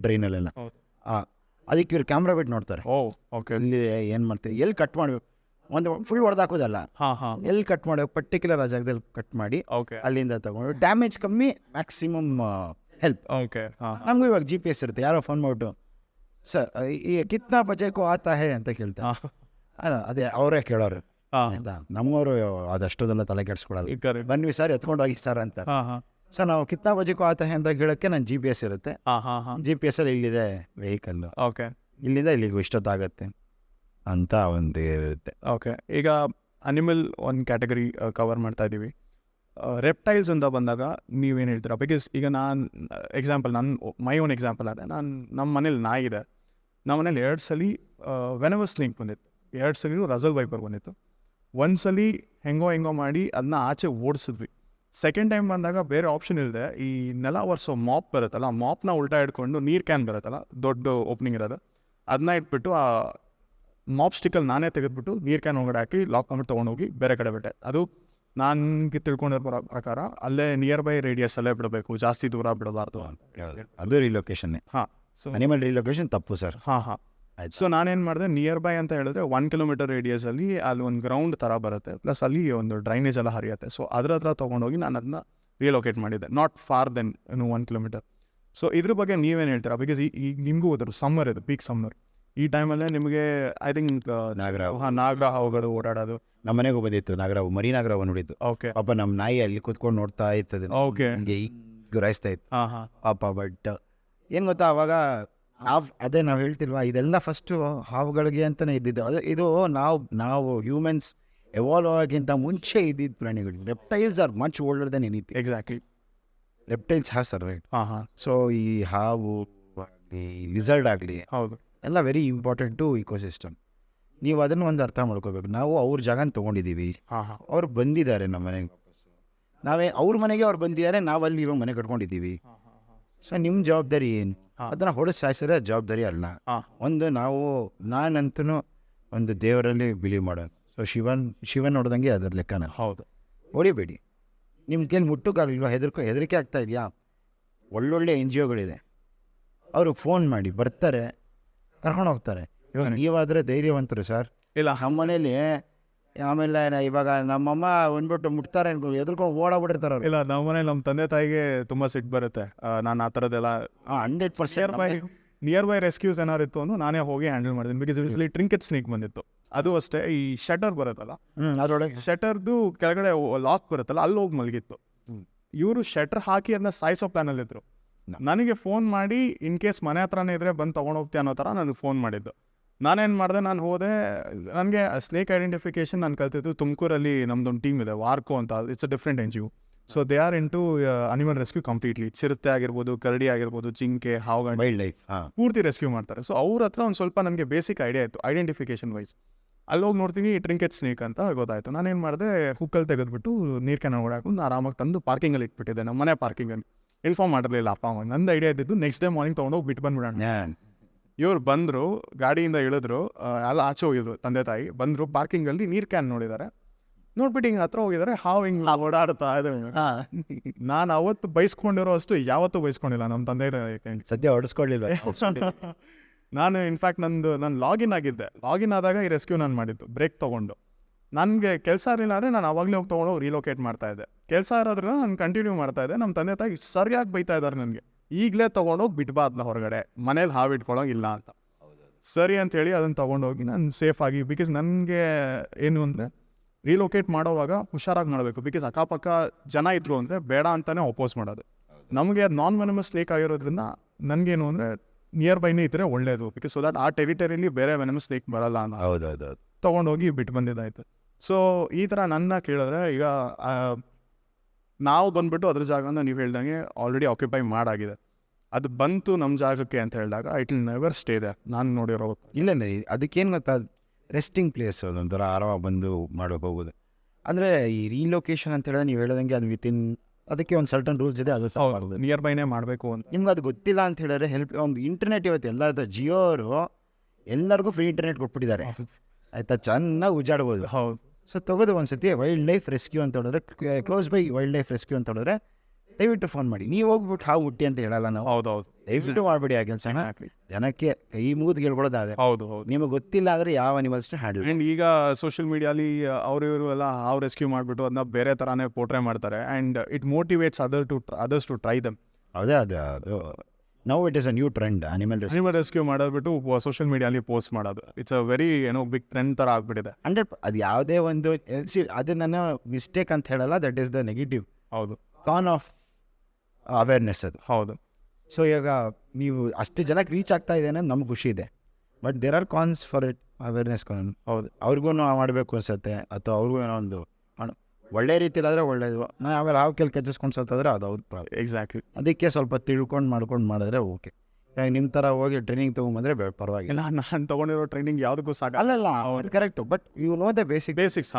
ಡ್ರೈನಲ್ಲೆಲ್ಲ. ಅದಕ್ಕೆ ಇವ್ರು ಕ್ಯಾಮ್ರಾ ಬಿಟ್ಟು ನೋಡ್ತಾರೆ. ಓಕೆ, ಇಲ್ಲಿ ಏನು ಮಾಡ್ತಾರೆ, ಎಲ್ಲಿ ಕಟ್ ಮಾಡಬೇಕು, ಒಂದು ಫುಲ್ ಹೊಡೆದಾಕೋದಲ್ಲ, ಎಲ್ಲಿ ಕಟ್ ಮಾಡಬೇಕು ಪರ್ಟಿಕ್ಯುಲರ್ ಆ ಜಾಗದಲ್ಲಿ ಕಟ್ ಮಾಡಿ ಅಲ್ಲಿಂದ ತಗೊಂಡು ಡ್ಯಾಮೇಜ್ ಕಮ್ಮಿ, ಮ್ಯಾಕ್ಸಿಮಮ್ ಹೆಲ್ಪ್. ಓಕೆ, ನಮಗೂ ಇವಾಗ GPS ಇರುತ್ತೆ. ಯಾರೋ ಫೋನ್ ಮಾಡಿಬಿಟ್ಟು ಸರ್ ಈ ಕಿತ್ನಾ ಬಜೆಕೋ ಆತಾ ಹೇ ಅಂತ ಕೇಳ್ತಾರೆ. ಅದೇ ಅವರೇ ಕೇಳೋರು ಆಯಿತಾ, ನಮ್ಮವರು ಅದಷ್ಟೊಂದೆಲ್ಲ ತಲೆ ಕೆಡಿಸ್ಕೊಡೋದು. ಬನ್ನಿ ಸರ್ ಎತ್ಕೊಂಡು ಹೋಗಿ ಸರ್ ಅಂತ. ಸೊ ನಾವು ಕಿತ್ನಾ ಬಜೆಕೋ ಆತಾ ಹೇ ಅಂತ ಹೇಳೋಕ್ಕೆ ನಾನು GPS ಇರುತ್ತೆ. GPS-ಅಲ್ಲಿ ಇಲ್ಲಿದೆ ವೆಹಿಕಲ್ಲು, ಓಕೆ, ಇಲ್ಲಿಂದ ಇಲ್ಲಿಗೂ ಇಷ್ಟೊತ್ತಾಗತ್ತೆ ಅಂತ ಒಂದು ಇರುತ್ತೆ. ಓಕೆ, ಈಗ ಅನಿಮಲ್ ಒಂದು ಕ್ಯಾಟಗರಿ ಕವರ್ ಮಾಡ್ತಾ ಇದ್ದೀವಿ. ರೆಪ್ಟೈಲ್ಸ್ ಅಂತ ಬಂದಾಗ ನೀವೇನು ಹೇಳ್ತೀರಾ? ಬಿಕಾಸ್ ಈಗ ನಾನು ಎಕ್ಸಾಂಪಲ್, ಮೈ ಓನ್ ಎಕ್ಸಾಂಪಲ್ ಆದರೆ, ನಮ್ಮ ಮನೇಲಿ ನಾಯಿ ಇದೆ. ನಮ್ಮ ಮನೇಲಿ 2 ಸಲ ವೆನಮಸ್ ಸ್ನೇಕ್ ಬಂದಿತ್ತು, 2 ಸಲ ರಸಲ್ ವೈಪರ್ ಬಂದಿತ್ತು. ಒಂದು ಸಲ ಹೆಂಗೋ ಮಾಡಿ ಅದನ್ನ ಆಚೆ ಓಡಿಸಿದ್ವಿ. ಸೆಕೆಂಡ್ ಟೈಮ್ ಬಂದಾಗ ಬೇರೆ ಆಪ್ಷನ್ ಇಲ್ಲದೆ ಈ ನೆಲ ಒರೆಸೋ ಮಾಪ್ ಬರುತ್ತಲ್ಲ, ಮಾಪ್ನ ಉಲ್ಟಾ ಇಟ್ಕೊಂಡು ನೀರು ಕ್ಯಾನ್ ಬರುತ್ತಲ್ಲ, ದೊಡ್ಡ ಓಪನಿಂಗ್ ಇರೋದು, ಅದನ್ನ ಇಟ್ಬಿಟ್ಟು ಆ ಮಾಪ್ ಸ್ಟಿಕ್ಕಲ್ಲಿ ನಾನೇ ತೆಗೆದುಬಿಟ್ಟು ನೀರು ಕ್ಯಾನ್ ಒಳಗಡೆ ಹಾಕಿ ಲಾಕ್ ಮಾಡ್ಬಿಟ್ಟು ತೊಗೊಂಡೋಗಿ ಬೇರೆ ಕಡೆ ಬಿಟ್ಟೆ. ಅದು ನನಗೆ ತಿಳ್ಕೊಂಡಿರೋ ಪ್ರಕಾರ ಅಲ್ಲೇ ನಿಯರ್ ಬೈ ರೇಡಿಯಸ್ ಅಲ್ಲೇ ಬಿಡಬೇಕು, ಜಾಸ್ತಿ ದೂರ ಬಿಡಬಾರ್ದು ಅಂತ. ಅದು ರಿಲೊಕೇಶನ್ನೇ. ಸೊ ಅನಿಮಲ್ ರಿಲೊಕೇಶನ್ ತಪ್ಪು ಸರ್. ಸೊ ನಾನೇನು ಮಾಡಿದೆ, ನಿಯರ್ ಬೈ ಅಂತ ಹೇಳಿದ್ರೆ 1 ಕಿಲೋಮೀಟರ್ ರೇಡಿಯಸಲ್ಲಿ ಅಲ್ಲಿ ಒಂದು ಗ್ರೌಂಡ್ ಥರ ಬರುತ್ತೆ, ಪ್ಲಸ್ ಅಲ್ಲಿ ಒಂದು ಡ್ರೈನೇಜ್ ಎಲ್ಲ ಹರಿಯುತ್ತೆ. ಸೊ ಅದ್ರ ಹತ್ರ ತೊಗೊಂಡೋಗಿ ನಾನು ಅದನ್ನ ರಿಲೊಕೇಟ್ ಮಾಡಿದ್ದೆ, not far than 1 kilometre. So ಇದ್ರ ಬಗ್ಗೆ ನೀವೇನು ಹೇಳ್ತೀರಾ? ಬಿಕಾಸ್ ಈಗ ನಿಮಗೂ ಹೋದ್ರು ಸಮ್ಮರ್ ಇದು, ಪೀಕ್ ಸಮ್ಮರ್, ಈ ಟೈಮಲ್ಲೇ ನಿಮಗೆ ಐ ಥಿಂಕ್ ನಾಗರ ಹಾವುಗಳು ಓಡಾಡೋದು. ನಮ್ಮ ಮನೆಗೂ ಬಂದಿತ್ತು ನಾಗರಾವು, ಮರಿ ನಾಗರಾವು ನೋಡಿದ್ದು. ಓಕೆ. ಪಾಪ ನಮ್ಮ ನಾಯಿ ಅಲ್ಲಿ ಕೂತ್ಕೊಂಡು ನೋಡ್ತಾ ಇರ್ತದೆ, ಓಕೆ, ಹಿಂಗೆ ಗುರಾಯಿಸ್ತಾ ಇತ್ತು ಹಾಂ ಪಾಪ. ಬಟ್ ಏನು ಗೊತ್ತಾ, ಅವಾಗ ಅದೇ ನಾವು ಹೇಳ್ತಿಲ್ವಾ, ಇದೆಲ್ಲ ಫಸ್ಟು ಹಾವುಗಳಿಗೆ ಅಂತಲೇ ಇದ್ದಿದ್ದು. ಅದು ಇದು ನಾವು ಹ್ಯೂಮನ್ಸ್ ಎವಾಲ್ವ್ ಆಗೋಕ್ಕಿಂತ ಮುಂಚೆ ಇದ್ದಿದ್ದು ಪ್ರಾಣಿಗಳು. Reptiles are much older than anything. Exactly, reptiles have survived. ಹಾಂ. ಸೊ ಈ ಹಾವು ಆಗಲಿ, ಲಿಸರ್ಡ್ ಆಗಲಿ, ಹೌದು, ಎಲ್ಲ ವೆರಿ ಇಂಪಾರ್ಟೆಂಟ್ ಟು ಇಕೋಸಿಸ್ಟಮ್. ನೀವು ಅದನ್ನು ಒಂದು ಅರ್ಥ ಮಾಡ್ಕೋಬೇಕು. ನಾವು ಅವ್ರ ಜಾಗನ ತೊಗೊಂಡಿದ್ದೀವಿ, ಹಾಂ. ಅವ್ರು ಬಂದಿದ್ದಾರೆ ನಮ್ಮ ಮನೆಗೆ, ಅವ್ರ ಮನೆಗೆ ಅವ್ರು ಬಂದಿದ್ದಾರೆ, ನಾವು ಅಲ್ಲಿ ಇವಾಗ ಮನೆ ಕಟ್ಕೊಂಡಿದ್ದೀವಿ. ಸೊ ನಿಮ್ಮ ಜವಾಬ್ದಾರಿ ಏನು? ಅದನ್ನು ಹೊಡೆದು ಸಾಯಿಸಿದ್ರೆ ಜವಾಬ್ದಾರಿ ಅಲ್ಲ. ನಾನಂತೂ ಒಂದು ದೇವರಲ್ಲಿ ಬಿಲೀವ್ ಮಾಡೋದು. ಸೊ ಶಿವನ್ ಹೊಡೆದಂಗೆ ಅದರ ಲೆಕ್ಕನ. ಹೌದು, ಹೊಡಿಬೇಡಿ. ನಿಮ್ಮ ಕೈಲಿ ಮುಟ್ಟಕ್ಕಾಗಲಿಲ್ವಾ, ಹೆದರಿಕೆ ಆಗ್ತಾ ಇದೆಯಾ? ಒಳ್ಳೊಳ್ಳೆ NGO ಅವ್ರಿಗೆ ಫೋನ್ ಮಾಡಿ, ಬರ್ತಾರೆ, ಕರ್ಕೊಂಡು ಹೋಗ್ತಾರೆ. ಇವಾಗ ನೀವಾದರೆ ಧೈರ್ಯವಂತರು ಸರ್. ಇಲ್ಲ ನಮ್ಮ ಮನೇಲಿ ಆಮೇಲೆ ಇವಾಗ ನಮ್ಮಮ್ಮ ಬಂದ್ಬಿಟ್ಟು ಮುಟ್ತಾರೆ ಅನ್ಕೊಂಡು ಎದ್ರುಕೊಂಡು ಓಡಾಬಿಟ್ಟಿರ್ತಾರೆ ಅವ್ರು. ಇಲ್ಲ, ನಮ್ಮ ಮನೇಲಿ ನಮ್ಮ ತಂದೆ ತಾಯಿಗೆ ತುಂಬ ಸಿಟ್ಟು ಬರುತ್ತೆ. ನಾನು ಆ ಥರದ್ದೆಲ್ಲ 100% ನಿಯರ್ ಬೈ ರೆಸ್ಕ್ಯೂಸ್ ಏನಾರು ಇತ್ತು ಅಂದ್ರೆ ನಾನೇ ಹೋಗಿ ಹ್ಯಾಂಡಲ್ ಮಾಡ್ತೀನಿ. ಬಿಕಾಸ್ ಯೂಸ್ಲಿ ಟ್ರಿಂಕೆಟ್ ಸ್ನೇಕ್ ಬಂದಿತ್ತು, ಅದು ಅಷ್ಟೇ. ಈ ಶಟರ್ ಬರುತ್ತಲ್ಲ, ಅದರೊಳಗೆ ಶಟರ್ದು ಕೆಳಗಡೆ ಲಾಕ್ ಬರುತ್ತಲ್ಲ, ಅಲ್ಲಿ ಹೋಗಿ ಮಲಗಿತ್ತು. ಇವರು ಶಟರ್ ಹಾಕಿ ಅದನ್ನ ಸಾಯಿಸೋ ಪ್ಲಾನಲ್ಲಿ ಇದ್ರು. ನನಗೆ ಫೋನ್ ಮಾಡಿ ಇನ್ ಕೇಸ್ ಮನೆ ಹತ್ರನೇ ಇದ್ರೆ ಬಂದು ತೊಗೊಂಡೋಗ್ತೀಯ ಅನ್ನೋ ಥರ ನನಗೆ ಫೋನ್ ಮಾಡಿದ್ದು. ನಾನೇನು ಮಾಡಿದೆ, ನಾನು ಹೋದೆ. ನನಗೆ ಸ್ನೇಕ್ ಐಡೆಂಟಿಫಿಕೇಶನ್ ನಾನು ಕಲ್ತಿದ್ದು ತುಮಕೂರಲ್ಲಿ. ನಮ್ದೊಂದು ಟೀಮ್ ಇದೆ, ವಾರ್ಕೋ ಅಂತ. It's a different NGO. So they are into animal rescue completely. ಚಿರತೆ ಆಗಿರ್ಬೋದು, ಕರಡಿ ಆಗಿರ್ಬೋದು, ಜಿಂಕೆ, ಹಾವುಗಳು, ವೈಲ್ಡ್ ಲೈಫ್ ಪೂರ್ತಿ ರೆಸ್ಕ್ಯೂ ಮಾಡ್ತಾರೆ. ಸೊ ಅವ್ರ ಹತ್ರ ಒಂದು ಸ್ವಲ್ಪ ನನಗೆ ಬೇಸಿಕ್ ಐಡಿಯಾ ಇತ್ತು ಐಡೆಂಟಿಫಿಕೇಶನ್ ವೈಸ್. ಅಲ್ಲಿ ಹೋಗಿ ನೋಡ್ತೀನಿ ಟ್ರಿಂಕೆಟ್ ಸ್ನೇಕ್ ಅಂತ ಗೊತ್ತಾಯಿತು. ನಾನೇನು ಮಾಡಿದೆ, ಹುಕ್ಕಲ್ಲಿ ತೆಗೆದುಬಿಟ್ಟು ನೀರು ಕ್ಯಾನ್ ಹಾಕೊಂಡು ಆರಾಮಾಗಿ ತಂದು ಪಾರ್ಕಿಂಗಲ್ಲಿ ಇಟ್ಬಿಟ್ಟಿದ್ದೆ, ನಮ್ಮ ಮನೆ ಪಾರ್ಕಿಂಗಲ್ಲಿ. ಇನ್ಫಾರ್ಮ್ ಮಾಡಿರಲಿಲ್ಲ ಅಪ್ಪ ಅಮ್ಮ. ನಂದು ಐಡಿಯಾ ಇದ್ದಿದ್ದು ನೆಕ್ಸ್ಟ್ ಡೇ ಮಾರ್ನಿಂಗ್ ತೊಗೊಂಡೋಗಿ ಬಿಟ್ಟು ಬಂದ್ಬಿಡೋಣ. ಇವ್ರು ಬಂದರು, ಗಾಡಿಯಿಂದ ಇಳಿದ್ರು, ಎಲ್ಲ ಆಚೆ ಹೋಗಿದ್ರು. ತಂದೆ ತಾಯಿ ಬಂದರು, ಪಾರ್ಕಿಂಗಲ್ಲಿ ನೀರು ಕ್ಯಾನ್ ನೋಡಿದ್ದಾರೆ. ನೋಡ್ಬಿಟ್ಟು ಹಿಂಗೆ ಹತ್ರ ಹೋಗಿದ್ದಾರೆ, ಹಾವು ಹಿಂಗೆ ಓಡಾಡ್ತಾ ಇದೆ. ನಾನು ಅವತ್ತು ಬೈಸ್ಕೊಂಡಿರೋ ಅಷ್ಟು ಯಾವತ್ತೂ ಬೈಸ್ಕೊಂಡಿಲ್ಲ ನಮ್ಮ ತಂದೆ ತಾಯಿ. ಸದ್ಯ ಹೊಡೆಸ್ಕೊಳ್ಳಿಲ್ಲ. ನಾನು ಇನ್ಫ್ಯಾಕ್ಟ್ ನಾನು ಲಾಗಿನ್ ಆಗಿದ್ದೆ. ಲಾಗಿನ್ ಆದಾಗ ಈ ರೆಸ್ಕ್ಯೂ ನಾನು ಮಾಡಿದ್ದು ಬ್ರೇಕ್ ತೊಗೊಂಡು. ನನಗೆ ಕೆಲಸ ಇರಲಿಲ್ಲ ಅಂದರೆ ನಾನು ಅವಾಗಲೇ ಹೋಗಿ ತೊಗೊಂಡೋಗಿ ರೀಲೊಕೇಟ್ ಮಾಡ್ತಾಯಿದ್ದೆ. ಕೆಲಸ ಇರೋದ್ರಿಂದ ನಾನು ಕಂಟಿನ್ಯೂ ಮಾಡ್ತಾಯಿದ್ದೆ. ನಮ್ಮ ತಂದೆ ತಾಯಿ ಸರಿಯಾಗಿ ಬೈತಾ ಇದ್ದಾರೆ ನನಗೆ, ಈಗಲೇ ತೊಗೊಂಡೋಗಿ ಬಿಟ್ಬಾ ಅದನ್ನ ಹೊರಗಡೆ, ಮನೇಲಿ ಹಾವು ಇಟ್ಕೊಳ್ಳೋಂಗಿಲ್ಲ ಅಂತ. ಸರಿ ಅಂಥೇಳಿ ಅದನ್ನು ತೊಗೊಂಡೋಗಿ ನಾನು ಸೇಫಾಗಿ. ಬಿಕಾಸ್ ನನಗೆ ಏನು ಅಂದರೆ ರೀಲೊಕೇಟ್ ಮಾಡೋವಾಗ ಹುಷಾರಾಗಿ ಮಾಡಬೇಕು. ಬಿಕಾಸ್ ಅಕ್ಕಪಕ್ಕ ಜನ ಇದ್ರು ಅಂದರೆ ಬೇಡ ಅಂತಲೇ ಅಪೋಸ್ ಮಾಡೋದು. ನಮಗೆ ಅದು ನಾನ್ ವೆನಮಸ್ ಸ್ನೇಕ್ ಆಗಿರೋದ್ರಿಂದ ನನಗೇನು ಅಂದರೆ ನಿಯರ್ ಬೈನೇ ಇದ್ದರೆ ಒಳ್ಳೆಯದು. ಬಿಕಾಸ್ ಸೊ ದಟ್ ಆ ಟೆರಿಟರಿಲಿ ಬೇರೆ ವೆನಮಸ್ ಸ್ನೇಕ್ ಬರಲ್ಲ ಅನ್ನೋ. ಹೌದೌದು. ತೊಗೊಂಡೋಗಿ ಬಿಟ್ಟು ಬಂದಿದ್ದಾಯ್ತು. ಸೊ ಈ ಥರ ನನ್ನ ಕೇಳಿದ್ರೆ, ಈಗ ನಾವು ಬಂದುಬಿಟ್ಟು ಅದ್ರ ಜಾಗನ ನೀವು ಹೇಳ್ದಂಗೆ ಆಲ್ರೆಡಿ ಆಕ್ಯುಪೈ ಮಾಡಾಗಿದೆ. ಅದು ಬಂತು ನಮ್ಮ ಜಾಗಕ್ಕೆ ಅಂತ ಹೇಳಿದಾಗ it will never stay there. ನಾನು ನೋಡಿರೋ ಇಲ್ಲ, ಅದಕ್ಕೇನು ಗೊತ್ತಾ, ರೆಸ್ಟಿಂಗ್ ಪ್ಲೇಸ್ ಅದೊಂಥರ ಆರಾಮಾಗಿ ಬಂದು ಮಾಡೋಕೆ ಹೋಗೋದು. ಅಂದರೆ ಈ ರೀಲೊಕೇಶನ್ ಅಂತ ಹೇಳಿದ್ರೆ ನೀವು ಹೇಳ್ದಂಗೆ ಅದು ಅದಕ್ಕೆ ಒಂದು ಸರ್ಟನ್ ರೂಲ್ಸ್ ಇದೆ, ಅದು ನಿಯರ್ ಬೈನೇ ಮಾಡಬೇಕು ಅಂತ. ನಿಮ್ಗೆ ಅದು ಗೊತ್ತಿಲ್ಲ ಅಂತ ಹೇಳಿದ್ರೆ ಒಂದು ಇಂಟರ್ನೆಟ್ ಇವತ್ತು ಎಲ್ಲ ಜಿಯೋ ಅವರು ಎಲ್ಲರಿಗೂ ಫ್ರೀ ಇಂಟರ್ನೆಟ್ ಕೊಟ್ಬಿಟ್ಟಿದ್ದಾರೆ, ಆಯಿತಾ, ಚೆನ್ನಾಗಿ ಉಜ್ಜಾಡ್ಬೋದು. ಹೌದು. ಸೊ ತೊಗೋದು ಒಂದು ಸತಿ ವೈಲ್ಡ್ ಲೈಫ್ ರೆಸ್ಕ್ಯೂ ಅಂತ ಹೇಳಿದ್ರೆ, close by wild life rescue ಅಂತ ಹೇಳಿದ್ರೆ ದಯವಿಟ್ಟು ಫೋನ್ ಮಾಡಿ. ನೀವು ಹೋಗ್ಬಿಟ್ಟು ಹಾವು ಹುಟ್ಟಿ ಅಂತ ಹೇಳಲ್ಲ ನಾವು. ಹೌದೌದು, ದಯವಿಟ್ಟು ಮಾಡಬೇಡಿ ಆ ಕೆಲಸ. ಜನಕ್ಕೆ ಕೈ ಮುಗಿದು ಹೇಳ್ಕೊಳ್ಳೋದಾದ್ರೆ, ಹೌದು, ನಿಮಗೆ ಗೊತ್ತಿಲ್ಲ ಆದರೆ ಯಾವ ಅನಿಮಲ್ಸ್ನ ಹ್ಯಾಂಡಲ್. ಆ್ಯಂಡ್ ಈಗ ಸೋಷಿಯಲ್ ಮೀಡಿಯಾಲಿ ಅವರು ಇವರು ಎಲ್ಲ ಹಾವು ರೆಸ್ಕ್ಯೂ ಮಾಡಿಬಿಟ್ಟು ಅದನ್ನ ಬೇರೆ ಥರನೇ ಪೋರ್ಟ್ರೇ ಮಾಡ್ತಾರೆ. And it motivates others to try them. ಅದೇ ಅದು now it is a new trend. Animal rescue ಮಾಡೋದ್ಬಿಟ್ಟು ಸೋಷಿಯಲ್ ಮೀಡಿಯಾಲಿ ಪೋಸ್ಟ್ ಮಾಡೋದು it's a very big trend ಥರ ಆಗ್ಬಿಟ್ಟಿದೆ. 100. ಅದು ಯಾವುದೇ ಒಂದು ಅದು ನನ್ನ ಮಿಸ್ಟೇಕ್ ಅಂತ ಹೇಳಲ್ಲ, ದಟ್ ಈಸ್ ದ ನೆಗೆಟಿವ್. ಹೌದು, ಕಾನ್ ಆಫ್ ಅವೇರ್ನೆಸ್ ಅದು. ಹೌದು. ಸೊ ಈಗ ನೀವು ಅಷ್ಟು ಜನಕ್ಕೆ ರೀಚ್ ಆಗ್ತಾ ಇದೆ ಅನ್ನೋದು ನಮ್ಗೆ ಖುಷಿ ಇದೆ. But there are cons for it, awareness con. ಹೌದು, ಅವ್ರಿಗೂ ಮಾಡಬೇಕು ಅನ್ಸುತ್ತೆ, ಅಥವಾ ಅವ್ರಿಗೂ ಏನೋ ಒಂದು ಒಳ್ಳೆ ರೀತಿಲಾದರೆ ಒಳ್ಳೇದು. ನಾವು ಆಮೇಲೆ ಹಾವು ಕೆಲ್ ಕೆಚ್ಚಿಸ್ಕೊಂಡು ಸತ್ತಾದ್ರೆ ಅದು ಅವ್ರ ಪ್ರಾಬ್ಲಮ್. ಎಕ್ಸಾಕ್ಟ್ಲಿ. ಅದಕ್ಕೆ ಸ್ವಲ್ಪ ತಿಳ್ಕೊಂಡು ಮಾಡಿದ್ರೆ ಓಕೆ. ನಿಮ್ಮ ಥರ ಹೋಗಿ ಟ್ರೈನಿಂಗ್ ತೊಗೊಂಬಂದರೆ ಪರವಾಗಿಲ್ಲ. ನಾನು ತೊಗೊಂಡಿರೋ ಟ್ರೈನಿಂಗ್ ಯಾವುದಕ್ಕೂ ಸಾಕು. ಅಲ್ಲಲ್ಲ, ಅದು ಕರೆಕ್ಟು. ಬಟ್ ಇವು ನೋ ದ ಬೇಸಿಕ್ಸ್.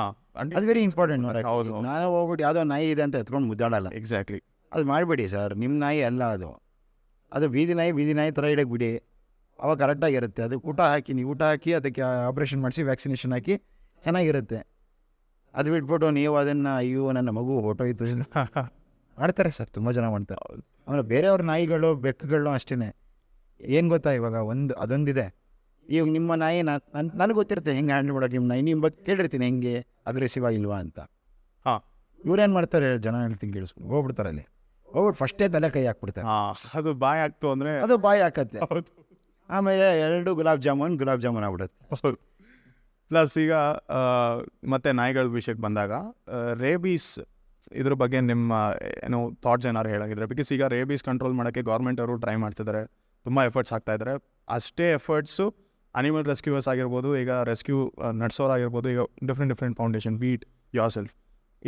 ಅದು ವೆರಿ ಇಂಪಾರ್ಟೆಂಟ್. ಹೌದು, ನಾನು ಹೋಗ್ಬಿಟ್ಟು ಯಾವುದೋ ನಾಯಿ ಇದೆ ಅಂತ ಎತ್ಕೊಂಡು ಮುದ್ದಾಡಲ್ಲ. ಎಕ್ಸಾಕ್ಟ್ಲಿ. ಅದು ಮಾಡಿಬಿಡಿ ಸರ್, ನಿಮ್ಮ ನಾಯಿ ಅಲ್ಲ ಅದು ಬೀದಿ ನಾಯಿ ಥರ ಇಡಕ್ಕೆ ಬಿಡಿ, ಅವಾಗ ಕರೆಕ್ಟಾಗಿರುತ್ತೆ. ಅದಕ್ಕೆ ಊಟ ಹಾಕಿ ಅದಕ್ಕೆ ಆಪ್ರೇಷನ್ ಮಾಡಿಸಿ ವ್ಯಾಕ್ಸಿನೇಷನ್ ಹಾಕಿ ಚೆನ್ನಾಗಿರುತ್ತೆ. ಅದು ಬಿಟ್ಬಿಟ್ಟು ನೀವು ಅದನ್ನು ಅಯ್ಯೋ ನನ್ನ ಮಗು ಹೊಟ್ಟೋಯ್ತು ಮಾಡ್ತಾರೆ ಸರ್, ತುಂಬ ಜನ ಮಾಡ್ತಾರೆ. ಆಮೇಲೆ ಬೇರೆಯವ್ರ ನಾಯಿಗಳು ಬೆಕ್ಕುಗಳು ಅಷ್ಟೇ. ಏನು ಗೊತ್ತಾ, ಇವಾಗ ಅದೊಂದಿದೆ. ಈಗ ನಿಮ್ಮ ನಾಯಿ ನನಗೆ ಗೊತ್ತಿರುತ್ತೆ ಹೆಂಗೆ ಹ್ಯಾಂಡಲ್ ಮಾಡೋಕೆ. ನಿಮ್ಮ ನಾಯಿ ನಿಮ್ಮ ಬಗ್ಗೆ ಕೇಳಿರ್ತೀನಿ ಹೆಂಗೆ ಅಗ್ರೆಸಿವ್ ಆಗಿಲ್ವಾ ಅಂತ. ಹಾಂ, ಇವ್ರೇನು ಮಾಡ್ತಾರೆ, ಜನ ಹೇಳ್ತೀನಿ ಕೇಳಿಸ್ಕೊಂಡು ಹೋಗ್ಬಿಡ್ತಾರೆ ಅಲ್ಲಿ. ಹೋಗ್ಬಿಟ್ಟು ಫಸ್ಟೇ ತಲೆ ಕೈ ಹಾಕ್ಬಿಡ್ತಾರೆ. ಅದು ಬಾಯ್ ಆಗ್ತು ಅಂದರೆ ಅದು ಬಾಯಿ ಹಾಕತ್ತೆ. ಹೌದು. ಆಮೇಲೆ 2 ಗುಲಾಬ್ ಜಾಮೂನ್ ಆಗ್ಬಿಡುತ್ತೆ. ಪ್ಲಸ್ ಈಗ ಮತ್ತೆ ನಾಯಿಗಳ ವಿಷಯಕ್ಕೆ ಬಂದಾಗ ರೇಬೀಸ್ ಇದ್ರ ಬಗ್ಗೆ ನಿಮ್ಮ ಏನು ಥಾಟ್ಸ್ ಏನಾರು ಹೇಳಾಗಿದ್ರೆ? ಬಿಕಾಸ್ ಈಗ ರೇಬೀಸ್ ಕಂಟ್ರೋಲ್ ಮಾಡೋಕ್ಕೆ ಗೌರ್ಮೆಂಟ್ ಅವರು ಟ್ರೈ ಮಾಡ್ತಿದ್ದಾರೆ, ತುಂಬ ಎಫರ್ಟ್ಸ್ ಆಗ್ತಾ ಇದ್ದಾರೆ. ಅಷ್ಟೇ ಎಫರ್ಟ್ಸು ಅನಿಮಲ್ ರೆಸ್ಕ್ಯೂವರ್ಸ್ ಆಗಿರ್ಬೋದು, ಈಗ ರೆಸ್ಕ್ಯೂ ನಡೆಸೋರಾಗಿರ್ಬೋದು, ಈಗ different foundation be it yourself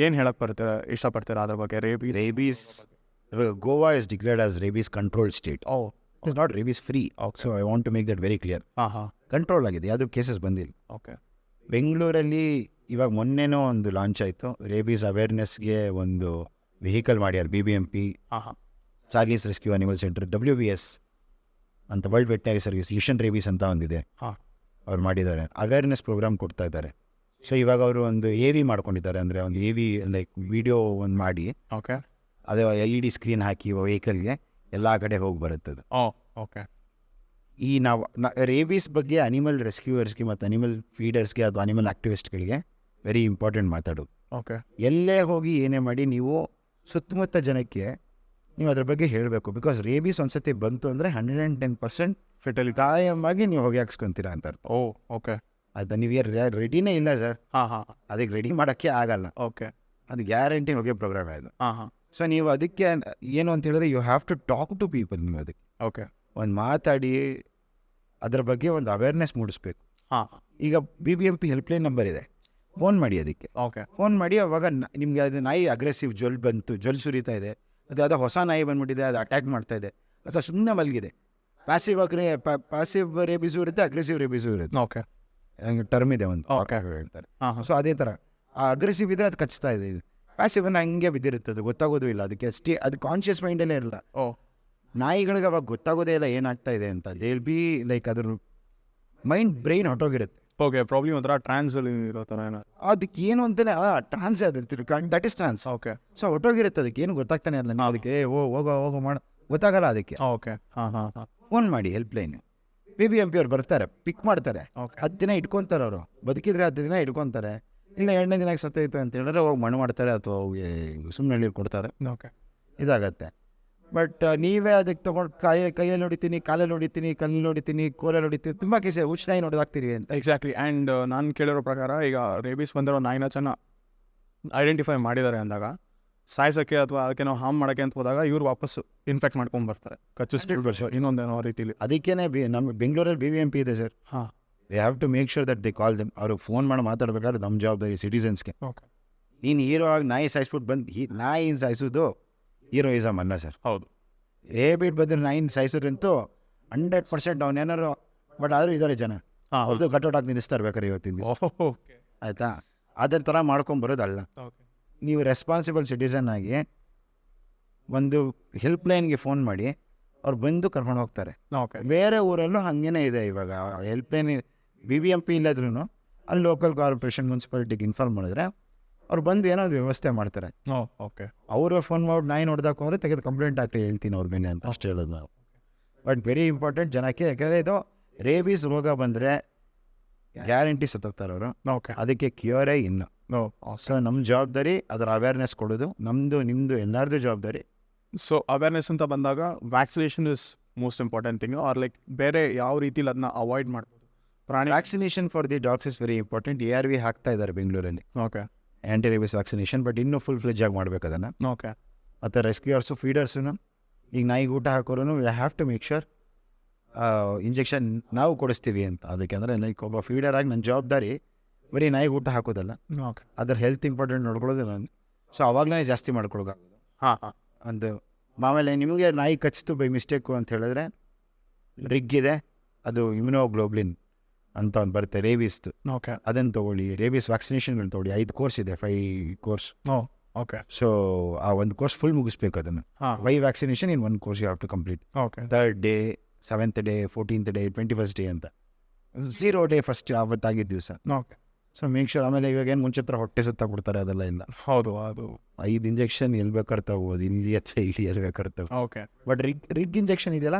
ಏನು ಹೇಳಕ್ಕೆ ಇಷ್ಟಪಡ್ತೀರಾ ಅದ್ರ ಬಗ್ಗೆ? Rabies Goa is declared as rabies control state. It is not rabies free. So I want to make that very clear. Control ಆಗಿದೆ, ಯಾವುದು ಕೇಸಸ್ ಬಂದಿಲ್ಲ. ಓಕೆ. ಬೆಂಗಳೂರಲ್ಲಿ ಇವಾಗ ಮೊನ್ನೆನೋ ಒಂದು ಲಾಂಚ್ ಆಯಿತು, ರೇಬೀಸ್ ಅವೇರ್ನೆಸ್ಗೆ ಒಂದು ವೆಹಿಕಲ್ ಮಾಡ್ಯಾರ BBMP, Charlie's rescue animal centre, WVS ಅಂತ world veterinary service, mission rabies ಅಂತ ಒಂದಿದೆ, ಅವ್ರು ಮಾಡಿದ್ದಾರೆ. ಅವೇರ್ನೆಸ್ ಪ್ರೋಗ್ರಾಮ್ ಕೊಡ್ತಾ ಇದ್ದಾರೆ. ಸೊ ಇವಾಗ ಅವರು ಒಂದು AV ಮಾಡ್ಕೊಂಡಿದ್ದಾರೆ, ಅಂದರೆ ಒಂದು AV ಲೈಕ್ ವಿಡಿಯೋ ಒಂದು ಮಾಡಿ, ಓಕೆ, ಅದೇ LED ಸ್ಕ್ರೀನ್ ಹಾಕಿ ವೆಹಿಕಲ್ಗೆ ಎಲ್ಲ ಕಡೆ ಹೋಗಿ ಬರುತ್ತದೆ. ಓಕೆ. ಈ ನಾವು ರೇಬೀಸ್ ಬಗ್ಗೆ ಅನಿಮಲ್ ರೆಸ್ಕ್ಯೂವರ್ಸ್ಗೆ ಮತ್ತು ಅನಿಮಲ್ ಫೀಡರ್ಸ್ಗೆ ಅಥವಾ ಅನಿಮಲ್ ಆಕ್ಟಿವಿಸ್ಟ್ಗಳಿಗೆ ವೆರಿ ಇಂಪಾರ್ಟೆಂಟ್ ಮಾತಾಡೋದು. ಓಕೆ. ಎಲ್ಲೇ ಹೋಗಿ ಏನೇ ಮಾಡಿ ನೀವು ಸುತ್ತಮುತ್ತ ಜನಕ್ಕೆ ನೀವು ಅದ್ರ ಬಗ್ಗೆ ಹೇಳಬೇಕು. ಬಿಕಾಸ್ ರೇಬೀಸ್ ಒಂದ್ಸತಿ ಬಂತು ಅಂದರೆ 110% ಫೆಟಲ್ ಕಾಯಮಾಗಿ ನೀವು ಹೋಗಿ ಹಾಕ್ಸ್ಕೊತೀರಾ ಅಂತ ಅರ್ಥ. ಓಕೆ. ಆಯ್ತಾ? ನೀವು ರೆಡಿನೇ ಇಲ್ಲ ಸರ್, ಅದಕ್ಕೆ ರೆಡಿ ಮಾಡೋಕ್ಕೆ ಆಗಲ್ಲ. ಓಕೆ. ಅದು ಗ್ಯಾರಂಟಿ ಹೋಗಿ ಪ್ರೋಗ್ರಾಮ್ ಆಯಿತು. ಸೊ ನೀವು ಅದಕ್ಕೆ ಏನು ಅಂತ ಹೇಳಿದ್ರೆ you have to talk to people. ನೀವು ಅದಕ್ಕೆ ಓಕೆ ಒಂದು ಮಾತಾಡಿ ಅದ್ರ ಬಗ್ಗೆ ಒಂದು ಅವೇರ್ನೆಸ್ ಮೂಡಿಸ್ಬೇಕು. ಈಗ BBMP ಹೆಲ್ಪ್ಲೈನ್ ನಂಬರ್ ಇದೆ, ಫೋನ್ ಮಾಡಿ ಅದಕ್ಕೆ. ಓಕೆ. ಫೋನ್ ಮಾಡಿ ಅವಾಗ ನಿಮಗೆ ಅದು ನಾಯಿ ಅಗ್ರೆಸಿವ್ ಜೊಲ್ ಸುರಿತಾ ಇದೆ, ಅದು ಯಾವುದೋ ಹೊಸ ನಾಯಿ ಬಂದ್ಬಿಟ್ಟಿದೆ, ಅದು ಅಟ್ಯಾಕ್ ಮಾಡ್ತಾ ಇದೆ, ಅಥವಾ ಸುಮ್ಮನೆ ಮಲಗಿದೆ. ಪ್ಯಾಸಿವ್ ರೇಬೀಸು ಇರುತ್ತೆ, ಅಗ್ರೆಸಿವ್ ರೇಬೀಸು ಇರುತ್ತೆ. ಓಕೆ. ಹಂಗೆ ಟರ್ಮ್ ಇದೆ ಒಂದು, ಓಕೆ ಹೇಳ್ತಾರೆ. ಸೊ ಅದೇ ಥರ ಆ ಅಗ್ರೆಸಿವ್ ಇದ್ದರೆ ಅದು ಕಚ್ತಾ ಇದೆ, ಇದು ಪ್ಯಾಸಿವ್ ಹಂಗೆ ಬಿದ್ದಿರುತ್ತೆ, ಅದು ಗೊತ್ತಾಗೋದು ಇಲ್ಲ ಅದಕ್ಕೆ. ಅದು ಕಾನ್ಷಿಯಸ್ ಮೈಂಡಲ್ಲೇ ಇರಲ್ಲ. ನಾಯಿಗಳಿಗೆ ಅವಾಗ ಗೊತ್ತಾಗೋದೇ ಇಲ್ಲ ಏನಾಗ್ತಾ ಇದೆ ಅಂತ. ದೇ ವಿಲ್ ಬಿ ಲೈಕ್ ಅದ್ರ ಬ್ರೈನ್ ಹೊಟ್ಟೋಗಿರುತ್ತೆ. ಓಕೆ. ಪ್ರಾಬ್ಲಮ್ ಒಂಥರ ಟ್ರಾನ್ಸಲ್ಲಿ ಇರೋ ಥರ ಏನೋ ಅದಕ್ಕೆ ಏನು ಅಂತಾನೆ ಟ್ರಾನ್ಸ್ ಅದಿರ್ತೀರಿ, that is trance. Okay. So ಹೊಟ್ಟೋಗಿರುತ್ತೆ, ಅದಕ್ಕೆ ಏನು ಗೊತ್ತಾಗ್ತಾನೆ ಇಲ್ಲ. ನಾವು ಅದಕ್ಕೆ ಹೋಗೋ ಗೊತ್ತಾಗಲ್ಲ ಅದಕ್ಕೆ. ಓಕೆ. ಫೋನ್ ಮಾಡಿ ಹೆಲ್ಪ್ಲೈನ್, BBMP ಅವ್ರು ಬರ್ತಾರೆ, ಪಿಕ್ ಮಾಡ್ತಾರೆ. 10 ದಿನ ಇಟ್ಕೊತಾರೆ ಅವರು, ಬದುಕಿದ್ರೆ 10 ದಿನ ಇಟ್ಕೊತಾರೆ. ಇಲ್ಲ 2ನೇ ದಿನಕ್ಕೆ ಸತ್ತೋಯ್ತು ಅಂತ ಹೇಳಿದ್ರೆ ಹೋಗಿ ಮಣ್ಣು ಮಾಡ್ತಾರೆ, ಅಥವಾ ಹೋಗಿ ಸುಮ್ಮನೆ ನೀರು ಕೊಡ್ತಾರೆ. ಓಕೆ. ಇದಾಗತ್ತೆ. ಬಟ್ ನೀವೇ ಅದಕ್ಕೆ ತೊಗೊಂಡು ಕೈಯಲ್ಲಿ ಹೊಡಿತೀನಿ, ಕಾಲಲ್ಲಿ ಹೊಡಿತೀನಿ, ಕಲ್ಲಲ್ಲಿ ಹೊಡಿತೀನಿ, ಕೋಲಲ್ಲಿ ಹೊಡಿತೀನಿ, ತುಂಬ ಕೇಸ್ ಹುಚ್ಚು ನಾಯಿ ನೋಡೋದಾಗ್ತೀರಿ ಅಂತ. ಎಕ್ಸಾಕ್ಟ್ಲಿ. ಆ್ಯಂಡ್ ನಾನು ಕೇಳಿರೋ ಪ್ರಕಾರ ಈಗ ರೇಬೀಸ್ ಬಂದಿರೋ ನಾಯಿನ ಚೆನ್ನಾಗಿ ಐಡೆಂಟಿಫೈ ಮಾಡಿದ್ದಾರೆ ಅಂದಾಗ ಸಾಯಿಸೋಕ್ಕೆ ಅಥವಾ ಅದಕ್ಕೆ ನಾವು ಹಾರ್ಮ್ ಮಾಡೋಕ್ಕೆ ಅಂತ ಹೋದಾಗ ಇವ್ರು ವಾಪಸ್ ಇನ್ಫೆಕ್ಟ್ ಮಾಡ್ಕೊಂಡು ಬರ್ತಾರೆ, ಕಚ್ಚಿಸ್ಬಿಟ್ಟು ಇನ್ನೊಂದೇನೋ ರೀತಿಲಿ. ಅದಕ್ಕೇ ನಮ್ಮ ಬೆಂಗಳೂರಲ್ಲಿ BBMP ಇದೆ sir. They have to make sure that they call them. ಅವ್ರಿಗೆ ಫೋನ್ ಮಾಡಿ ಮಾತಾಡ್ಬೇಕಾದ್ರೆ ನಮ್ಮ ಜವಾಬ್ದಾರಿ ಸಿಟಿಸನ್ಸ್ಗೆ. ಓಕೆ. ನೀನು ಹೀರೋ ಆಗಿ ನಾಯಿ ಸಾಯಿಸ್ಬಿಟ್ಟು ಬಂದು ನಾಯಿನ ಸಾಯಿಸೋದು ಹೀರೋಯಿಸಮ್ ಅಲ್ಲ ಸರ್. ಹೌದು. ರೇಬಿಟ್ ಬಂದರೆ ನಾಯಿನ ಸಾಯಿಸೋದ್ರಂತೂ 100% ಅವನೇನಾರು. ಬಟ್ ಆದರೂ ಇದ್ದಾರೆ ಜನ, ಅವ್ರದ್ದು ಕಟೌಟಾಗಿ ನಿಲ್ಲಿಸ್ತಾ ಇರ್ಬೇಕಾರೆ ಇವತ್ತಿನ ದಿವಸ. ಓಕೆ. ಆಯಿತಾ? ಅದ್ರ ಥರ ಮಾಡ್ಕೊಂಬರೋದಲ್ಲ. ಓಕೆ. ನೀವು ರೆಸ್ಪಾನ್ಸಿಬಲ್ ಸಿಟಿಸನ್ ಆಗಿ ಒಂದು ಹೆಲ್ಪ್ಲೈನ್ಗೆ ಫೋನ್ ಮಾಡಿ, ಅವ್ರು ಬಂದು ಕರ್ಕೊಂಡು ಹೋಗ್ತಾರೆ. ಓಕೆ. ಬೇರೆ ಊರಲ್ಲೂ ಹಾಗೇನೇ ಇದೆ ಇವಾಗ. ಹೆಲ್ಪ್ಲೈನ್ BBMP ಇಲ್ಲದ್ರೂ ಅಲ್ಲಿ ಲೋಕಲ್ ಕಾರ್ಪೊರೇಷನ್ ಮುನ್ಸಿಪಾಲಿಟಿಗೆ ಇನ್ಫಾರ್ಮ್ ಮಾಡಿದ್ರೆ ಅವ್ರು ಬಂದು ಏನೋ ಒಂದು ವ್ಯವಸ್ಥೆ ಮಾಡ್ತಾರೆ. ಓಕೆ. ಅವರು ಫೋನ್ ಮಾಡಿ ನಾಯಿ ನೋಡ್ದಾಕು ಅಂದರೆ ತೆಗೆದು ಕಂಪ್ಲೇಂಟ್ ಹಾಕಿ ಹೇಳ್ತೀನಿ ಅವ್ರ ಮೇಲೆ ಅಂತ ಅಷ್ಟು ಹೇಳೋದು ನಾವು. ಬಟ್ ವೆರಿ ಇಂಪಾರ್ಟೆಂಟ್ ಜನಕ್ಕೆ, ಯಾಕೆಂದರೆ ಇದು ರೇಬೀಸ್ ರೋಗ ಬಂದರೆ ಗ್ಯಾರಂಟಿ ಸತ್ತೋಗ್ತಾರೆ ಅವರು. ಓಕೆ. ಅದಕ್ಕೆ ಕ್ಯೂರೇ ಇಲ್ಲ. ಸೊ ನಮ್ಮ ಜವಾಬ್ದಾರಿ ಅದರ ಅವೇರ್ನೆಸ್ ಕೊಡೋದು, ನಮ್ಮದು ನಿಮ್ಮದು ಎಲ್ಲರದ್ದು ಜವಾಬ್ದಾರಿ. ಸೊ ಅವೇರ್ನೆಸ್ ಅಂತ ಬಂದಾಗ vaccination is most important thing, are like ಬೇರೆ ಯಾವ ರೀತಿಲಿ ಅದನ್ನ ಅವಾಯ್ಡ್ ಮಾಡ್ಬೋದು? Vaccination for the dogs is very important. ARV ಹಾಕ್ತಾ ಇದ್ದಾರೆ ಬೆಂಗಳೂರಲ್ಲಿ, okay, anti rabies vaccination. But ಇನ್ನೂ ಫುಲ್ ಆಗಿ ಮಾಡಬೇಕು ಅದನ್ನು. ಓಕೆ. ಮತ್ತು ರೆಸ್ಕ್ಯೂಯರ್ಸು, ಫೀಡರ್ಸು, ಈಗ ನಾಯಿಗೆ ಊಟ ಹಾಕೋರು we have to make sure injection ನಾವು ಕೊಡಿಸ್ತೀವಿ ಅಂತ. ಅದಕ್ಕೆ ಅಂದರೆ ಲೈಕ್ ಒಬ್ಬ ಫೀಡರ್ ಆಗಿ ನನ್ನ ಜವಾಬ್ದಾರಿ ಬರೀ ನಾಯಿಗೆ ಊಟ ಹಾಕೋದಲ್ಲ, ಓಕೆ, ಅದರ ಹೆಲ್ತ್ ಇಂಪಾರ್ಟೆಂಟ್ ನೋಡ್ಕೊಳ್ಳೋದು ನಾನು. ಸೊ ಅವಾಗಲೇ ಜಾಸ್ತಿ ಮಾಡ್ಕೊಳೋಕ್ಕಾಗೋದು. ಒಂದು ಆಮೇಲೆ ನಿಮಗೆ ನಾಯಿ ಕಚ್ಚಿತು ಬೈ ಮಿಸ್ಟೇಕು ಅಂತ ಹೇಳಿದ್ರೆ ರಿಗ್ಗಿದೆ, ಅದು ಇಮ್ಯುನೋಗ್ಲೋಬ್ಲಿನ್ ಅಂತ ಒಂದು ಬರುತ್ತೆ ರೇಬೀಸ್ದು. ಓಕೆ. ಅದನ್ನು ತೊಗೊಳ್ಳಿ. ರೇಬೀಸ್ ವ್ಯಾಕ್ಸಿನೇಷನ್ಗಳು ತೊಗೊಳ್ಳಿ. 5 ಕೋರ್ಸ್ ಇದೆ, 5 ಕೋರ್ಸ್. ಓಕೆ. ಸೊ ಆ ಒಂದು ಕೋರ್ಸ್ ಫುಲ್ ಮುಗಿಸ್ಬೇಕು ಅದನ್ನು. 5 vaccination in 1 course you have to complete. Okay. 3rd day, 7th day, 14th day, 21st day ಅಂತ 0 ಡೇ ಫಸ್ಟ್ ಆವತ್ತಾಗಿದ್ದ ದಿವಸ. ಓಕೆ. So make sure. ಆಮೇಲೆ ಇವಾಗ ಏನು ಮುಂಚೆ ಹತ್ರ ಹೊಟ್ಟೆ ಸುತ್ತ ಕೊಡ್ತಾರೆ, ಅದೆಲ್ಲ ಇಲ್ಲ. ಹೌದು, ಅದು 5 ಇಂಜೆಕ್ಷನ್ ಎಲ್ಲಿ ಬೇಕಾದ್ರೆ ತಗೋಬೋದು, ಇಲ್ಲಿ ಇಲ್ಲಿ ಎಲ್ಲಿ ಬೇಕಾದ್ರೆ ತಗೋ. ಓಕೆ. ಬಟ್ ರಿಗ್ ಇಂಜೆಕ್ಷನ್ ಇದೆಯಲ್ಲ,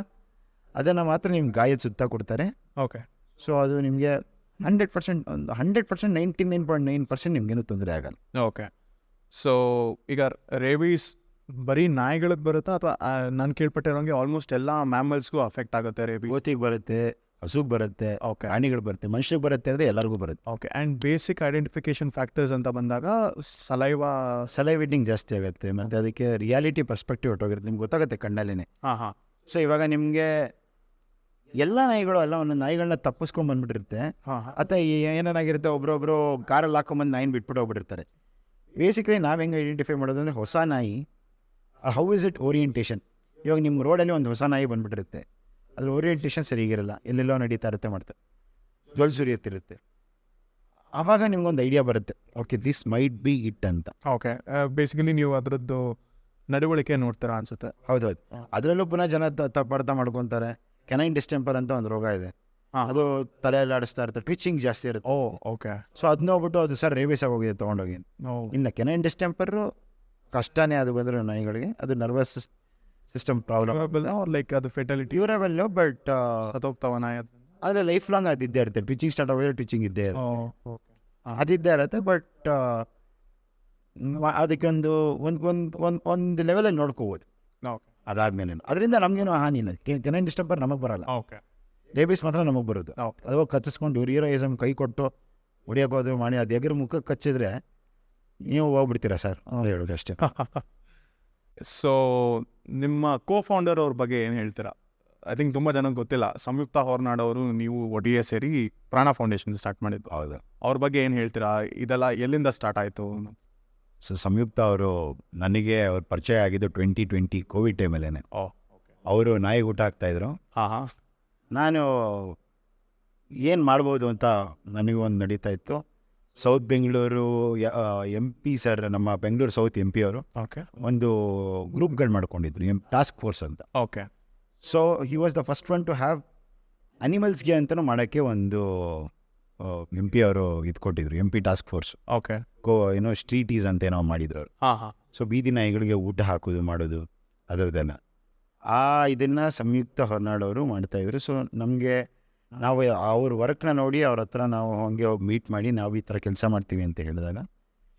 ಅದನ್ನು ಮಾತ್ರ ನಿಮ್ಗೆ ಗಾಯದ ಸುತ್ತ ಕೊಡ್ತಾರೆ. ಓಕೆ. ಸೊ ಅದು ನಿಮಗೆ 100%, 99.9% ನಿಮಗೇನು ತೊಂದರೆ ಆಗಲ್ಲ. ಓಕೆ. ಸೊ ಈಗ ರೇಬೀಸ್ ಬರೀ ನಾಯಿಗಳಿಗೆ ಬರುತ್ತಾ ಅಥವಾ ನಾನು ಕೇಳ್ಪಟ್ಟಿರೋಂಗೆ ಆಲ್ಮೋಸ್ಟ್ ಎಲ್ಲ ಮ್ಯಾಮಲ್ಸ್ಗೂ ಅಫೆಕ್ಟ್ ಆಗುತ್ತೆ ರೇಬಿ? ಗೋತಿಗೆ ಬರುತ್ತೆ, ಹಸುಗೆ ಬರುತ್ತೆ, ಓಕೆ ಪ್ರಾಣಿಗಳು ಬರುತ್ತೆ, ಮನುಷ್ಯರಿಗೆ ಬರುತ್ತೆ ಅಂದರೆ ಎಲ್ಲರಿಗೂ ಬರುತ್ತೆ. Okay. And basic identification factors ಅಂತ ಬಂದಾಗ ಸಲೈವೇಟಿಂಗ್ ಜಾಸ್ತಿ ಆಗುತ್ತೆ, ಮತ್ತು ಅದಕ್ಕೆ ರಿಯಾಲಿಟಿ ಪರ್ಸ್ಪೆಕ್ಟಿವ್ ಹೊಟ್ಟೋಗಿರುತ್ತೆ, ನಿಮ್ಗೆ ಗೊತ್ತಾಗುತ್ತೆ ಕಣ್ಣಲ್ಲೇ. ಹಾಂ. ಸೊ ಇವಾಗ ನಿಮಗೆ ಎಲ್ಲ ನಾಯಿಗಳು ಎಲ್ಲ ಒಂದೊಂದು ನಾಯಿಗಳನ್ನ ತಪ್ಪಿಸ್ಕೊಂಡು ಬಂದ್ಬಿಟ್ಟಿರುತ್ತೆ, ಹಾಂ. ಅಥವಾ ಏನಾಗಿರುತ್ತೆ, ಒಬ್ಬರೊಬ್ಬರು ಕಾರಲ್ಲಿ ಹಾಕೊಂಬಂದು ನಾಯಿನ ಬಿಟ್ಬಿಟ್ಟು ಹೋಗ್ಬಿಟ್ಟಿರ್ತಾರೆ. ಬೇಸಿಕಲಿ ನಾವು ಹೆಂಗೆ ಐಡೆಂಟಿಫೈ ಮಾಡೋದು ಅಂದರೆ, ಹೊಸ ನಾಯಿ ಹೌ ಇಸ್ ಇಟ್ ಓರಿಯೆಂಟೇಷನ್. ಇವಾಗ ನಿಮ್ಮ ರೋಡಲ್ಲಿ ಒಂದು ಹೊಸ ನಾಯಿ ಬಂದುಬಿಟ್ಟಿರುತ್ತೆ, ಅದ್ರ ಓರಿಯೆಂಟೇಷನ್ ಸರಿಗಿರಲ್ಲ, ಎಲ್ಲೆಲ್ಲೋ ನಡೀತಾ ಇರುತ್ತೆ, ಮಾಡ್ತಾರೆ, ಜೊಲ್ ಸುರಿಯುತ್ತಿರುತ್ತೆ. ಆವಾಗ ನಿಮ್ಗೊಂದು ಐಡಿಯಾ ಬರುತ್ತೆ, okay this might be it ಅಂತ. ಓಕೆ. ಬೇಸಿಕಲಿ ನೀವು ಅದರದ್ದು ನಡವಳಿಕೆ ನೋಡ್ತೀರಾ ಅನ್ಸುತ್ತೆ. ಹೌದೌದು. ಅದರಲ್ಲೂ ಪುನಃ ಜನ ತಪ್ಪರ್ಥ ಮಾಡ್ಕೊತಾರೆ. ಕೆನೈನ್ ಡಿಸ್ಟೆಂಪರ್ ಅಂತ ಒಂದು ರೋಗ ಇದೆ, ಅದು ತಲೆಯಲ್ಲಿ ಆಡಿಸ್ತಾ ಇರುತ್ತೆ, ಟ್ವಿಚಿಂಗ್ ಜಾಸ್ತಿ ಇರುತ್ತೆ. ಓಕೆ. ಸೊ ಅದನ್ನ ಹೋಗ್ಬಿಟ್ಟು ಅದು ಸರ್ ರೇಬಿಸ್ ಆಗೋಗಿದೆ ತೊಗೊಂಡೋಗಿ. ಇಲ್ಲ, ಕೆನೈನ್ ಡಿಸ್ಟೆಂಪರು ಕಷ್ಟನೇ, ಅದು ಬಂದರೆ ನಾಯಿಗಳಿಗೆ ಅದು ನರ್ವಸ್ ಸಿಸ್ಟಮ್ ಪ್ರಾಬ್ಲಮ್, ಲೈಕ್ ಅದು ಫೆಟಲಿಟಿ ಡ್ಯೂರಬಲ್ಲು, ಬಟ್ ಸತ್ತೋಗ್ತಾವ ನಾಯಿ. ಆದರೆ ಲೈಫ್ ಲಾಂಗ್ ಅದಿದ್ದೇ ಇರುತ್ತೆ. ಟ್ವಿಚಿಂಗ್ ಸ್ಟಾರ್ಟ್ ಆಗೋದ್ರೆ ಟ್ವಿಚಿಂಗ್ ಇದ್ದೇ ಇರುತ್ತೆ, ಅದಿದ್ದೇ ಇರುತ್ತೆ. ಬಟ್ ಅದಕ್ಕೆ ಒಂದು ಲೆವೆಲಲ್ಲಿ ನೋಡ್ಕೋಬೋದು. ಅದಾದ್ಮೇಲೆ ಅದರಿಂದ ನಮಗೇನು ಹಾನಿ ಇಲ್ಲ. ಕೆನೈನ್ ಡಿಸ್ಟೆಂಪರ್ ನಮಗೆ ಬರಲ್ಲ, ಓಕೆ. ರೇಬಿಸ್ ಮಾತ್ರ ನಮಗೆ ಬರೋದು. ಅದು ಕಚ್ಚಿಸ್ಕೊಂಡು ಹೀರೋಯಿಸಮ್ ಕೈ ಕೊಟ್ಟು ಹೊಡಿಯೋಕೋದು ಮಾಡಿ, ಅದು ಎಗರು ಮುಖಕ್ಕೆ ಕಚ್ಚಿದ್ರೆ ನೀವು ಹೋಗ್ಬಿಡ್ತೀರಾ ಸರ್ ಅಂತ ಹೇಳೋದು ಅಷ್ಟೇ. ಸೊ ನಿಮ್ಮ ಕೋ-ಫೌಂಡರ್ ಅವ್ರ ಬಗ್ಗೆ ಏನು ಹೇಳ್ತೀರಾ? ಐ ಥಿಂಕ್ ತುಂಬ ಜನಕ್ಕೆ ಗೊತ್ತಿಲ್ಲ, ಸಂಯುಕ್ತ ಹೊರನಾಡ್ ಅವರು ನೀವು ಒಟ್ಟಿಗೆ ಸೇರಿ ಪ್ರಾಣ ಫೌಂಡೇಶನ್ ಸ್ಟಾರ್ಟ್ ಮಾಡಿದ್ದು. ಹೌದು. ಅವ್ರ ಬಗ್ಗೆ ಏನು ಹೇಳ್ತೀರಾ? ಇದೆಲ್ಲ ಎಲ್ಲಿಂದ ಸ್ಟಾರ್ಟ್ ಆಯಿತು? ಸೊ ಸಂಯುಕ್ತ ಅವರು ನನಗೆ ಅವ್ರ ಪರಿಚಯ ಆಗಿದ್ದು 2020 ಕೋವಿಡ್ ಟೈಮಲ್ಲೇ. ಅವರು ನಾಯಿಗೆ ಊಟ ಹಾಕ್ತಾಯಿದ್ರು. ಹಾಂ. ನಾನು ಏನು ಮಾಡ್ಬೋದು ಅಂತ ನನಗೊಂದು ನಡೀತಾ ಇತ್ತು. ಸೌತ್ ಬೆಂಗಳೂರು MP ಸರ್, ನಮ್ಮ ಬೆಂಗಳೂರು ಸೌತ್ MP ಅವರು ಓಕೆ ಒಂದು ಗ್ರೂಪ್ಗಳು ಮಾಡ್ಕೊಂಡಿದ್ರು, ಟಾಸ್ಕ್ ಫೋರ್ಸ್ ಅಂತ. Okay. So he was the first one to have ಅನಿಮಲ್ಸ್ಗೆ ಅಂತಲೂ ಮಾಡೋಕ್ಕೆ ಒಂದು MP ಅವರು ಇದು ಕೊಟ್ಟಿದ್ರು, MP ಟಾಸ್ಕ್ ಫೋರ್ಸ್. ಓಕೆ. ಏನೋ ಸ್ಟ್ರೀಟೀಸ್ ಅಂತ ಏನೋ ಮಾಡಿದ್ರು. ಹಾಂ. ಸೊ ಬೀದಿ ನಾಯಿಗಳಿಗೆ ಊಟ ಹಾಕೋದು ಮಾಡೋದು ಅದರದೆಲ್ಲ ಇದನ್ನು ಸಂಯುಕ್ತ ಹೊರನಾಡ್ ಅವರು ಮಾಡ್ತಾಯಿದ್ರು. ಸೊ ನಮಗೆ ನಾವು ಅವ್ರ ವರ್ಕ್ನ ನೋಡಿ ಅವ್ರ ಹತ್ರ ನಾವು ಹಂಗೆ ಹೋಗಿ ಮೀಟ್ ಮಾಡಿ ನಾವು ಈ ಥರ ಕೆಲಸ ಮಾಡ್ತೀವಿ ಅಂತ ಹೇಳಿದಾಗ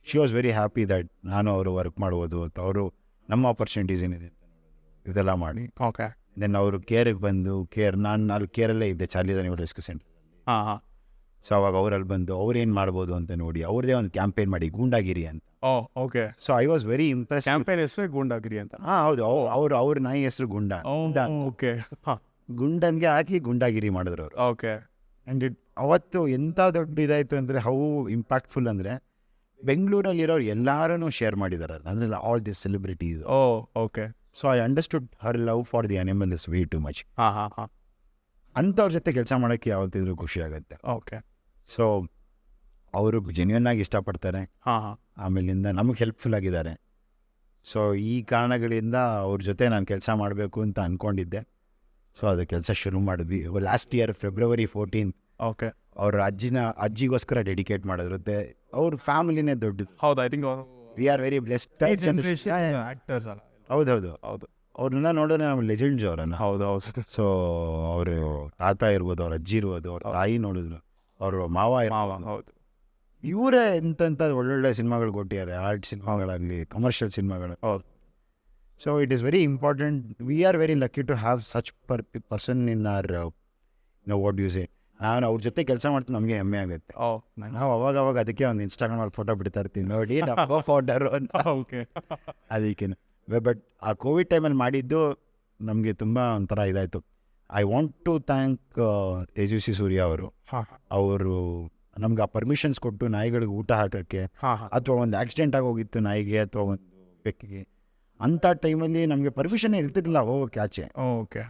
she was very happy that ನಾನು ಅವರು ವರ್ಕ್ ಮಾಡ್ಬೋದು ಅಂತ. ಅವರು ನಮ್ಮ ಆಪರ್ಚುನಿಟೀಸ್ ಏನಿದೆ ಅಂತ ಇದೆಲ್ಲ ಮಾಡಿ. ಓಕೆ. ದೆನ್ ಅವರು ಕೇರಿಗೆ ಬಂದು ನಾನು ಅಲ್ಲಿ ಕೇರಲ್ಲೇ ಇದ್ದೆ, ಚಾರ್ಲೀಸ್ ಅನಿಮಲ್ ರೆಸ್ಕ್ಯೂ ಸೆಂಟರ್. ಹಾಂ. ಸೊ ಅವಾಗ ಅವರಲ್ಲಿ ಬಂದು ಅವ್ರು ಏನು ಮಾಡ್ಬೋದು ಅಂತ ನೋಡಿ ಅವ್ರದ್ದೇ ಒಂದು ಕ್ಯಾಂಪೇನ್ ಮಾಡಿ, ಗೂಂಡಾಗಿರಿ ಅಂತ. Okay. So I was very Impress. Campaign ಹೆಸರು ಗೂಂಡಾಗಿರಿ ಅಂತ? ಹಾಂ ಹೌದು. ಅವ್ರ ನಾಯಿ ಹೆಸರು ಗುಂಡ. ಓಕೆ. ಹಾಂ. ಗುಂಡನ್ಗೆ ಹಾಕಿ ಗುಂಡಾಗಿರಿ ಮಾಡಿದ್ರು ಅವರು. ಓಕೆ. ಆ್ಯಂಡ್ ಅವತ್ತು ಎಂಥ ದೊಡ್ಡ ಇದಾಯಿತು ಅಂದರೆ, ಹೌ ಇಂಪ್ಯಾಕ್ಟ್ಫುಲ್ ಅಂದರೆ, ಬೆಂಗಳೂರಲ್ಲಿರೋರು ಎಲ್ಲರೂ ಶೇರ್ ಮಾಡಿದ್ದಾರೆ, ಅಂದರೆ all the celebrities. Okay. So I understood Har love for the animal is way too much. ಹಾಂ. ಅಂಥವ್ರ ಜೊತೆ ಕೆಲಸ ಮಾಡೋಕ್ಕೆ ಯಾವತ್ತಿದ್ರೂ ಖುಷಿ ಆಗುತ್ತೆ. ಓಕೆ. ಸೊ ಅವರು ಜೆನ್ಯೂನ್ ಆಗಿ ಇಷ್ಟಪಡ್ತಾರೆ. ಹಾಂ. ಆಮೇಲಿಂದ ನಮಗೆ ಹೆಲ್ಪ್ಫುಲ್ ಆಗಿದ್ದಾರೆ. ಸೊ ಈ ಕಾರಣಗಳಿಂದ ಅವ್ರ ಜೊತೆ ನಾನು ಕೆಲಸ ಮಾಡಬೇಕು ಅಂತ ಅಂದ್ಕೊಂಡಿದ್ದೆ. ಸೊ ಅದು ಕೆಲಸ ಶುರು ಮಾಡಿದ್ವಿ ಲಾಸ್ಟ್ ಇಯರ್ February 14. ಓಕೆ. ಅವ್ರ ಅಜ್ಜಿಗೋಸ್ಕರ ಡೆಡಿಕೇಟ್ ಮಾಡಿರುತ್ತೆ. ಅವ್ರ ಫ್ಯಾಮಿಲಿನೇ ದೊಡ್ಡದು. ಹೌದು. I think we are very blessed. Actors ಅಲ್ಲ? ಹೌದು. ಅವ್ರನ್ನ ನೋಡಿದ್ರೆ ನಾವು ಲೆಜೆಂಡ್ಸ್ ಅವರನ್ನು. ಹೌದು. ಸೊ ಅವರು ತಾತ ಇರ್ಬೋದು, ಅವ್ರ ಅಜ್ಜಿ ಇರ್ಬೋದು, ಅವ್ರ ತಾಯಿ ನೋಡಿದ್ರು, ಅವರು ಮಾವ. ಹೌದು. ಇವರೇ ಎಂತೆಂಥ ಒಳ್ಳೊಳ್ಳೆ ಸಿನಿಮಾಗಳು ಕೊಟ್ಟಿದ್ದಾರೆ, ಆರ್ಟ್ ಸಿನಿಮಾಗಳಾಗಲಿ, ಕಮರ್ಷಿಯಲ್ ಸಿನಿಮಾಗಳು. ಹೌದು. So it is very important. We are very lucky to have such person in our what you say. ನಾನು ಅವ್ರ ಜೊತೆ ಕೆಲಸ ಮಾಡ್ತೀನಿ, ನಮಗೆ ಹೆಮ್ಮೆ ಆಗುತ್ತೆ. ನಾವು ಅವಾಗ ಅದಕ್ಕೆ ಒಂದು ಇನ್ಸ್ಟಾಗ್ರಾಮಲ್ಲಿ ಫೋಟೋ ಬಿಡ್ತಾ ಇರ್ತೀವಿ, ನೋಡಿ ನಮ್ಮ ಫೋಟೋರು ಅಂತ. ಓಕೆ. ಅದಕ್ಕೆ ಬಟ್ ಆ ಕೋವಿಡ್ ಟೈಮಲ್ಲಿ ಮಾಡಿದ್ದು ನಮಗೆ ತುಂಬ ಒಂಥರ ಇದಾಯಿತು. I want to thank Tejasvi Surya ಅವರು. ಅವರು ನಮ್ಗೆ ಆ ಪರ್ಮಿಷನ್ಸ್ ಕೊಟ್ಟು ನಾಯಿಗಳಿಗೆ ಊಟ ಹಾಕೋಕ್ಕೆ, ಅಥವಾ ಒಂದು ಆಕ್ಸಿಡೆಂಟ್ ಆಗೋಗಿತ್ತು ನಾಯಿಗೆ ಅಥವಾ ಒಂದು ಬೆಕ್ಕಿಗೆ, ಅಂಥ ಟೈಮಲ್ಲಿ ನಮಗೆ ಪರ್ಮಿಷನ್ ಇರ್ತಿರಲಿಲ್ಲ ಹೋಗೋಕ್ಕೆ ಆಚೆ. ಓಕೆ.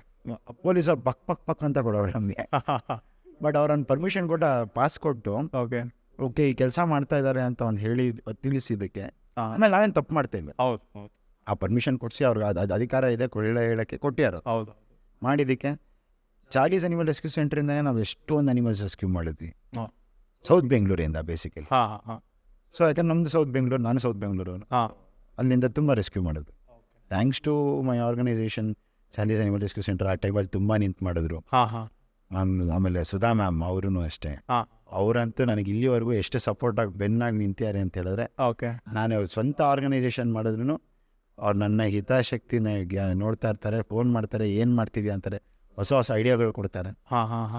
ಪೊಲೀಸರು ಪಕ್ ಅಂತ ಕೊಡೋರು ನಮಗೆ. ಬಟ್ ಅವ್ರನ್ನ ಪರ್ಮಿಷನ್ ಕೊಟ್ಟು ಪಾಸ್ ಕೊಟ್ಟು ಓಕೆ ಈ ಕೆಲಸ ಮಾಡ್ತಾ ಇದ್ದಾರೆ ಅಂತ ಒಂದು ತಿಳಿಸಿದ್ದಕ್ಕೆ ಆಮೇಲೆ ನಾವೇನು ತಪ್ಪು ಮಾಡ್ತೇವೆ. ಹೌದು. ಆ ಪರ್ಮಿಷನ್ ಕೊಡಿಸಿ ಅವ್ರಿಗೆ ಅದು ಅಧಿಕಾರ ಇದೆ ಹೇಳೋಕ್ಕೆ ಕೊಟ್ಟಿಯಾರ. ಹೌದು. ಮಾಡಿದ್ದಕ್ಕೆ ಚಾರ್ಲೀಸ್ ಅನಿಮಲ್ ರೆಸ್ಕ್ಯೂ ಸೆಂಟ್ರಿಂದನೇ ನಾವು ಎಷ್ಟೊಂದು ಅನಿಮಲ್ಸ್ ರೆಸ್ಕ್ಯೂ ಮಾಡಿದ್ವಿ, ಸೌತ್ ಬೆಂಗಳೂರಿಂದ ಬೇಸಿಕಲಿ. ಸೊ ಯಾಕಂದ್ರೆ ನಮ್ಮದು ಸೌತ್ ಬೆಂಗಳೂರು, ನಾನು ಸೌತ್ ಬೆಂಗಳೂರು, ಅಲ್ಲಿಂದ ತುಂಬ ರೆಸ್ಕ್ಯೂ ಮಾಡೋದು. Thanks to my organisation Charlie's animal rescue centre. ಆ ಟೈಮಲ್ಲಿ ತುಂಬ ನಿಂತು ಮಾಡಿದ್ರು. ಆಮೇಲೆ ಸುಧಾ ಮ್ಯಾಮ್ ಅವರು ಅಷ್ಟೇ. ಅವರಂತೂ ನನಗೆ ಇಲ್ಲಿವರೆಗೂ ಎಷ್ಟು ಸಪೋರ್ಟಾಗಿ ಬೆನ್ನಾಗಿ ನಿಂತಿದ್ದಾರೆ ಅಂತ ಹೇಳಿದ್ರೆ, ನಾನು ಸ್ವಂತ ಆರ್ಗನೈಸೇಷನ್ ಮಾಡಿದ್ರು ಅವ್ರು ನನ್ನ ಹಿತಾಸಕ್ತಿನ ನೋಡ್ತಾ ಇರ್ತಾರೆ, ಫೋನ್ ಮಾಡ್ತಾರೆ, ಏನು ಮಾಡ್ತಿದ್ಯಾ ಅಂತಾರೆ, ಹೊಸ ಹೊಸ ಐಡಿಯಾಗಳು ಕೊಡ್ತಾರೆ.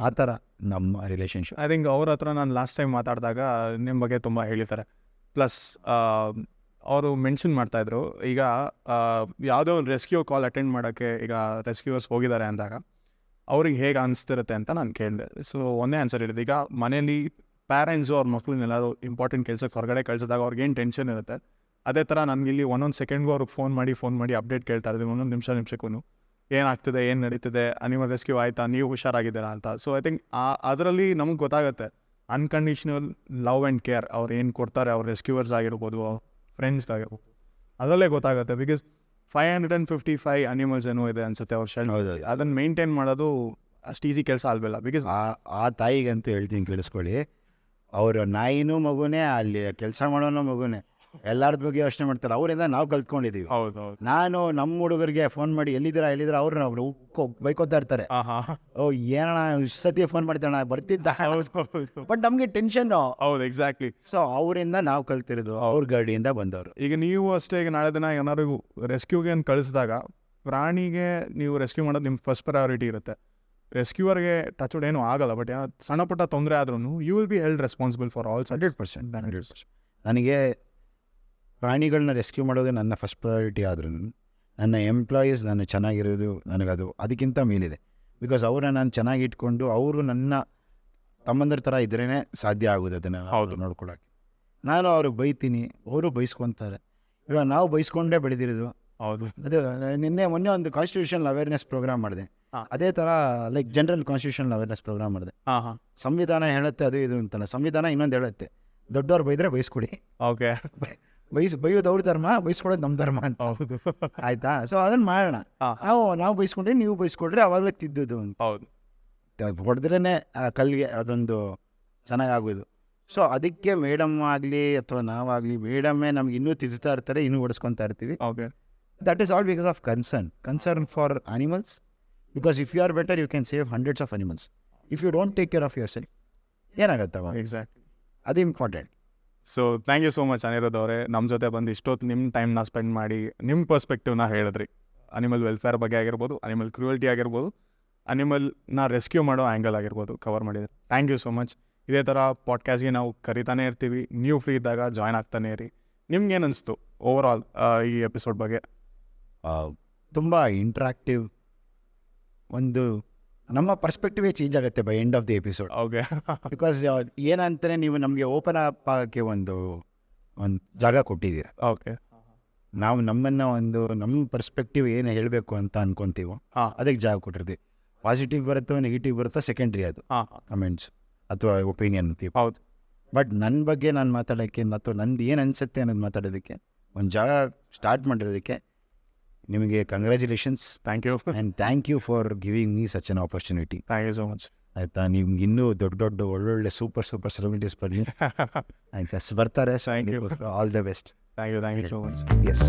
ಆ ಥರ ನಮ್ಮ ರಿಲೇಷನ್ಶಿಪ್. ಐ ಥಿಂಕ್ ಅವ್ರ ಹತ್ರ ನಾನು ಲಾಸ್ಟ್ ಟೈಮ್ ಮಾತಾಡಿದಾಗ ನಿಮ್ಮ ಬಗ್ಗೆ ತುಂಬ ಹೇಳಿದ್ದಾರೆ. ಪ್ಲಸ್ ಅವರು ಮೆನ್ಷನ್ ಮಾಡ್ತಾಯಿದ್ರು, ಈಗ ಯಾವುದೋ ಒಂದು ರೆಸ್ಕ್ಯೂ ಕಾಲ್ ಅಟೆಂಡ್ ಮಾಡೋಕ್ಕೆ ಈಗ ರೆಸ್ಕ್ಯೂವರ್ಸ್ ಹೋಗಿದ್ದಾರೆ ಅಂದಾಗ ಅವ್ರಿಗೆ ಹೇಗೆ ಅನಿಸ್ತಿರುತ್ತೆ ಅಂತ ನಾನು ಕೇಳಿದೆ. ಸೊ ಒಂದೇ ಆನ್ಸರ್ ಹೇಳಿದೆ, ಈಗ ಮನೇಲಿ ಪ್ಯಾರೆಂಟ್ಸು ಅವ್ರ ಮಕ್ಳನ್ನೆಲ್ಲರೂ ಇಂಪಾರ್ಟೆಂಟ್ ಕೆಲಸಕ್ಕೆ ಹೊರಗಡೆ ಕಳಿಸಿದಾಗ ಅವ್ರಿಗೇನು ಟೆನ್ಷನ್ ಇರುತ್ತೆ, ಅದೇ ಥರ ನನಗಿಲ್ಲಿ ಒಂದೊಂದು ಸೆಕೆಂಡ್ಗೂ ಅವ್ರಿಗೆ ಫೋನ್ ಮಾಡಿ ಅಪ್ಡೇಟ್ ಕೇಳ್ತಾ ಇರ್ತೀವಿ, ಒಂದೊಂದು ನಿಮಿಷಕ್ಕೂ ಏನಾಗ್ತಿದೆ, ಏನು ನಡೀತಿದೆ, ಅನಿಮಲ್ ರೆಸ್ಕ್ಯೂ ಆಯಿತಾ, ನೀವು ಹುಷಾರಾಗಿದ್ದೀರಾ ಅಂತ. ಸೊ ಐ ಥಿಂಕ್ ಅದರಲ್ಲಿ ನಮಗೆ ಗೊತ್ತಾಗುತ್ತೆ ಅನ್ಕಂಡೀಷ್ನಲ್ ಲವ್ ಆ್ಯಂಡ್ ಕೇರ್ ಅವ್ರು ಏನು ಕೊಡ್ತಾರೆ, ಅವ್ರ ರೆಸ್ಕ್ಯೂವರ್ಸ್ ಆಗಿರ್ಬೋದು, ಫ್ರೆಂಡ್ಸ್ಗಾಗಿರ್ಬೋದು, ಅದರಲ್ಲೇ ಗೊತ್ತಾಗುತ್ತೆ. ಬಿಕಾಸ್ 555 ಅನಿಮಲ್ಸ್ ಏನೋ ಇದೆ ಅನ್ಸುತ್ತೆ ಅವ್ರ ಶೆಲ್ಟರ್. ಅದನ್ನು ಮೇಂಟೈನ್ ಮಾಡೋದು ಅಷ್ಟು ಈಸಿ ಕೆಲಸ ಅಲ್ವಲ್ಲ. ಬಿಕಾಸ್ ಆ ತಾಯಿಗಂತೂ ಹೇಳ್ತೀನಿ ಕೇಳಿಸ್ಕೊಳ್ಳಿ, ಅವರು ನಾಯಿನೂ ಮಗುನೇ, ಅಲ್ಲಿ ಕೆಲಸ ಮಾಡೋನೋ ಮಗುನೇ, ಎಲ್ಲರ ಬಗ್ಗೆ ಯೋಚನೆ ಮಾಡ್ತಾರೆ. ಅವರಿಂದ ನಾವು ಕಲ್ತ್ಕೊಂಡಿದ್ದೀವಿ. ಹೌದು. ನಾನು ನಮ್ಮ ಹುಡುಗರಿಗೆ ಫೋನ್ ಮಾಡಿ ಎಲ್ಲಿದ್ದೀರಾ ಅವ್ರು ಬೈಕೋತಾ ಇರ್ತಾರೆ, ಓ ಏನಣ್ಣ ಇಷ್ಟು ಸತಿ ಫೋನ್ ಮಾಡ್ತಾಣ ಬರ್ತಿದ್ದ. ಬಟ್ ನಮಗೆ ಟೆನ್ಷನ್ನು. ಹೌದು, ಎಕ್ಸಾಕ್ಟ್ಲಿ. ಸೊ ಅವರಿಂದ ನಾವು ಕಲ್ತಿರೋದು, ಅವ್ರ ಗಾಡಿಯಿಂದ ಬಂದವರು. ಈಗ ನೀವು ಅಷ್ಟೇ, ಈಗ ನಾಳೆ ದಿನ ಏನಾದ್ರು ರೆಸ್ಕ್ಯೂಗೆ ಅಂತ ಕಳಿಸಿದಾಗ ಪ್ರಾಣಿಗೆ ನೀವು ರೆಸ್ಕ್ಯೂ ಮಾಡೋದು ನಿಮ್ಮ ಫಸ್ಟ್ ಪ್ರಯಾರಿಟಿ ಇರುತ್ತೆ. ರೆಸ್ಕ್ಯೂವರ್ಗೆ ಟಚ್ ಏನೂ ಆಗಲ್ಲ, ಬಟ್ ಏನೋ ಸಣ್ಣ ಪುಟ್ಟ ತೊಂದರೆ ಆದ್ರೂ you will be held responsible for all. 100%. ನನಗೆ ಪ್ರಾಣಿಗಳನ್ನ ರೆಸ್ಕ್ಯೂ ಮಾಡೋದು ನನ್ನ ಫಸ್ಟ್ ಪ್ರಯಾರಿಟಿ ಆದ್ರೂ ನನ್ನ ಎಂಪ್ಲಾಯೀಸ್ ನಾನು ಚೆನ್ನಾಗಿರೋದು ನನಗದು ಅದಕ್ಕಿಂತ ಮೇಲಿದೆ. ಬಿಕಾಸ್ ಅವ್ರನ್ನ ನಾನು ಚೆನ್ನಾಗಿ ಇಟ್ಕೊಂಡು ಅವರು ನನ್ನ ತಮ್ಮಂದ್ರ ಥರ ಇದ್ರೇ ಸಾಧ್ಯ ಆಗೋದು ಅದನ್ನು ನೋಡ್ಕೊಳಕ್ಕೆ. ನಾನು ಅವ್ರಿಗೆ ಬೈತೀನಿ, ಅವರು ಬೈಸ್ಕೊತಾರೆ. ಇವಾಗ ನಾವು ಬೈಸ್ಕೊಂಡೇ ಬೆಳೆದಿರೋದು. ಹೌದು. ಅದು ಮೊನ್ನೆ ಒಂದು ಕಾನ್ಸ್ಟಿಟ್ಯೂಷನಲ್ ಅವೇರ್ನೆಸ್ ಪ್ರೋಗ್ರಾಮ್ ಮಾಡಿದೆ. ಅದೇ ಥರ like general constitutional awareness programme ಮಾಡಿದೆ. ಸಂವಿಧಾನ ಹೇಳುತ್ತೆ ಅದು ಇದು ಅಂತಲ್ಲ, ಸಂವಿಧಾನ ಇನ್ನೊಂದು ಹೇಳುತ್ತೆ, ದೊಡ್ಡವ್ರು ಬೈದರೆ ಬೈಸ್ಕೊಡಿ. ಓಕೆ. ಬೈಯೋದು ಅವ್ರ ಧರ್ಮ, ಬೈಸ್ಕೊಡೋದು ನಮ್ಮ ಧರ್ಮ ಅಂತ. ಹೌದು. ಆಯ್ತಾ? ಸೊ ಅದನ್ನು ಮಾಡೋಣ. ನಾವು ಬೈಸ್ಕೊಂಡ್ರೆ ನೀವು ಬೈಸ್ಕೊಡ್ರೆ ಅವಾಗಲೇ ತಿದ್ದುದು ಅಂತ. ಹೌದು. ಹೊಡೆದ್ರೇ ಆ ಕಲ್ಲಿಗೆ ಅದೊಂದು ಚೆನ್ನಾಗಾಗೋದು. ಸೊ ಅದಕ್ಕೆ ಮೇಡಮ್ ಆಗಲಿ ಅಥವಾ ನಾವಾಗಲಿ, ಮೇಡಮ್ಮೇ ನಮ್ಗೆ ಇನ್ನೂ ತಿದ್ದುತ್ತಾ ಇರ್ತಾರೆ, ಇನ್ನೂ ಓಡಿಸ್ಕೊತಾ ಇರ್ತೀವಿ. Okay. That is all because of concern for animals. Because if you are better you can save hundreds of animals. If you don't take care of yourself ಏನಾಗತ್ತವ? ಎಕ್ಸಾಕ್ಟ್ಲಿ, ಅದು important. So thank you so much Anirudh ಅವರೇ, ನಮ್ಮ ಜೊತೆ ಬಂದು ಇಷ್ಟೊತ್ತು ನಿಮ್ಮ ಟೈಮ್ನ spend ಮಾಡಿ ನಿಮ್ಮ ಪರ್ಸ್ಪೆಕ್ಟಿವ್ನ ಹೇಳಿದ್ರಿ. ಅನಿಮಲ್ ವೆಲ್ಫೇರ್ ಬಗ್ಗೆ ಆಗಿರ್ಬೋದು, ಅನಿಮಲ್ ಕ್ರೂಯಲ್ಟಿ ಆಗಿರ್ಬೋದು, ಅನಿಮಲ್ನ ರೆಸ್ಕ್ಯೂ ಮಾಡೋ ಆ್ಯಂಗಲ್ ಆಗಿರ್ಬೋದು ಕವರ್ ಮಾಡಿದ್ರಿ. Thank you so much. ಇದೇ ಥರ ಪಾಡ್ಕಾಸ್ಟ್ಗೆ ನಾವು ಕರಿತಾನೆ ಇರ್ತೀವಿ, ನೀವು ಫ್ರೀ ಇದ್ದಾಗ ಜಾಯ್ನ್ ಆಗ್ತಾನೆ ಇರಿ. ನಿಮ್ಗೇನು ಅನಿಸ್ತು ಓವರ್ ಆಲ್ ಈ ಎಪಿಸೋಡ್ ಬಗ್ಗೆ? ತುಂಬ ಇಂಟ್ರಾಕ್ಟಿವ್, ಒಂದು ನಮ್ಮ ಪರ್ಸ್ಪೆಕ್ಟಿವೇ ಚೇಂಜ್ ಆಗುತ್ತೆ by end of the episode. Okay. Because ಏನಂತಾರೆ, ನೀವು ನಮಗೆ ಓಪನ್ ಅಪ್ ಆಗೋಕ್ಕೆ ಒಂದು ಜಾಗ ಕೊಟ್ಟಿದ್ದೀರ. ಓಕೆ. ನಾವು ನಮ್ಮ ಪರ್ಸ್ಪೆಕ್ಟಿವ್ ಏನು ಹೇಳಬೇಕು ಅಂತ ಅನ್ಕೊತೀವೋ ಅದಕ್ಕೆ ಜಾಗ ಕೊಟ್ಟಿರ್ತೀವಿ. ಪಾಸಿಟಿವ್ ಬರುತ್ತೋ ನೆಗೆಟಿವ್ ಬರುತ್ತೋ ಸೆಕೆಂಡ್ರಿ, ಅದು ಕಮೆಂಟ್ಸ್ ಅಥವಾ ಒಪಿನಿಯನ್. ಹೌದು. ಬಟ್ ನನ್ನ ಬಗ್ಗೆ ನಾನು ಮಾತಾಡೋಕ್ಕೆ ಅಥವಾ ನಂದು ಏನು ಅನಿಸುತ್ತೆ ಅನ್ನೋದು ಮಾತಾಡೋದಕ್ಕೆ ಒಂದು ಜಾಗ ಸ್ಟಾರ್ಟ್ ಮಾಡಿರೋದಕ್ಕೆ ನಿಮಗೆ congratulations. Thank you. And thank you for giving me such an opportunity. Thank you so much. ಆಯಿತಾ? ನಿಮ್ಗೆ ಇನ್ನೂ ದೊಡ್ಡ ಒಳ್ಳೊಳ್ಳೆ ಸೂಪರ್ ಸೆಲೆಬ್ರಿಟೀಸ್ ಬರಲಿ. ಆಯ್ತಾ? ಬರ್ತಾರೆ. Thank you. All the best. Thank you so much. S.